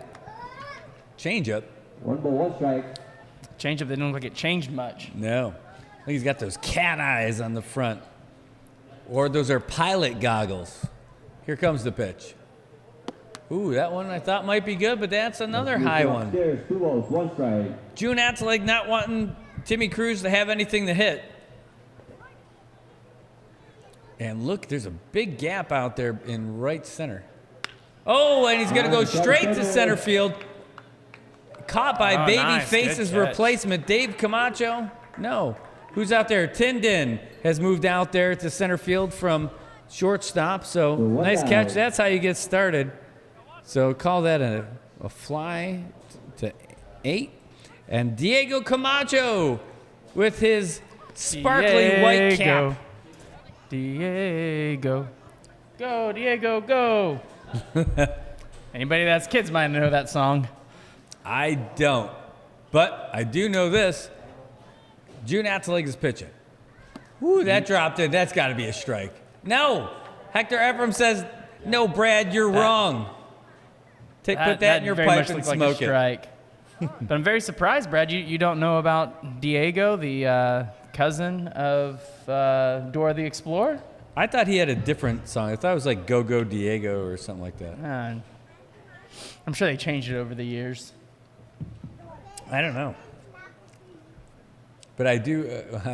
changeup. 1 strike. Changeup didn't look like it changed much. No. I think he's got those cat eyes on the front. Or those are pilot goggles. Here comes the pitch. Ooh, that one I thought might be good, but that's another high one. Upstairs, 2 balls, 1 strike. June Atzeleg not wanting Timmy Cruz to have anything to hit. And look, there's a big gap out there in right center. Oh, and he's going to go straight to center field. Caught by Babyface's replacement, Dave Camacho. No. Who's out there? Tindon has moved out there to center field from shortstop. So nice catch. That's how you get started. So call that a fly to 8. And Diego Camacho with his sparkly white cap. Diego. Go, Diego, go. Anybody that's kids might know that song. I don't. But I do know this. June Atzeleg is pitching. Ooh, that dropped in. That's got to be a strike. No. Hector Ephraim says, no, Brad, you're wrong. Put that in your pipe and smoke like a strike. But I'm very surprised, Brad. You don't know about Diego, the cousin of Dora the Explorer? I thought he had a different song. I thought it was like Go Go Diego or something like that. I'm sure they changed it over the years. I don't know. But I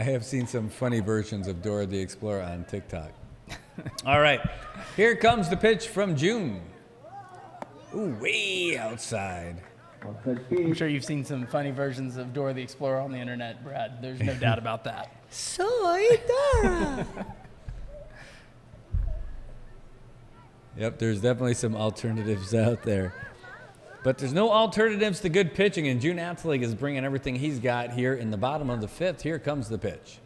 have seen some funny versions of Dora the Explorer on TikTok. All right. Here comes the pitch from June. Ooh, way outside. I'm sure you've seen some funny versions of Dora the Explorer on the internet, Brad. There's no doubt about that. Soy Dora. Yep, there's definitely some alternatives out there. But there's no alternatives to good pitching, and June Atzeleg is bringing everything he's got here in the bottom of the 5th. Here comes the pitch.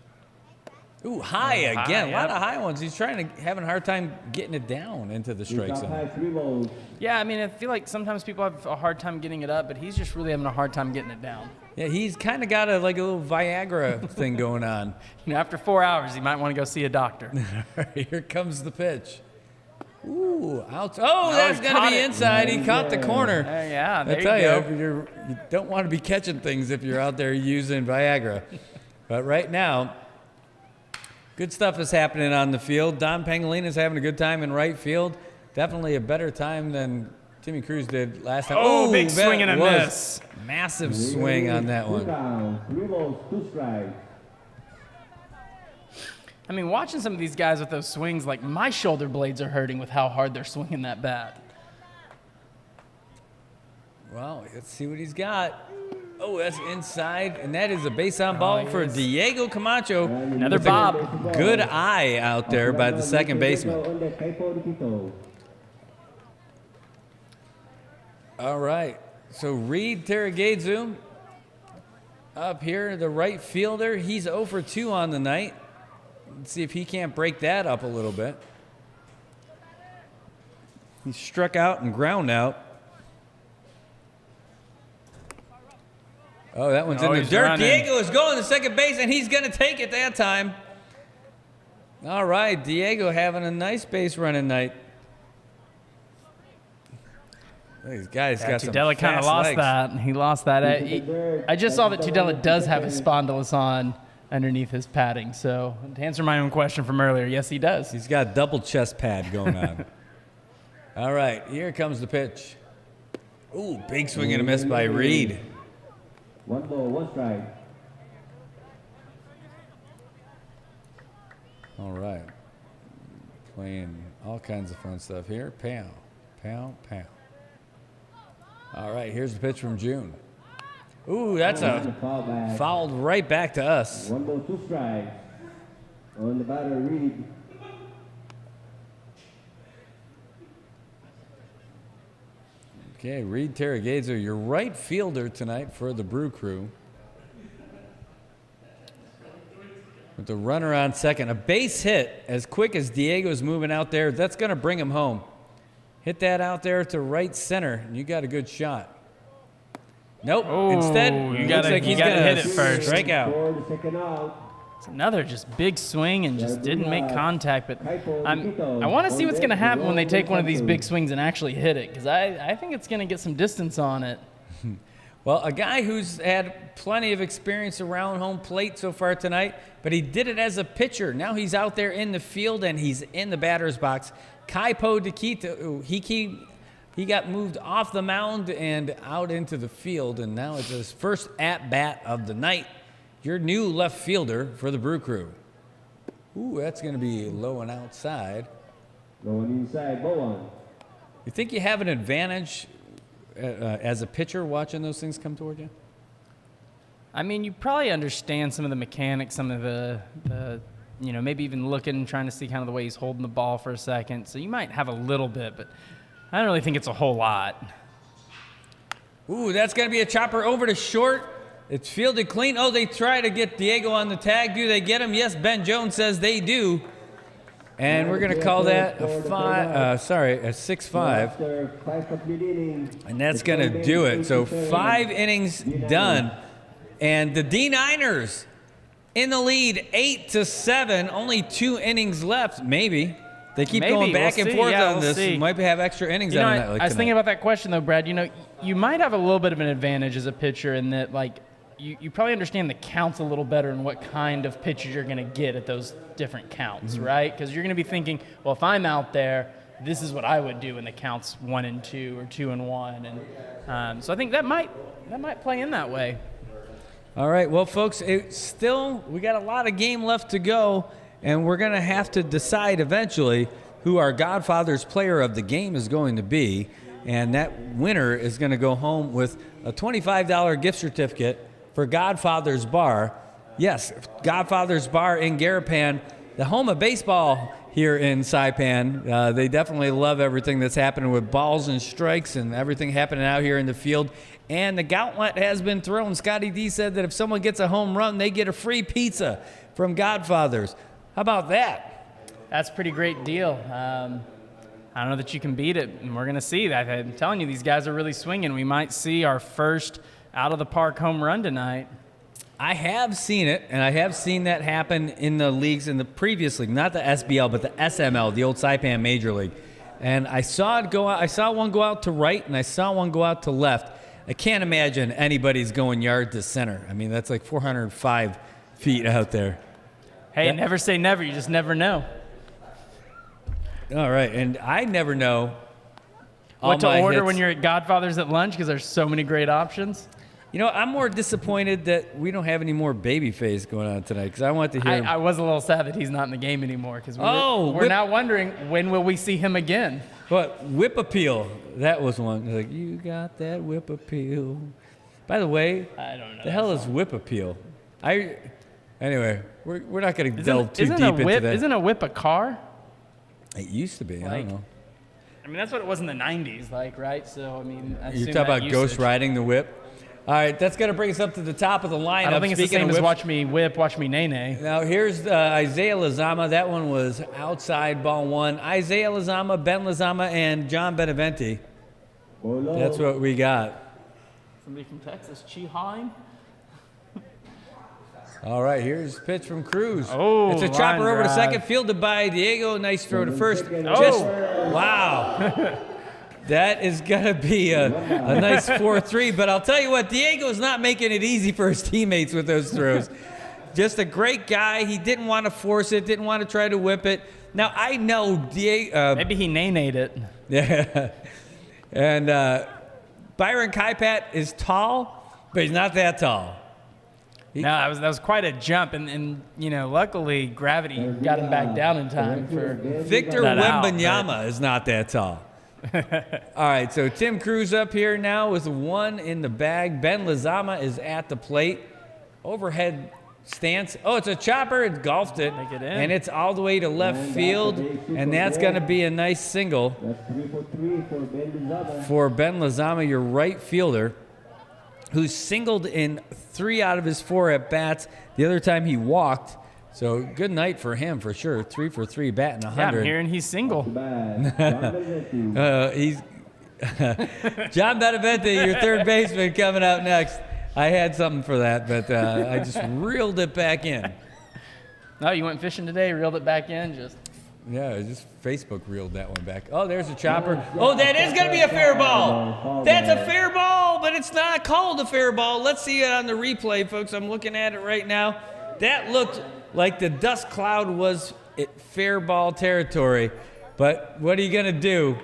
Ooh, high again. A lot of high ones. He's having a hard time getting it down into the strike zone. Yeah, I mean, I feel like sometimes people have a hard time getting it up, but he's just really having a hard time getting it down. Yeah, he's kind of got a little Viagra thing going on. After 4 hours, he might want to go see a doctor. All right, here comes the pitch. Ooh, out. Oh, that's going to be inside. He caught the corner. Yeah, there I tell you you don't want to be catching things if you're out there using Viagra. But right now, good stuff is happening on the field. Don Pangolina's having a good time in right field. Definitely a better time than Timmy Cruz did last time. Oh, big swing and a miss. Massive swing on that one. 3 balls, 2 strikes. I mean, watching some of these guys with those swings, like my shoulder blades are hurting with how hard they're swinging that bat. Well, let's see what he's got. Oh, that's inside, and that is a base on ball for Diego Camacho. Another bob. Good eye out there by the second baseman. All right, so Reed Terragadzu up here, the right fielder. He's 0 for 2 on the night. Let's see if he can't break that up a little bit. He struck out and ground out. Oh, that one's in the dirt. Running. Diego is going to second base, and he's going to take it that time. All right, Diego having a nice base running night. These guys got some Tudela kind of fast lost legs. that. He lost that. I just saw that Tudela does have his spondylus on underneath his padding. So to answer my own question from earlier, yes, he does. He's got a double chest pad going on. All right, here comes the pitch. Ooh, big swing and a miss by Reed. 1 ball, 1 strike. All right. Playing all kinds of fun stuff here. Pow, pow, pow. All right, here's the pitch from June. Ooh, that's a Foul back. fouled right back to us. 1 ball, 2 strikes. On the batter, Reed. Okay, Reed Terragazer, your right fielder tonight for the Brew Crew. With the runner on second. A base hit as quick as Diego's moving out there. That's going to bring him home. Hit that out there to right center, and you got a good shot. Nope. Instead, you looks gotta- like you he's gotta going hit to it first. strike out. For the second out. It's another just big swing and just didn't make contact. But I want to see what's going to happen when they take one of these big swings and actually hit it, because I think it's going to get some distance on it. Well, a guy who's had plenty of experience around home plate so far tonight, but he did it as a pitcher. Now he's out there in the field and he's in the batter's box. Kaipo Dekita, he got moved off the mound and out into the field, and now it's his first at-bat of the night. Your new left fielder for the Brew Crew. Ooh, that's going to be low and outside. Going inside, ball 1. You think you have an advantage as a pitcher watching those things come toward you? I mean, you probably understand some of the mechanics, some of the maybe even looking, trying to see kind of the way he's holding the ball for a second. So you might have a little bit, but I don't really think it's a whole lot. Ooh, that's going to be a chopper over to short. It's fielded clean. Oh, they try to get Diego on the tag. Do they get him? Yes, Ben Jones says they do. And we're going to call that a 6-5. After 5 complete innings. And that's going to do it. So 5 innings done. And the D9ers in the lead 8-7. Only 2 innings left, maybe. They keep going back and forth on this. Might have extra innings on that. I was thinking about that question, though, Brad. You might have a little bit of an advantage as a pitcher in that, you probably understand the counts a little better and what kind of pitches you're going to get at those different counts, right? Because you're going to be thinking, well, if I'm out there, this is what I would do in the counts 1-2 or 2-1, and so I think that might play in that way. All right, well, folks, we got a lot of game left to go, and we're going to have to decide eventually who our Godfather's player of the game is going to be, and that winner is going to go home with a $25 gift certificate for Godfather's Bar. Yes, Godfather's Bar in Garapan, the home of baseball here in Saipan. They definitely love everything that's happening with balls and strikes and everything happening out here in the field. And the gauntlet has been thrown. Scotty D said that if someone gets a home run, they get a free pizza from Godfather's. How about that? That's a pretty great deal. I don't know that you can beat it, and we're going to see that. I'm telling you, these guys are really swinging. We might see our first out-of-the-park home run tonight. I have seen it, and I have seen that happen in the leagues in the previous league, not the SBL, but the SML, the old Saipan Major League. And I saw it go out. I saw one go out to right, and I saw one go out to left. I can't imagine anybody's going yard to center. I mean, that's like 405 feet out there. Hey, never say never. You just never know. All right, and I never know what to order when you're at Godfather's at lunch, because there's so many great options. I'm more disappointed that we don't have any more Babyface going on tonight, because I want to hear him. I was a little sad that he's not in the game anymore, because we're now wondering, when will we see him again? But whip appeal, that was one. Like, you got that whip appeal. By the way, I don't know. The hell is whip appeal? Anyway, we're not going to delve too deep into that. Isn't a whip a car? It used to be. I don't know. I mean, that's what it was in the 90s, right? So, I mean, You're talking about ghost riding the whip? All right, that's going to bring us up to the top of the lineup. I don't think it's the same as watch me whip, watch me nay-nay. Now, here's Isaiah Lazama. That one was outside, ball 1. Isaiah Lazama, Ben Lazama, and John Beneventi. That's what we got. Somebody from Texas, Chi Hine. All right, here's a pitch from Cruz. Oh, it's a chopper over to second, fielded by Diego. Nice throw to first. Wow. That is going to be a nice 4-3. But I'll tell you what, Diego's not making it easy for his teammates with those throws. Just a great guy. He didn't want to force it, didn't want to try to whip it. Now, I know Diego. Maybe he nay-nayed it. Yeah. And Byron Kaipat is tall, but he's not that tall. No, that was quite a jump, and you know, luckily gravity got him back down in time for Victor that out, Wembanyama is not that tall. All right, so Tim Cruz up here now with one in the bag. Ben Lizama is at the plate. Overhead stance. Oh, it's a chopper. It golfed it. Make it in. And it's all the way to left field, and that's going to be a nice single for Ben Lizama, your right fielder, who's singled in 3 out of his 4 at-bats. The other time he walked. So good night for him for sure. 3 for 3, batting 100. Yeah, I'm hearing he's single. He's John Benavente, your third baseman, coming out next. I had something for that, but I just reeled it back in. No, you went fishing today, reeled it back in, just. Yeah, just Facebook reeled that one back. Oh, there's a chopper. Oh, that is going to be a fair ball. That's a fair ball, but it's not called a fair ball. Let's see it on the replay, folks. I'm looking at it right now. That looked like the dust cloud was at fair ball territory. But what are you going to do?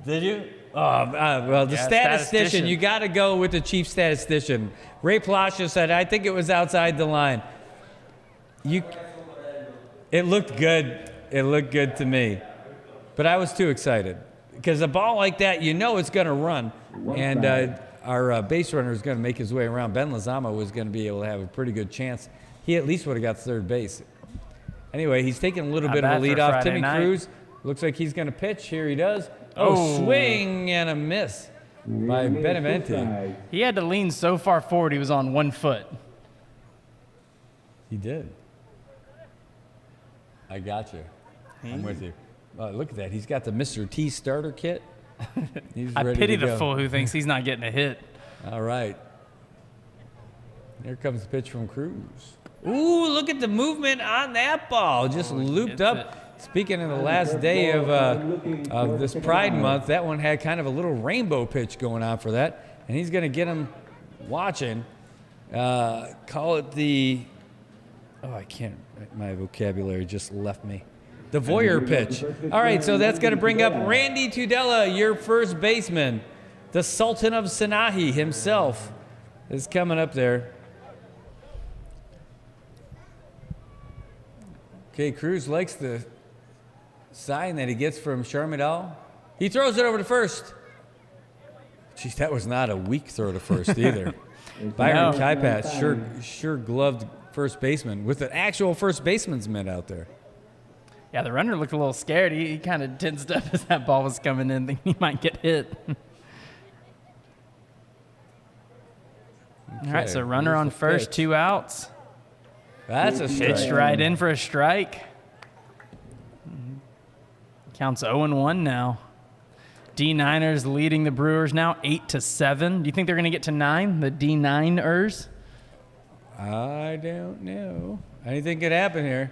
Did you? Oh, well, the statistician, you got to go with the chief statistician. Ray Palacios said, I think it was outside the line. It looked good. It looked good to me. But I was too excited. Because a ball like that, you know it's going to run. And our base runner is going to make his way around. Ben Lizama was going to be able to have a pretty good chance. He at least would have got third base. Anyway, he's taking a little bit of a lead off. Timmy Cruz looks like he's going to pitch. Here he does. Oh, swing and a miss by Benavente. He had to lean so far forward, he was on 1 foot. He did. I got you. I'm with you. Look at that. He's got the Mr. T starter kit. He's I ready pity to the go. fool who thinks he's not getting a hit. All right. Here comes the pitch from Cruz. Ooh, look at the movement on that ball. Just looped up. Speaking of the last day of this Pride Month, that one had kind of a little rainbow pitch going on for that. And he's going to get him watching. Call it the... Oh, I can't. My vocabulary just left me. The voyeur pitch. All right, so that's going to bring up Randy Tudela, your first baseman. The Sultan of Sanahi himself is coming up there. Okay, Cruz likes the sign that he gets from Sharmadal. He throws it over to first. Geez, that was not a weak throw to first either. Byron Kaipat, sure gloved first baseman with an actual first baseman's mitt out there. Yeah, the runner looked a little scared. He kind of tensed up as that ball was coming in, thinking he might get hit. All right, so runner on first, 2 outs. That's a strike. Pitched right in for a strike. Counts 0-1 now. D9ers leading the Brewers now 8-7. Do you think they're going to get to 9, the D9ers? I don't know. Anything could happen here.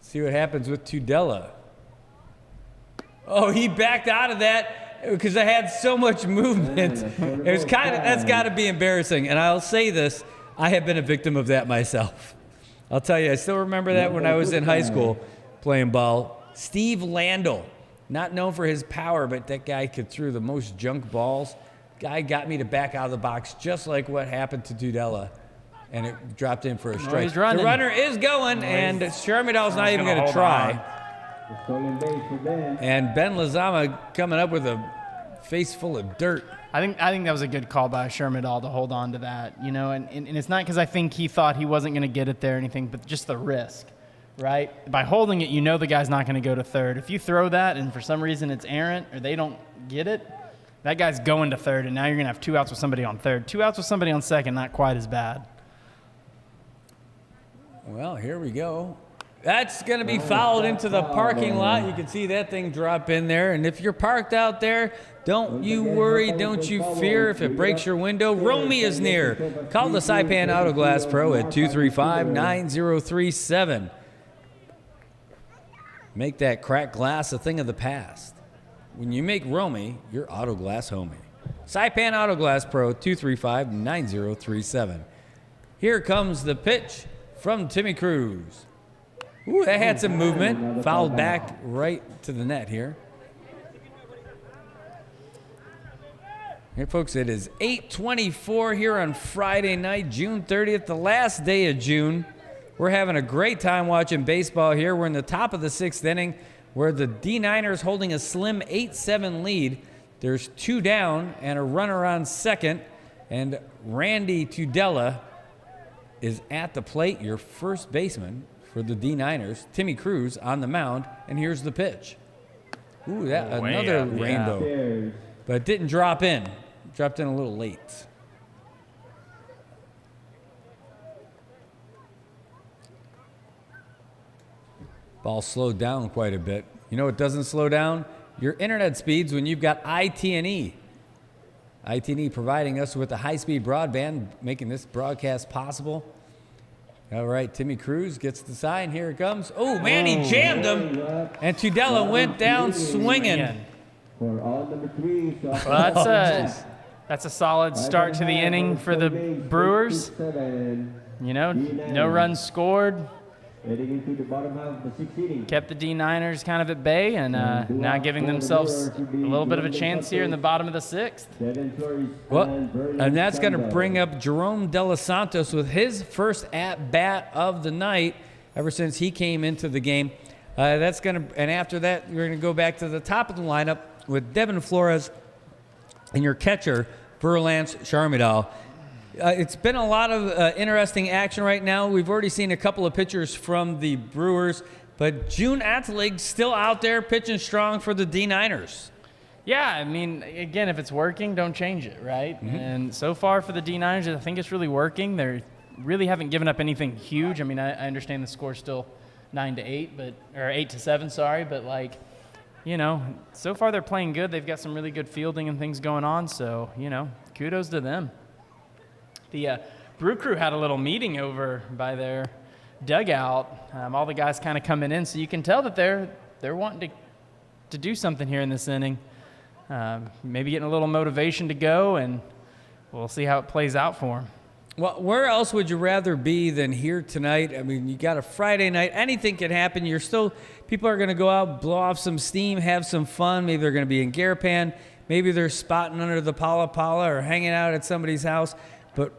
See what happens with Tudela. Oh, he backed out of that because I had so much movement. It was that's got to be embarrassing. And I'll say this, I have been a victim of that myself. I'll tell you, I still remember that when I was in high school playing ball. Steve Landel, not known for his power, but that guy could throw the most junk balls. Guy got me to back out of the box just like what happened to Tudela. And it dropped in for a strike. He's running. The runner is going, and Sharmadal's not even going to try. And Ben Lizama coming up with a face full of dirt. I think that was a good call by Sharmadal to hold on to that, you know, and it's not because I think he thought he wasn't going to get it there or anything, but just the risk, right? By holding it, you know the guy's not going to go to third. If you throw that and for some reason it's errant or they don't get it, that guy's going to third, and now you're going to have 2 outs with somebody on third. 2 outs with somebody on second, not quite as bad. Well, here we go. That's going to be fouled into the parking lot. You can see that thing drop in there. And if you're parked out there, don't you worry, don't you fear if it breaks your window. Romy is near. Call the Saipan Auto Glass Pro at 235-9037. Make that cracked glass a thing of the past. When you make Romy, your auto glass homie. Saipan Auto Glass Pro, 235-9037. Here comes the pitch from Timmy Cruz. Ooh, that had some movement. Fouled back right to the net here. Here, folks, it is 8:24 here on Friday night, June 30th, the last day of June. We're having a great time watching baseball here. We're in the top of the 6th inning where the D9ers holding a slim 8-7 lead. There's 2 down and a runner on second, and Randy Tudela is at the plate, your first baseman for the D9ers. Timmy Cruz on the mound, and here's the pitch. Ooh, that another rainbow, but it didn't drop in. Dropped in a little late. Ball slowed down quite a bit. You know what doesn't slow down? Your internet speeds when you've got IT&E. IT&E providing us with a high-speed broadband, making this broadcast possible. All right, Timmy Cruz gets the sign. Here it comes. Oh, man, he jammed him. And Tudela went down swinging. For number 3. Well, that's a solid start to the inning for the Brewers. You know, no runs scored. Heading into the bottom half of the 6th inning. Kept the D9ers kind of at bay, and now giving themselves a little bit of a chance here in the bottom of the 6th. Well, and that's going to bring up Jerome De Los Santos with his first at-bat of the night ever since he came into the game. And after that, we're going to go back to the top of the lineup with Devin Flores and your catcher, Berlance Charmidal. It's been a lot of interesting action right now. We've already seen a couple of pitchers from the Brewers, but June Atlig's still out there pitching strong for the D9ers. Yeah, I mean, again, if it's working, don't change it, right? Mm-hmm. And so far for the D9ers, I think it's really working. They really haven't given up anything huge. I mean, I understand the score's still 9-8, or 8-7, sorry, but like, you know, so far they're playing good. They've got some really good fielding and things going on, so, you know, kudos to them. The Brew Crew had a little meeting over by their dugout. All the guys kind of coming in, so you can tell that they're wanting to do something here in this inning. Maybe getting a little motivation to go, and we'll see how it plays out for them. Well, where else would you rather be than here tonight? I mean, you got a Friday night. Anything can happen. People are going to go out, blow off some steam, have some fun. Maybe they're going to be in Garapan. Maybe they're spotting under the Pala Pala or hanging out at somebody's house. But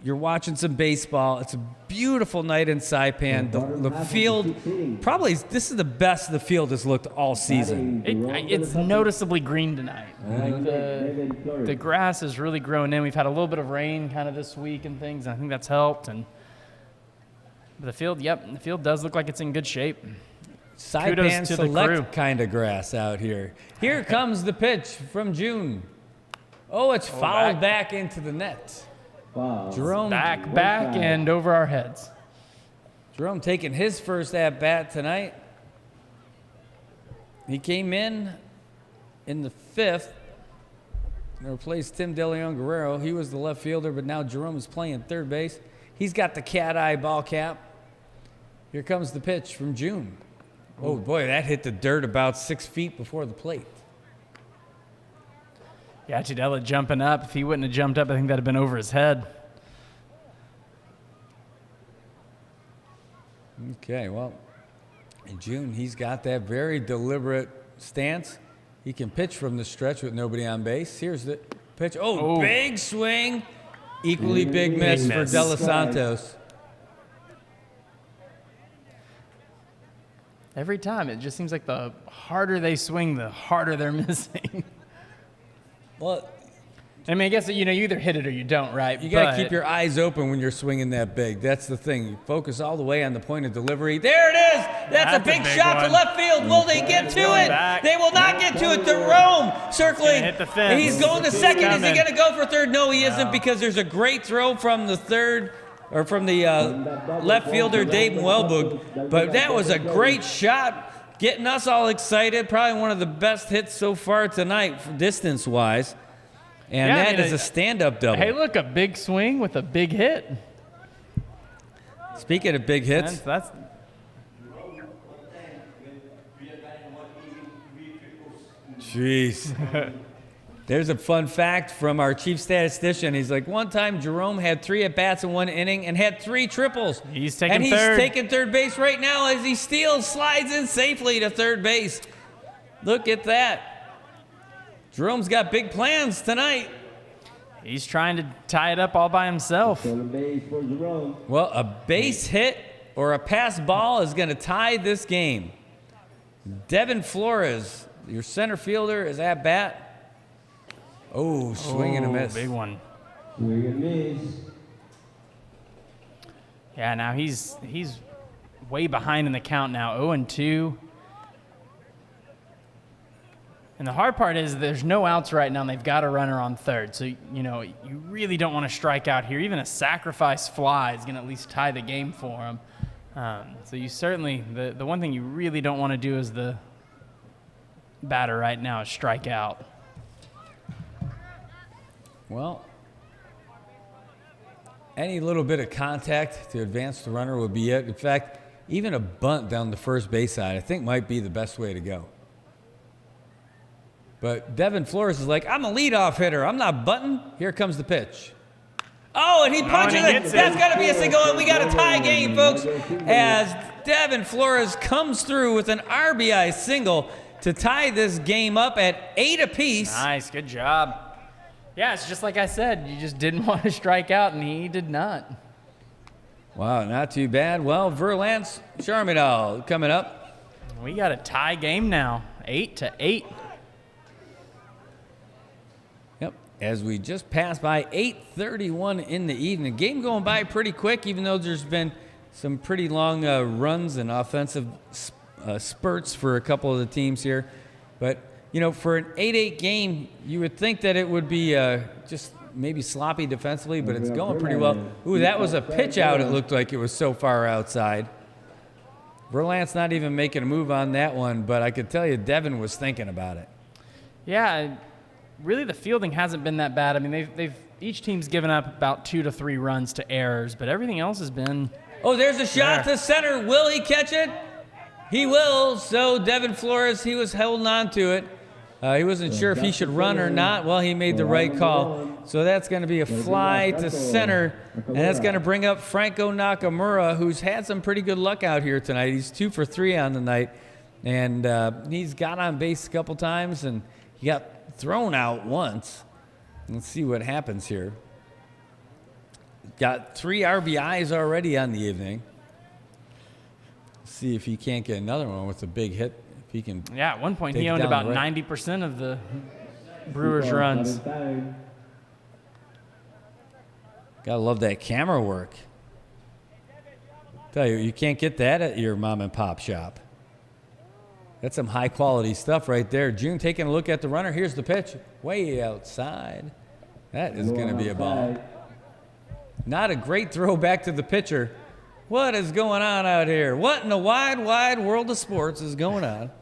you're watching some baseball. It's a beautiful night in Saipan. The field, probably, this is the best the field has looked all season. It's noticeably green tonight. The grass is really growing in. We've had a little bit of rain kind of this week and things, and I think that's helped. And the field, the field does look like it's in good shape. Saipan select kind of grass out here. Here comes the pitch from June. Oh, it's fouled back into the net. Wow. Jerome back and over our heads. Jerome taking his first at-bat tonight. He came in the 5th and replaced Tim DeLeon Guerrero. He was the left fielder, but now Jerome is playing third base. He's got the cat-eye ball cap. Here comes the pitch from June. Oh, boy, that hit the dirt about 6 feet before the plate. Yeah, Tudela jumping up. If he wouldn't have jumped up, I think that would have been over his head. Okay, well, in June, he's got that very deliberate stance. He can pitch from the stretch with nobody on base. Here's the pitch. Oh, big swing. Equally big miss for De Los Santos. Every time, it just seems like the harder they swing, the harder they're missing. Well, I mean, I guess, you either hit it or you don't, right? You got to keep your eyes open when you're swinging that big. That's the thing. You focus all the way on the point of delivery. There it is. That's a big shot one. to left field. Will they get to it? Back. They will not get to it. Jerome circling. Hit the fence. He's going to second. Is he going to go for third? No, he isn't, because there's a great throw from the third, or from the left fielder, Dave Welbug. But that was a great shot, getting us all excited. Probably one of the best hits so far tonight, distance-wise. And that is a stand-up double. Hey, look, a big swing with a big hit. Speaking of big hits, Jeez. There's a fun fact from our chief statistician. He's like, one time Jerome had 3 at-bats in 1 inning and had 3 triples. He's taking and third. He's taking third base right now as he slides in safely to third base. Look at that. Jerome's got big plans tonight. He's trying to tie it up all by himself. Well, a base hit or a pass ball is going to tie this game. Devin Flores, your center fielder, is at bat. Oh, swing and a miss. Big one. Swing and miss. Yeah, now he's way behind in the count now, 0-2. And the hard part is there's no outs right now, and they've got a runner on third. So, you know, you really don't want to strike out here. Even a sacrifice fly is going to at least tie the game for him. So you certainly, the one thing you really don't want to do as the batter right now is strike out. Well, any little bit of contact to advance the runner would be it. In fact, even a bunt down the first base side, I think might be the best way to go. But Devin Flores is like, I'm a leadoff hitter. I'm not bunting. Here comes the pitch. Oh, and he punches it. That's got to be a single, and we got a tie game, folks, as Devin Flores comes through with an RBI single to tie this game up at 8 apiece. Nice, good job. Yeah, it's just like I said. You just didn't want to strike out, and he did not. Wow, not too bad. Well, Verlance Charminal coming up. We got a tie game now, 8-8. Yep, as we just passed by 8:31 in the evening. Game going by pretty quick, even though there's been some pretty long runs and offensive spurts for a couple of the teams here. But, you know, for an 8-8 game, you would think that it would be just maybe sloppy defensively, but it's going pretty well. Ooh, that was a pitch out. It looked like it was so far outside. Verlance not even making a move on that one, but I could tell you Devin was thinking about it. Yeah, really the fielding hasn't been that bad. I mean, they've each team's given up about 2 to 3 runs to errors, but everything else has been. Oh, there's a shot to center. Will he catch it? He will. So Devin Flores, he was holding on to it. He wasn't sure if he should run or not. Well, he made the right call. So that's going to be a fly to center, and that's going to bring up Franco Nakamura, who's had some pretty good luck out here tonight. He's 2 for 3 on the night, and he's got on base a couple times, and he got thrown out once. Let's see what happens here. Got 3 RBIs already on the evening. See if he can't get another one with a big hit. If he can. Yeah, at one point he owned about 90% of the Brewers runs. Gotta love that camera work. Tell you, you can't get that at your mom and pop shop. That's some high quality stuff right there. June taking a look at the runner. Here's the pitch. Way outside. That is going to be a ball. Not a great throw back to the pitcher. What is going on out here? What in the wide, wide world of sports is going on?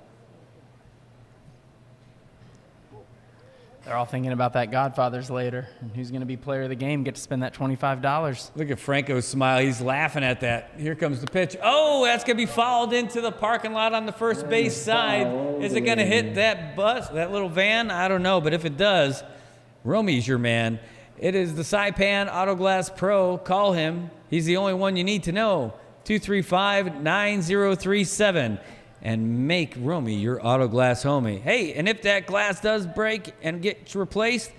They're all thinking about that Godfathers later, and who's going to be player of the game, get to spend that $25. Look at Franco's smile. He's laughing at that. Here comes the pitch. Oh, that's going to be fouled into the parking lot on the first base side. Is it going to hit that bus, that little van? I don't know, but if it does, Romy's your man. It is the Saipan Autoglass Pro. Call him. He's the only one you need to know. 235-9037. And make Romy your Autoglass homie. Hey, and if that glass does break and get replaced,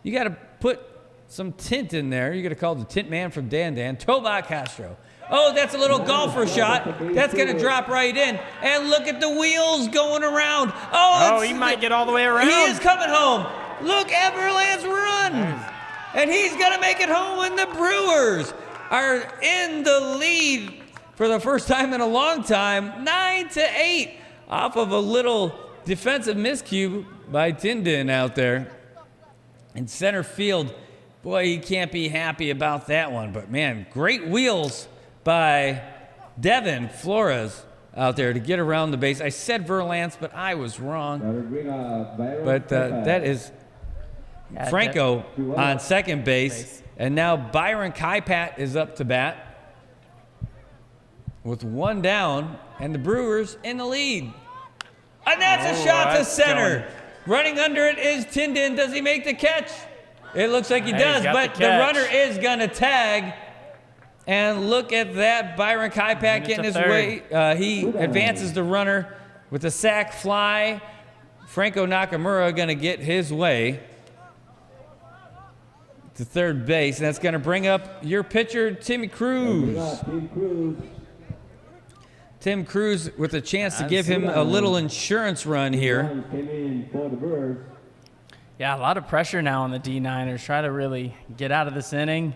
you got to put some tint in there. You got to call the tint man from Dan Toba Castro. Oh, that's a little golfer shot. That's going to drop right in. And look at the wheels going around. Oh, he might get all the way around. He is coming home. Look at Verlance run. And he's going to make it home, and the Brewers are in the lead for the first time in a long time, 9-8, off of a little defensive miscue by Tindin out there in center field. Boy, he can't be happy about that one. But, man, great wheels by Devin Flores out there to get around the base. I said Verlance, but I was wrong. But that is Franco on second base. And now Byron Kaipat is up to bat with 1 down, and the Brewers in the lead. And that's a shot to center. Running under it is Tindin. Does he make the catch? It looks like he Hey, does, he's got but the the catch. runner is going to tag. And look at that, Byron Kaipak getting his way. He advances the runner with a sack fly. Franco Nakamura going to get his way to third base. And that's going to bring up your pitcher, Timmy Cruz. Tim Cruz with a chance to give him a little insurance run here. Yeah, a lot of pressure now on the D9ers. Try to really get out of this inning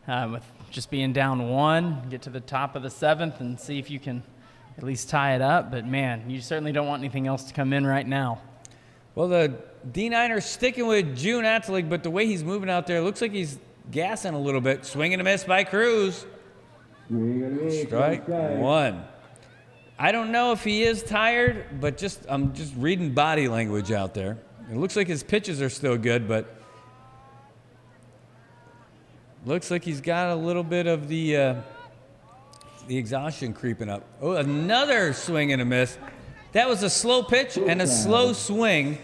with just being down 1, get to the top of the 7th and see if you can at least tie it up. But, man, you certainly don't want anything else to come in right now. Well, the D9ers sticking with June Atelig, but the way he's moving out there, looks like he's gassing a little bit. Swing and a miss by Cruz. Strike 1. I don't know if he is tired, but I'm just reading body language out there. It looks like his pitches are still good, but looks like he's got a little bit of the exhaustion creeping up. Oh, another swing and a miss. That was a slow pitch and a slow swing.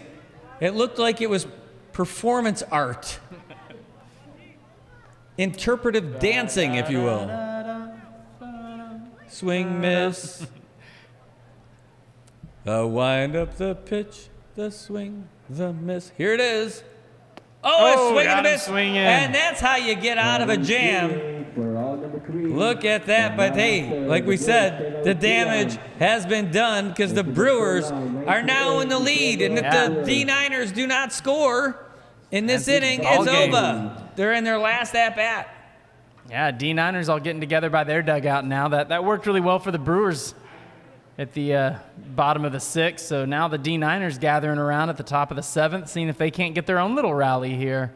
It looked like it was performance art. Interpretive dancing, if you will. Swing, miss. The wind up, the pitch, the swing, the miss. Here it is. Oh, a swing and a miss. And that's how you get out of a jam. Look at that. But hey, like we said, the damage has been done because the Brewers are now in the lead. And if the D9ers do not score in this inning, it's over. They're in their last at-bat. Yeah, D9ers all getting together by their dugout now. That worked really well for the Brewers at the bottom of the 6th. So now the D9ers gathering around at the top of the 7th, seeing if they can't get their own little rally here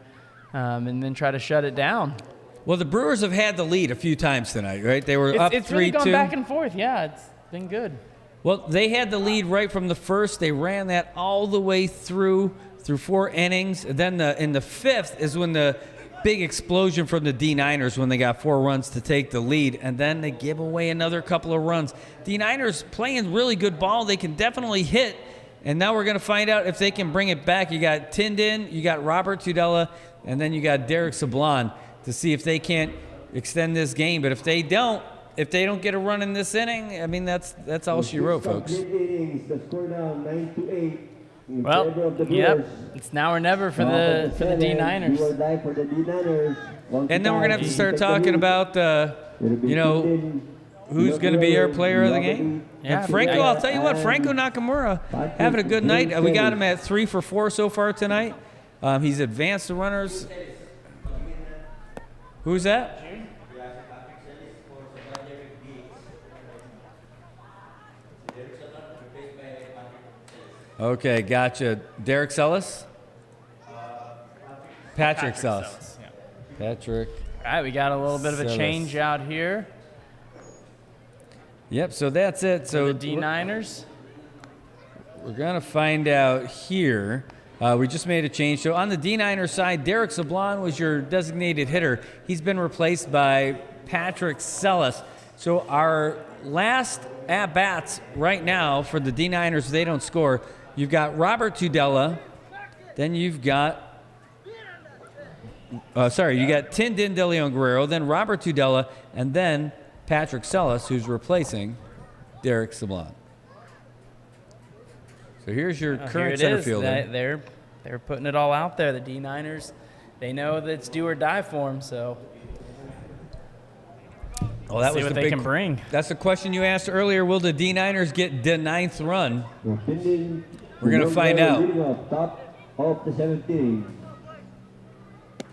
and then try to shut it down. Well, the Brewers have had the lead a few times tonight, right? They were up 3-2. It's really gone back and forth. Yeah, it's been good. Well, they had the lead right from the first. They ran that all the way through 4 innings. And then in the 5th is when the big explosion from the D9ers when they got 4 runs to take the lead, and then they give away another couple of runs. D9ers playing really good ball. They can definitely hit, and now we're going to find out if they can bring it back. You got Tindin, you got Robert Tudela, and then you got Derek Sablon to see if they can't extend this game. But if they don't get a run in this inning, I mean, that's all she wrote, folks. Well, yep, it's now or never for the D9ers. And then we're going to have to start talking about, who's going to be our player of the game. Yeah, and Franco, I'll tell you what, Franco Nakamura having a good night. We got him at 3 for 4 so far tonight. He's advanced the runners. Who's that? Okay, gotcha. Derek Sellis? Patrick Sellis. Yeah. Patrick. All right, we got a little bit of a change out here. Yep, so that's it. So the D9ers. We're going to find out here. We just made a change. So on the D9er side, Derek Sablon was your designated hitter. He's been replaced by Patrick Sellis. So our last at-bats right now for the D9ers, if they don't score, you've got Robert Tudela, then you've got you got Tindin De Leon Guerrero, then Robert Tudela, and then Patrick Sellis, who's replacing Derek Sablon. So here's your current center fielder. They're putting it all out there. The D9ers, they know that it's do or die for them. So well, that see was what the they can bring. That's the question you asked earlier. Will the D9ers get the 9th run? We're going to find out.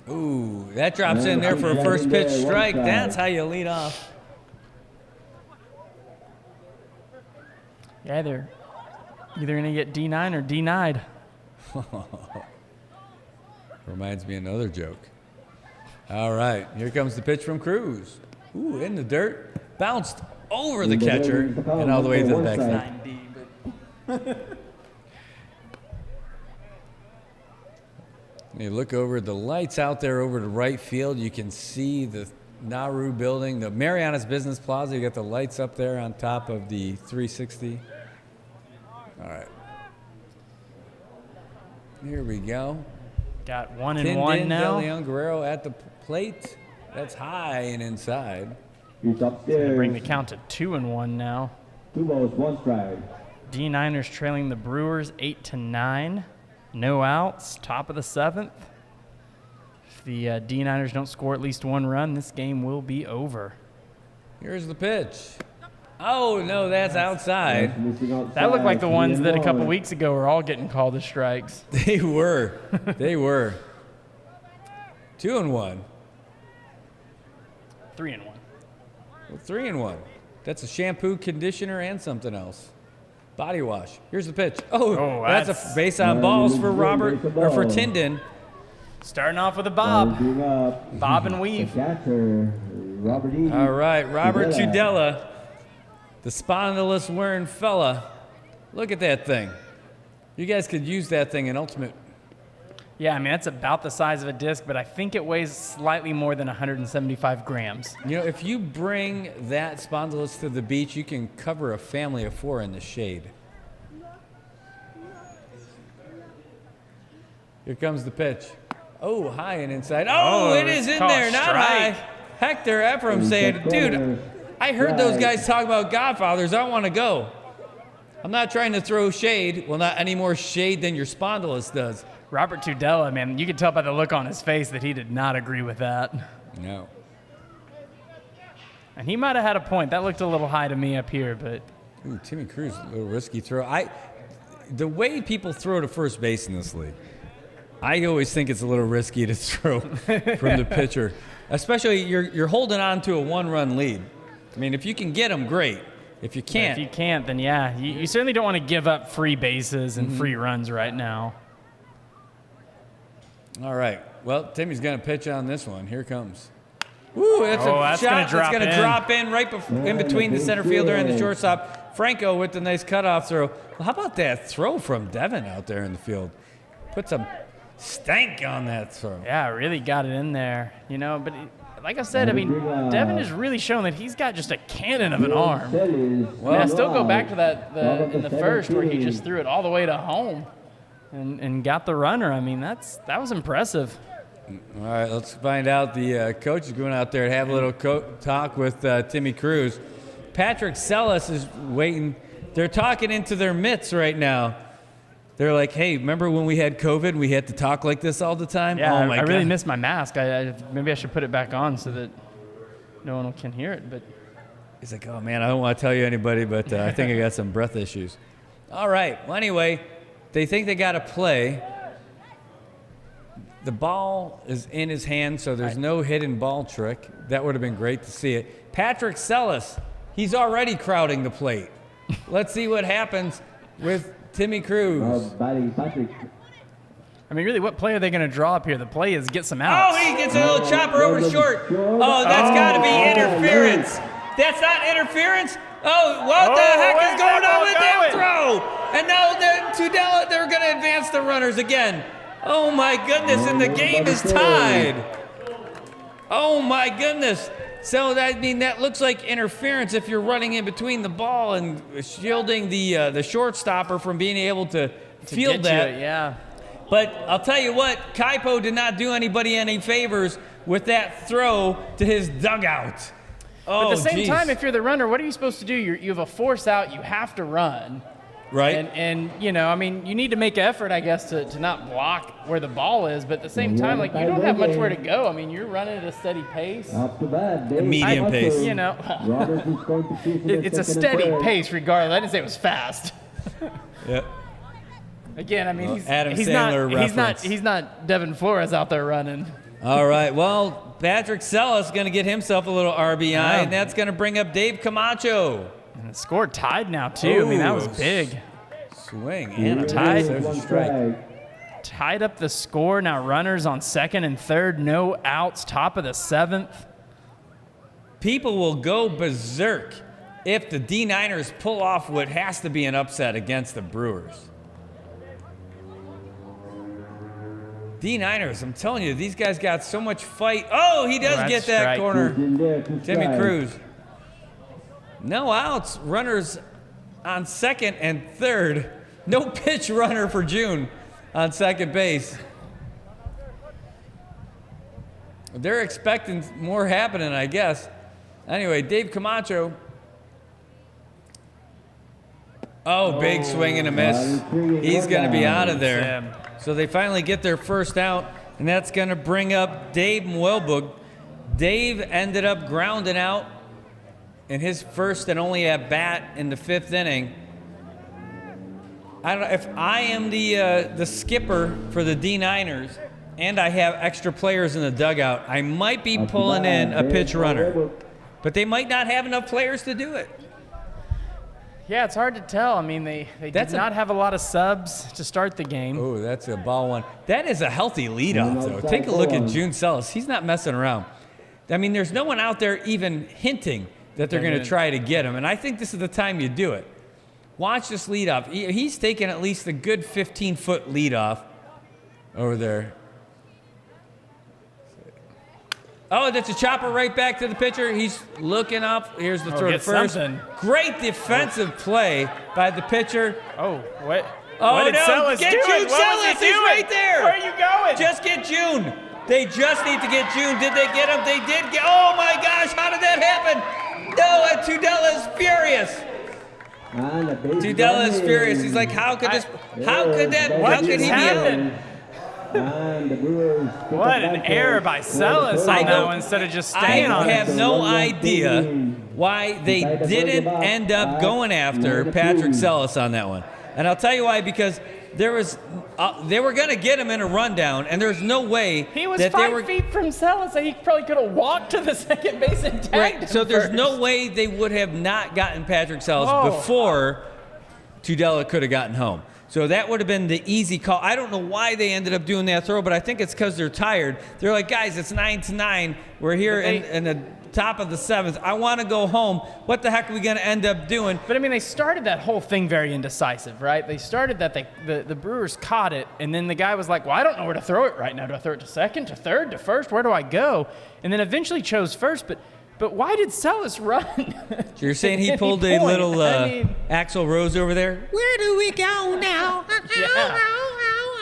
Ooh, that drops in there for a first pitch strike. That's how you lead off. Yeah, they're either going to get D9 or denied. Reminds me of another joke. All right, here comes the pitch from Cruz. Ooh, in the dirt. Bounced over the catcher and all the way to the backside. You look over the lights out there over to right field. You can see the Nauru building, the Mariana's Business Plaza. You got the lights up there on top of the 360. All right. Here we go. Got 1-1 now. De Leon Guerrero at the plate. That's high and inside. He's upstairs. Bring the count to 2-1 now. 2 balls, 1 strike. D9ers trailing the Brewers 8-9. No outs. Top of the 7th. If the D9ers don't score at least 1 run, this game will be over. Here's the pitch. Oh, no, that's outside. That looked like the ones that a couple weeks ago were all getting called as strikes. They were. They were. 2-1. 3-1. Well, 3-1. That's a shampoo, conditioner, and something else. Body wash. Here's the pitch. Oh, that's a base on balls for Robert, or for Tinden. Starting off with a bob. Bob and weave. All right, Robert Tudela, the spondylus wearing fella. Look at that thing. You guys could use that thing in Ultimate. Yeah, I mean, that's about the size of a disc, but I think it weighs slightly more than 175 grams. You know, if you bring that spondylus to the beach, you can cover a family of 4 in the shade. Here comes the pitch. Oh, high and inside. Oh, it is in there, not high. Hector Ephraim saying, dude, I heard those guys talk about Godfathers. I want to go. I'm not trying to throw shade. Well, not any more shade than your spondylus does. Robert Tudela, man, you could tell by the look on his face that he did not agree with that. No. And he might have had a point. That looked a little high to me up here, but... Ooh, Timmy Cruz, a little risky throw. The way people throw to first base in this league, I always think it's a little risky to throw from the pitcher. Especially you're holding on to a 1-run lead. I mean, if you can get them, great. If you can't... If you can't, then yeah. You certainly don't want to give up free bases and free runs right now. All right. Well, Timmy's going to pitch on this one. Here comes. Woo, that's a shot that's going to drop in right in between the center fielder and the shortstop. Franco with the nice cutoff throw. Well, how about that throw from Devin out there in the field? Put some stank on that throw. Yeah, really got it in there. You know, but like I said, I mean, Devin has really shown that he's got just a cannon of an arm. Well, I still go back to that in the first where he just threw it all the way to home and got the runner. I mean, that was impressive. All right, let's find out. The coach is going out there to have a little talk with Timmy Cruz. Patrick Sellis is waiting. They're talking into their mitts right now. They're like, hey, remember when we had COVID, we had to talk like this all the time? Yeah, oh my I God. really missed my mask. Maybe I should put it back on so that no one can hear it. But he's like, oh, man, I don't want to tell you anybody, but I think I got some breath issues. All right. Well, anyway, they think they got to play. The ball is in his hand, so there's no hidden ball trick. That would have been great to see it. Patrick Sellis, he's already crowding the plate. Let's see what happens with Timmy Cruz. I mean, really, what play are they going to draw up here? The play is get some outs. Oh, he gets a little chopper over short. Oh, that's got to be interference. That's not interference? Oh, what the heck is going on with that throw? And now Tudela, they're going to advance the runners again. Oh, my goodness, and the game is tied. Oh, my goodness. So, that looks like interference if you're running in between the ball and shielding the shortstopper from being able to field that. Yeah. But I'll tell you what, Kaipo did not do anybody any favors with that throw to his dugout. Oh, but at the same time, if you're the runner, what are you supposed to do? You have a force out. You have to run. Right. And you know, I mean, you need to make effort, I guess, to not block where the ball is. But at the same time, like, you don't have much where to go. I mean, you're running at a steady pace. Medium pace. You know, it's a steady pace regardless. I didn't say it was fast. Yep. Again, I mean, he's not Devin Flores out there running. All right. Well, Patrick Sellis is going to get himself a little RBI, and that's going to bring up Dave Camacho. And the score tied now, too. I mean, that was big. Swing and a tied. There's a strike. Tied up the score. Now runners on second and third. No outs. Top of the 7th. People will go berserk if the D9ers pull off what has to be an upset against the Brewers. D9ers, I'm telling you, these guys got so much fight. Oh, he does get that corner. Timmy Cruz. No outs. Runners on second and third. No pitch runner for June. on second base. They're expecting more happening, I guess. Anyway, Dave Camacho. Oh, big swing and a miss. He's going to be out of there. So they finally get their first out, and that's going to bring up Dave Mwelbug. Dave ended up grounding out in his first and only at bat in the 5th inning. I don't know if I am the skipper for the D9ers and I have extra players in the dugout, I might be pulling in a pitch runner, but they might not have enough players to do it. Yeah, it's hard to tell. I mean, they did not have a lot of subs to start the game. Oh, that's a ball one. That is a healthy leadoff, though. Take a look at June Sellis. He's not messing around. I mean, there's no one out there even hinting that they're going to try to get him, and I think this is the time you do it. Watch this leadoff. He's taking at least a good 15-foot leadoff over there. Oh, that's a chopper right back to the pitcher. He's looking up. Here's the throw to first. Something. Great defensive play by the pitcher. Oh, what? Oh, what did no. Sellis Get do? June Sellis. He's right there. Where are you going? Just get June. They just need to get June. Did they get him? They did get. Oh, my gosh. How did that happen? No, and Tudela is furious. Tudela is furious. He's like, how could this? How could that? How could he be? What an error by Sellis on that one instead of just staying on it. I have no idea why they didn't end up going after Patrick Sellis on that one. And I'll tell you why, because there was they were going to get him in a rundown, and there's no way he was that 5 feet from Sellis, so he probably could have walked to the second base and tagged him so there's first. no way they would have not gotten Patrick Sellis before Tudela could have gotten home. So that would have been the easy call. I don't know why they ended up doing that throw, but I think it's because they're tired. They're like, guys, it's 9-9. We're here in the top of the 7th. I want to go home. What the heck are we going to end up doing? But, I mean, they started that whole thing very indecisive, right? They started that the Brewers caught it, and then the guy was like, well, I don't know where to throw it right now. Do I throw it to second, to third, to first? Where do I go? And then eventually chose first, but why did Sellis run? So you're saying he pulled a little Axl Rose over there? Where do we go now? Yeah.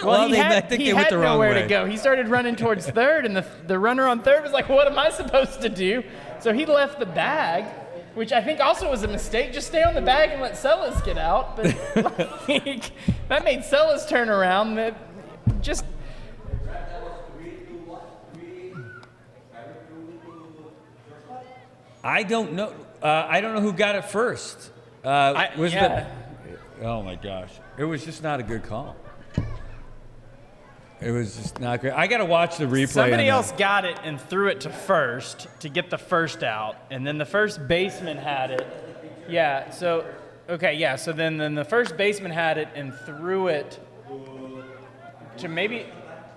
Well, I think he they went had the wrong nowhere way. to go. He started running towards third, and the runner on third was like, what am I supposed to do? So he left the bag, which I think also was a mistake. Just stay on the bag and let Sellis get out. But that made Sellis turn around. Just... I don't know. I don't know who got it first. Oh my gosh! It was just not a good call. It was just not great. I got to watch the replay. Somebody else got it and threw it to first to get the first out, and then the first baseman had it. Yeah. So So then the first baseman had it and threw it to maybe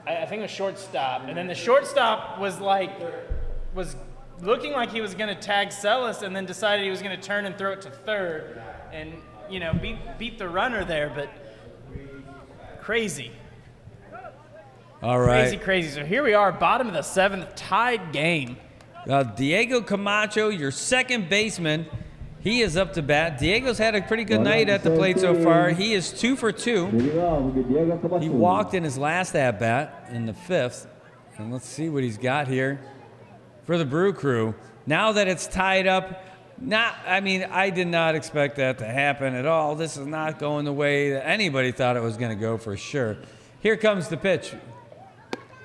I think it was shortstop, and then the shortstop was looking like he was going to tag Sellis, and then decided he was going to turn and throw it to third, and beat the runner there. But crazy. All right. Crazy. So here we are, bottom of the 7th, tied game. Diego Camacho, your second baseman, he is up to bat. Diego's had a pretty good night at the plate so far. He is 2 for 2. He walked in his last at bat in the 5th, and let's see what he's got here for the Brew Crew. Now that it's tied up, I did not expect that to happen at all. This is not going the way that anybody thought it was going to go for sure. Here comes the pitch.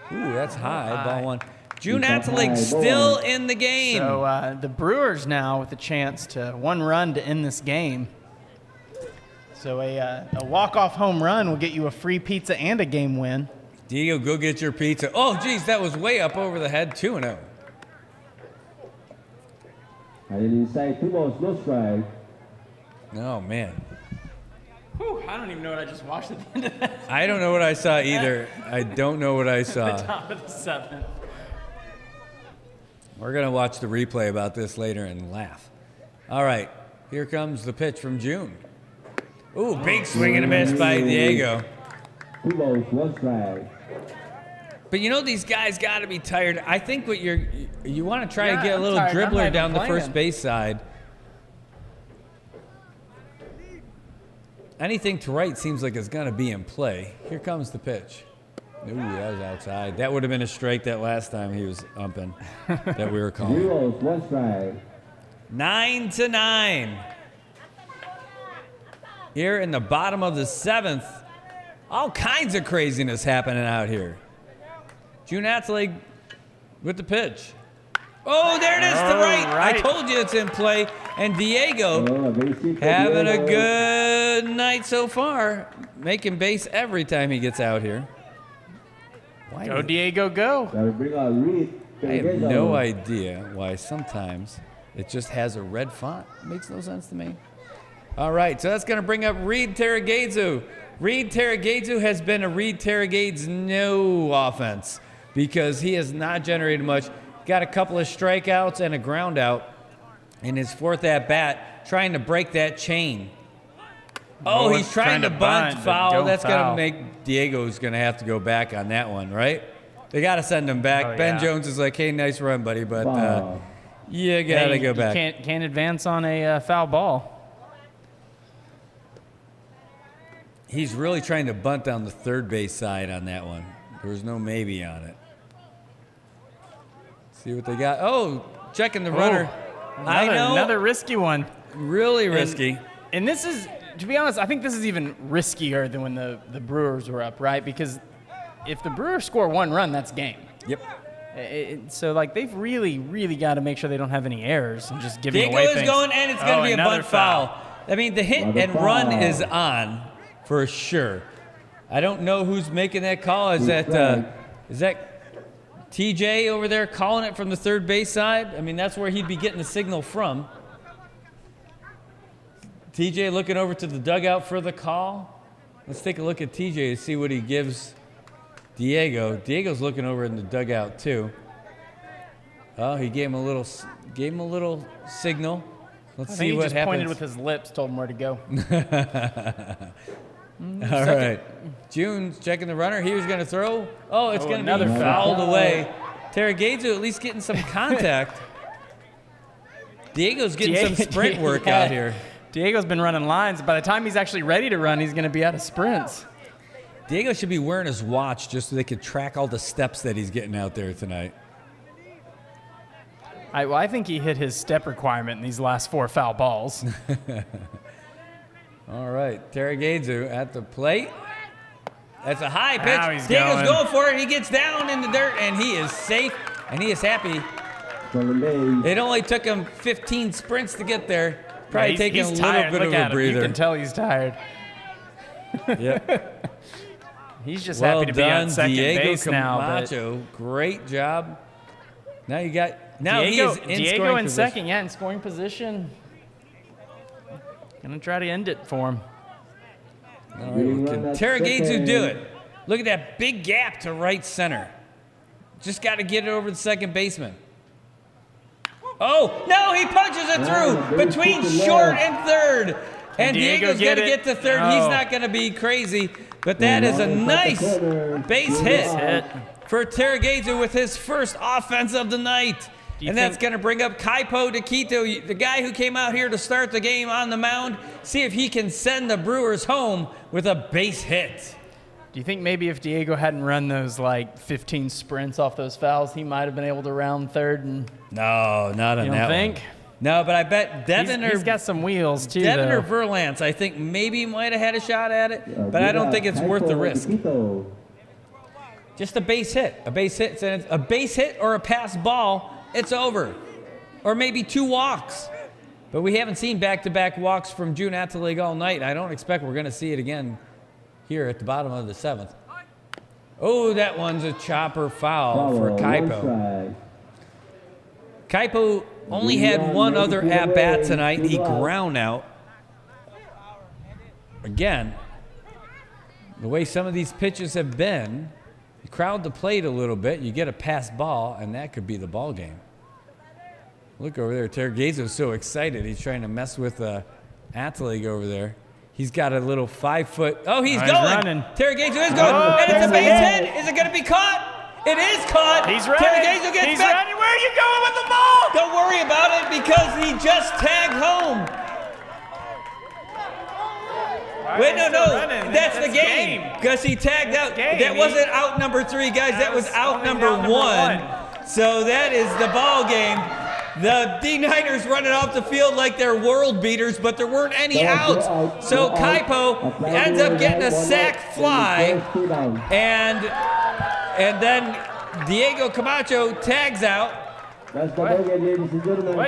Ooh, that's high. Ball one. June Atelig still in the game. So the Brewers now with a chance to 1 run to end this game. So a walk-off home run will get you a free pizza and a game win. Diego, go get your pizza. Oh, geez, that was way up over the head, 2-0. And inside 2 balls, no strike. Oh, man. Whew, I don't even know what I just watched at the end of that. I don't know what I saw either. I don't know what I saw. The top of the 7th. We're going to watch the replay about this later and laugh. All right, here comes the pitch from June. Ooh, big swing and a miss by Diego. 2 balls, 1 strike. But these guys got to be tired. I think what you want to try to get a I'm little tired. I'm not dribbler even down the playing. first base side. anything to right seems like it's going to be in play. Here comes the pitch. Ooh, that was outside. That would have been a strike that last time he was umping that we were calling. Zeros, 1 strike. 9-9. Here in the bottom of the 7th, all kinds of craziness happening out here. June Atlee with the pitch. Oh, there it is to right. I told you it's in play. And Diego having a good night so far, making base every time he gets out here. Go, Diego, go. Gotta bring out Reed. I have no idea why sometimes it just has a red font. It makes no sense to me. All right, so that's going to bring up Reed Tarragadzu. Reed Tarragadzu has been a Reed Tarragades no offense because he has not generated much. Got a couple of strikeouts and a ground out in his 4th at-bat, trying to break that chain. Oh, he's trying to bunt foul. That's going to make Diego's going to have to go back on that one, right? They got to send him back. Oh, Ben Jones is like, hey, nice run, buddy, but you got to go back. You can't advance on a foul ball. He's really trying to bunt down the third base side on that one. There was no maybe on it. See what they got. Oh, checking the runner. I know. Another risky one. Really risky. And this is, to be honest, I think this is even riskier than when the Brewers were up, right? Because if the Brewers score 1 run, that's game. Yep. So, like, they've really, really got to make sure they don't have any errors and just giving away Diego things. is going, and it's going to be a bunt foul. I mean, the hit and run is on for sure. I don't know who's making that call. Is that TJ over there calling it from the third base side? I mean, that's where he'd be getting the signal from. TJ looking over to the dugout for the call. Let's take a look at TJ to see what he gives Diego. Diego's looking over in the dugout too. Oh, he gave him a little signal. Let's see what happens. He just pointed with his lips, told him where to go. All right. June's checking the runner. He was going to throw. Oh, it's going to be fouled away. Tarragadzu at least getting some contact. Diego's getting some sprint work out here. Diego's been running lines. By the time he's actually ready to run, he's going to be out of sprints. Diego should be wearing his watch just so they could track all the steps that he's getting out there tonight. I think he hit his step requirement in these last 4 foul balls. All right, Tarragadzu at the plate. That's a high pitch. Now he's Diego's going for it. He gets down in the dirt, and he is safe, and he is happy. It only took him 15 sprints to get there. Probably taking a little bit of a breather. You can tell he's tired. Yep. He's just happy to be on second base now. Camacho, great job. Now you got Diego, he is in Diego scoring in position. second, in scoring position. Gonna try to end it for him. All right, can Tarragadzu do it? Look at that big gap to right center. Just got to get it over the second baseman. Oh, no, he punches it through between short and third. And Diego's got to get to third. No. He's not going to be crazy, but that is a nice base hit for Tarragadzu with his first offense of the night. And that's going to bring up Kaipo Taquito, the guy who came out here to start the game on the mound, see if he can send the Brewers home with a base hit. Do you think maybe if Diego hadn't run those like 15 sprints off those fouls, he might have been able to round third? And no, not on that think? one. No, but I bet Devin he's got some wheels too. Devin or Verlance, I think maybe might have had a shot at it, but I don't think it's worth the risk. Just a base hit. A base hit or a pass ball. It's over. Or maybe 2 walks. But we haven't seen back-to-back walks from June Atlee all night. I don't expect we're going to see it again here at the bottom of the 7th. Oh, that one's a chopper foul for Kaipo. Kaipo only had one other at-bat tonight. He ground out. Again, the way some of these pitches have been, you crowd the plate a little bit, you get a pass ball, and that could be the ball game. Look over there. Tarragadzu's so excited. He's trying to mess with Atlee over there. He's got a little 5-foot. Oh, he's going. Running. Tarragadzu is going. And it's a base hit. Is it going to be caught? It is caught. He's running. Tarragadzu gets He's back. running. Where are you going with the ball? Don't worry about it because he just tagged home. Wait, no, still running. that's the game. Because he tagged out. game. That wasn't out number 3, guys. That was out number 1. So that is the ball game. The D9ers running off the field like they're world beaters, but there weren't any outs. So Kaipo ends up getting a sack fly, and then Diego Camacho tags out. What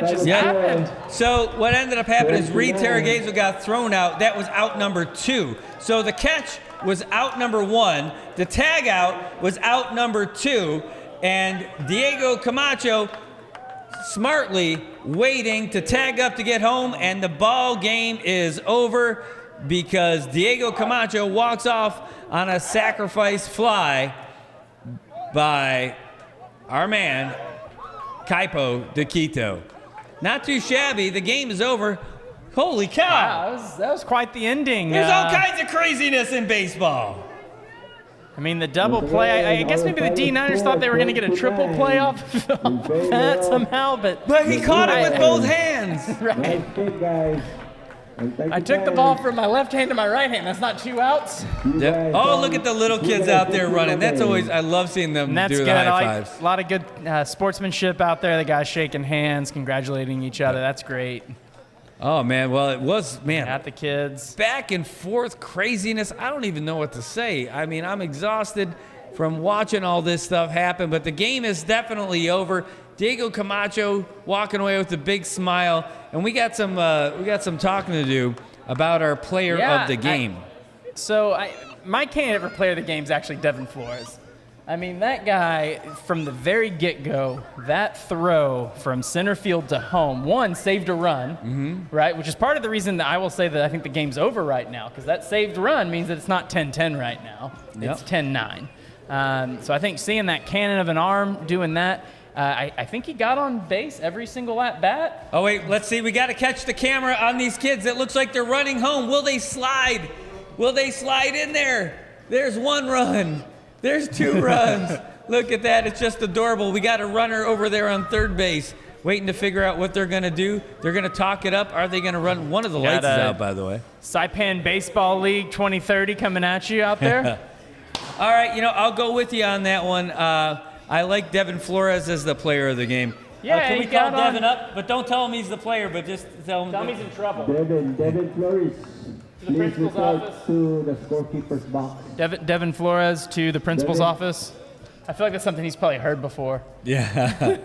just happened? So what ended up happening is Reed Terragezo got thrown out. That was out number 2. So the catch was out number 1. The tag out was out number 2. And Diego Camacho smartly waiting to tag up to get home. And the ball game is over because Diego Camacho walks off on a sacrifice fly by our man, Kaipo de Quito. Not too shabby. The game is over. Holy cow. Wow, that was quite the ending. There's all kinds of craziness in baseball. I mean, the double play, I guess maybe the D9ers thought they were going to get a triple play off of that somehow, but he caught it with both hands. Right. I took the ball from my left hand to my right hand. That's not 2 outs. Yep. Oh, look at the little kids out there running. That's always, I love seeing them That's do good. the high I fives. like a lot of good sportsmanship out there. The guys shaking hands, congratulating each other. That's great. Oh, man. Well, it was, man. At the kids. Back and forth craziness. I don't even know what to say. I mean, I'm exhausted from watching all this stuff happen, but the game is definitely over. Diego Camacho walking away with a big smile, and we got some talking to do about our player of the game. My candidate for player of the game is actually Devin Flores. I mean, that guy, from the very get-go, that throw from center field to home, one, saved a run, right, which is part of the reason that I will say that I think the game's over right now, because that saved run means that it's not 10-10 right now. Yep. It's 10-9. So I think seeing that cannon of an arm doing that, I think he got on base every single at-bat. Oh, wait, let's see. We got to catch the camera on these kids. It looks like they're running home. Will they slide? Will they slide in there? There's 1 run. There's 2 runs. Look at that. It's just adorable. We got a runner over there on third base waiting to figure out what they're going to do. They're going to talk it up. Are they going to run? One of the lights is out, by the way. Saipan Baseball League 2030 coming at you out there. All right, I'll go with you on that one. I like Devin Flores as the player of the game. Yeah, can we he call got on- Devin up? But don't tell him he's the player, but just tell him. Tell me he's in trouble. Devin Flores, the please principal's report office. to the scorekeeper's box. Devin Flores to the principal's office. I feel like that's something he's probably heard before. Yeah.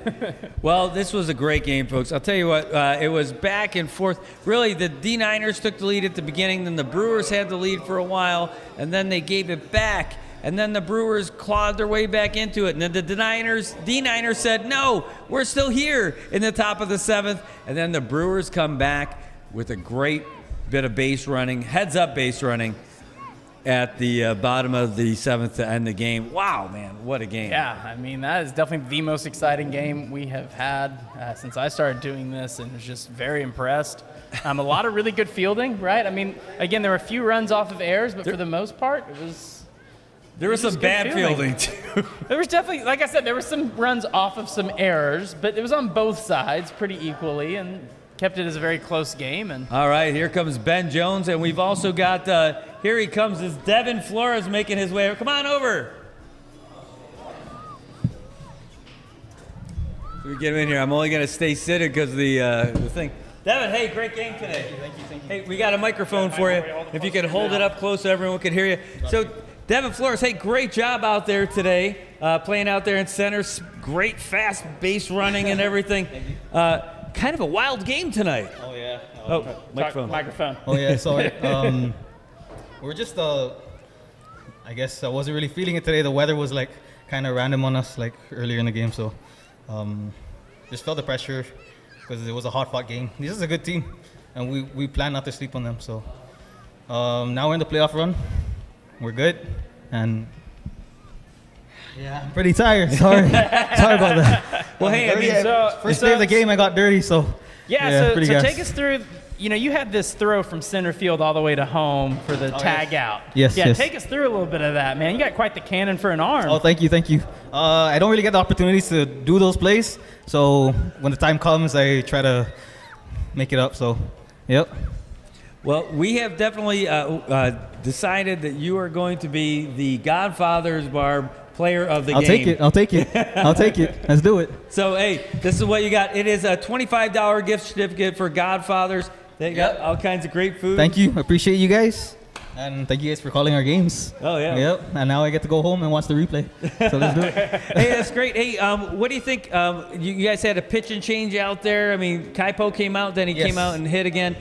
Well, this was a great game, folks. I'll tell you what, it was back and forth. Really, the D9ers took the lead at the beginning, then the Brewers had the lead for a while, and then they gave it back. And then the Brewers clawed their way back into it. And then the D9ers said, no, we're still here in the top of the 7th. And then the Brewers come back with a great bit of base running, heads-up base running at the bottom of the 7th to end the game. Wow, man, what a game. Yeah, I mean, that is definitely the most exciting game we have had since I started doing this, and was just very impressed. A lot of really good fielding, right? I mean, again, there were a few runs off of errors, but for the most part, it was... There was some bad fielding, too. There was definitely, like I said, there were some runs off of some errors, but it was on both sides pretty equally and kept it as a very close game. And all right, here comes Ben Jones, and we've also got, here he comes, is Devin Flores making his way. Come on over. Let me get him in here. I'm only going to stay seated because of the thing. Devin, hey, great game today. Thank you. Hey, we got a microphone for you. If you could hold it up close so everyone can hear you. So, Devin Flores, hey, great job out there today, playing out there in center. Great fast base running and everything. Kind of a wild game tonight. Oh, yeah. Microphone. Oh, yeah, sorry. We're just, I guess I wasn't really feeling it today. The weather was, like, kind of random on us, like, earlier in the game. So just felt the pressure because it was a hard-fought game. This is a good team, and we plan not to sleep on them. So now we're in the playoff run. We're good, and yeah, I'm pretty tired. Sorry about that. Well, hey, I mean, first day of the game, I got dirty, so so take us through. You had this throw from center field all the way to home for the tag out. Yes. Take us through a little bit of that, man. You got quite the cannon for an arm. Oh, thank you. I don't really get the opportunities to do those plays, so when the time comes, I try to make it up. So, yep. Well, we have definitely decided that you are going to be the Godfather's Bar player of the game. I'll take it. I'll take it. I'll take it. Let's do it. So, hey, this is what you got. It is a $25 gift certificate for Godfathers. They got all kinds of great food. Thank you. I appreciate you guys. And thank you guys for calling our games. Oh, yeah. Yep. And now I get to go home and watch the replay. So let's do it. Hey, that's great. Hey, what do you think? You guys had a pitch and change out there. I mean, Kaipo came out, then he came out and hit again.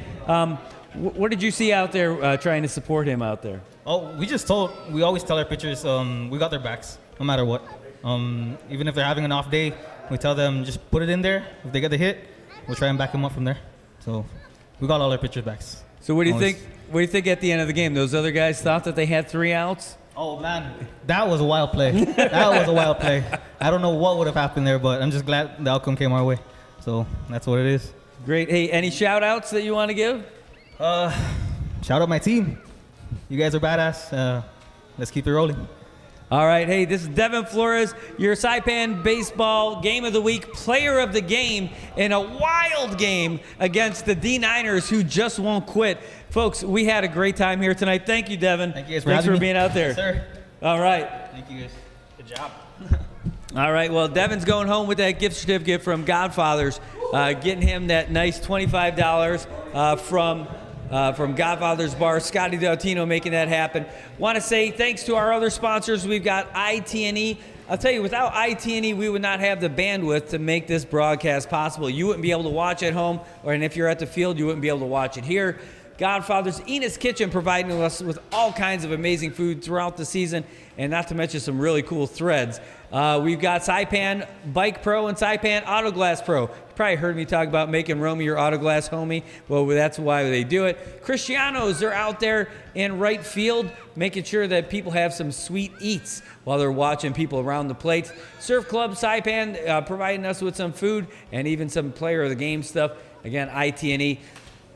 What did you see out there trying to support him out there? Oh, we always tell our pitchers we got their backs no matter what. Even if they're having an off day, we tell them just put it in there. If they get the hit, we'll try and back them up from there. So we got all our pitchers' backs. So what do you think? What do you think at the end of the game? Those other guys thought that they had 3 outs? Oh, man. That was a wild play. That was a wild play. I don't know what would have happened there, but I'm just glad the outcome came our way. So that's what it is. Great. Hey, any shout-outs that you want to give? Shout out my team. You guys are badass. Let's keep it rolling. All right. Hey, this is Devin Flores, your Saipan Baseball Game of the Week Player of the Game in a wild game against the D9ers who just won't quit. Folks, we had a great time here tonight. Thank you, Devin. Thank you guys Thanks for being out there. Yes, sir. All right. Thank you guys. Good job. All right. Well, Devin's going home with that gift certificate from Godfathers, getting him that nice $25 from Godfather's Bar. Scotty Daltino making that happen. Want to say thanks to our other sponsors. We've got IT&E. I'll tell you, without IT&E, we would not have the bandwidth to make this broadcast possible. You wouldn't be able to watch at home, and if you're at the field, you wouldn't be able to watch it here. Godfather's Enos Kitchen providing us with all kinds of amazing food throughout the season, and not to mention some really cool threads. We've got Saipan Bike Pro and Saipan Autoglass Pro. You probably heard me talk about making Romy your autoglass homie. Well, that's why they do it. Cristianos, they're out there in right field, making sure that people have some sweet eats while they're watching people around the plates. Surf Club Saipan providing us with some food and even some player of the game stuff. Again, IT&E.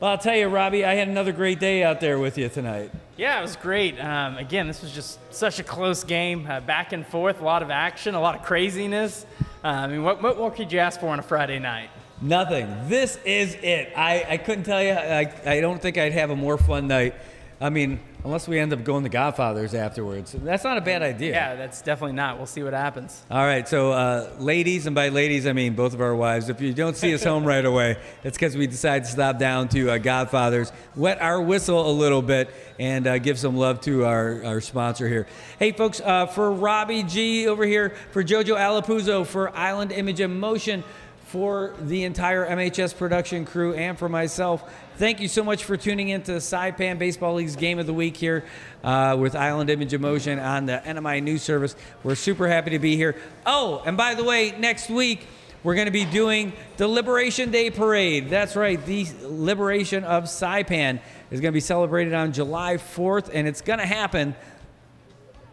Well, I'll tell you, Robbie, I had another great day out there with you tonight. Yeah, it was great. Again, this was just such a close game, back and forth, a lot of action, a lot of craziness. I mean, what more could you ask for on a Friday night? Nothing. This is it. I couldn't tell you. I don't think I'd have a more fun night. I mean, unless we end up going to Godfathers afterwards. That's not a bad idea. Yeah, that's definitely not. We'll see what happens. All right, so ladies, and by ladies, I mean both of our wives, if you don't see us home right away, it's because we decided to stop down to Godfathers, wet our whistle a little bit, and give some love to our sponsor here. Hey, folks, for Robbie G over here, for Jojo Alapuzzo, for Island Image and Motion, for the entire MHS production crew, and for myself, thank you so much for tuning in to the Saipan Baseball League's Game of the Week here with Island Image Emotion on the NMI News Service. We're super happy to be here. Oh, and by the way, next week, we're going to be doing the Liberation Day Parade. That's right, the liberation of Saipan is going to be celebrated on July 4th, and it's going to happen,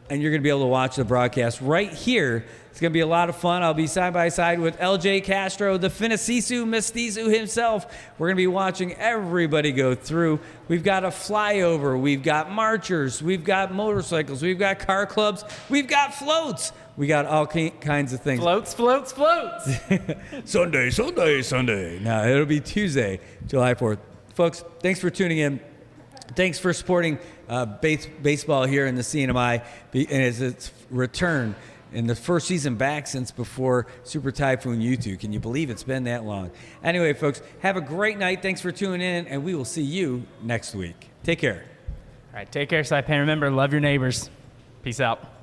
and you're going to be able to watch the broadcast right here. It's going to be a lot of fun. I'll be side by side with LJ Castro, the Finicisu Mestizo himself. We're going to be watching everybody go through. We've got a flyover. We've got marchers. We've got motorcycles. We've got car clubs. We've got floats. We got all kinds of things. Floats, floats, floats. Sunday, Sunday, Sunday. No, it'll be Tuesday, July 4th. Folks, thanks for tuning in. Thanks for supporting baseball here in the CNMI and as its return in the first season back since before Super Typhoon U2. Can you believe it's been that long? Anyway, folks, have a great night. Thanks for tuning in, and we will see you next week. Take care. All right, take care, Saipan. Remember, love your neighbors. Peace out.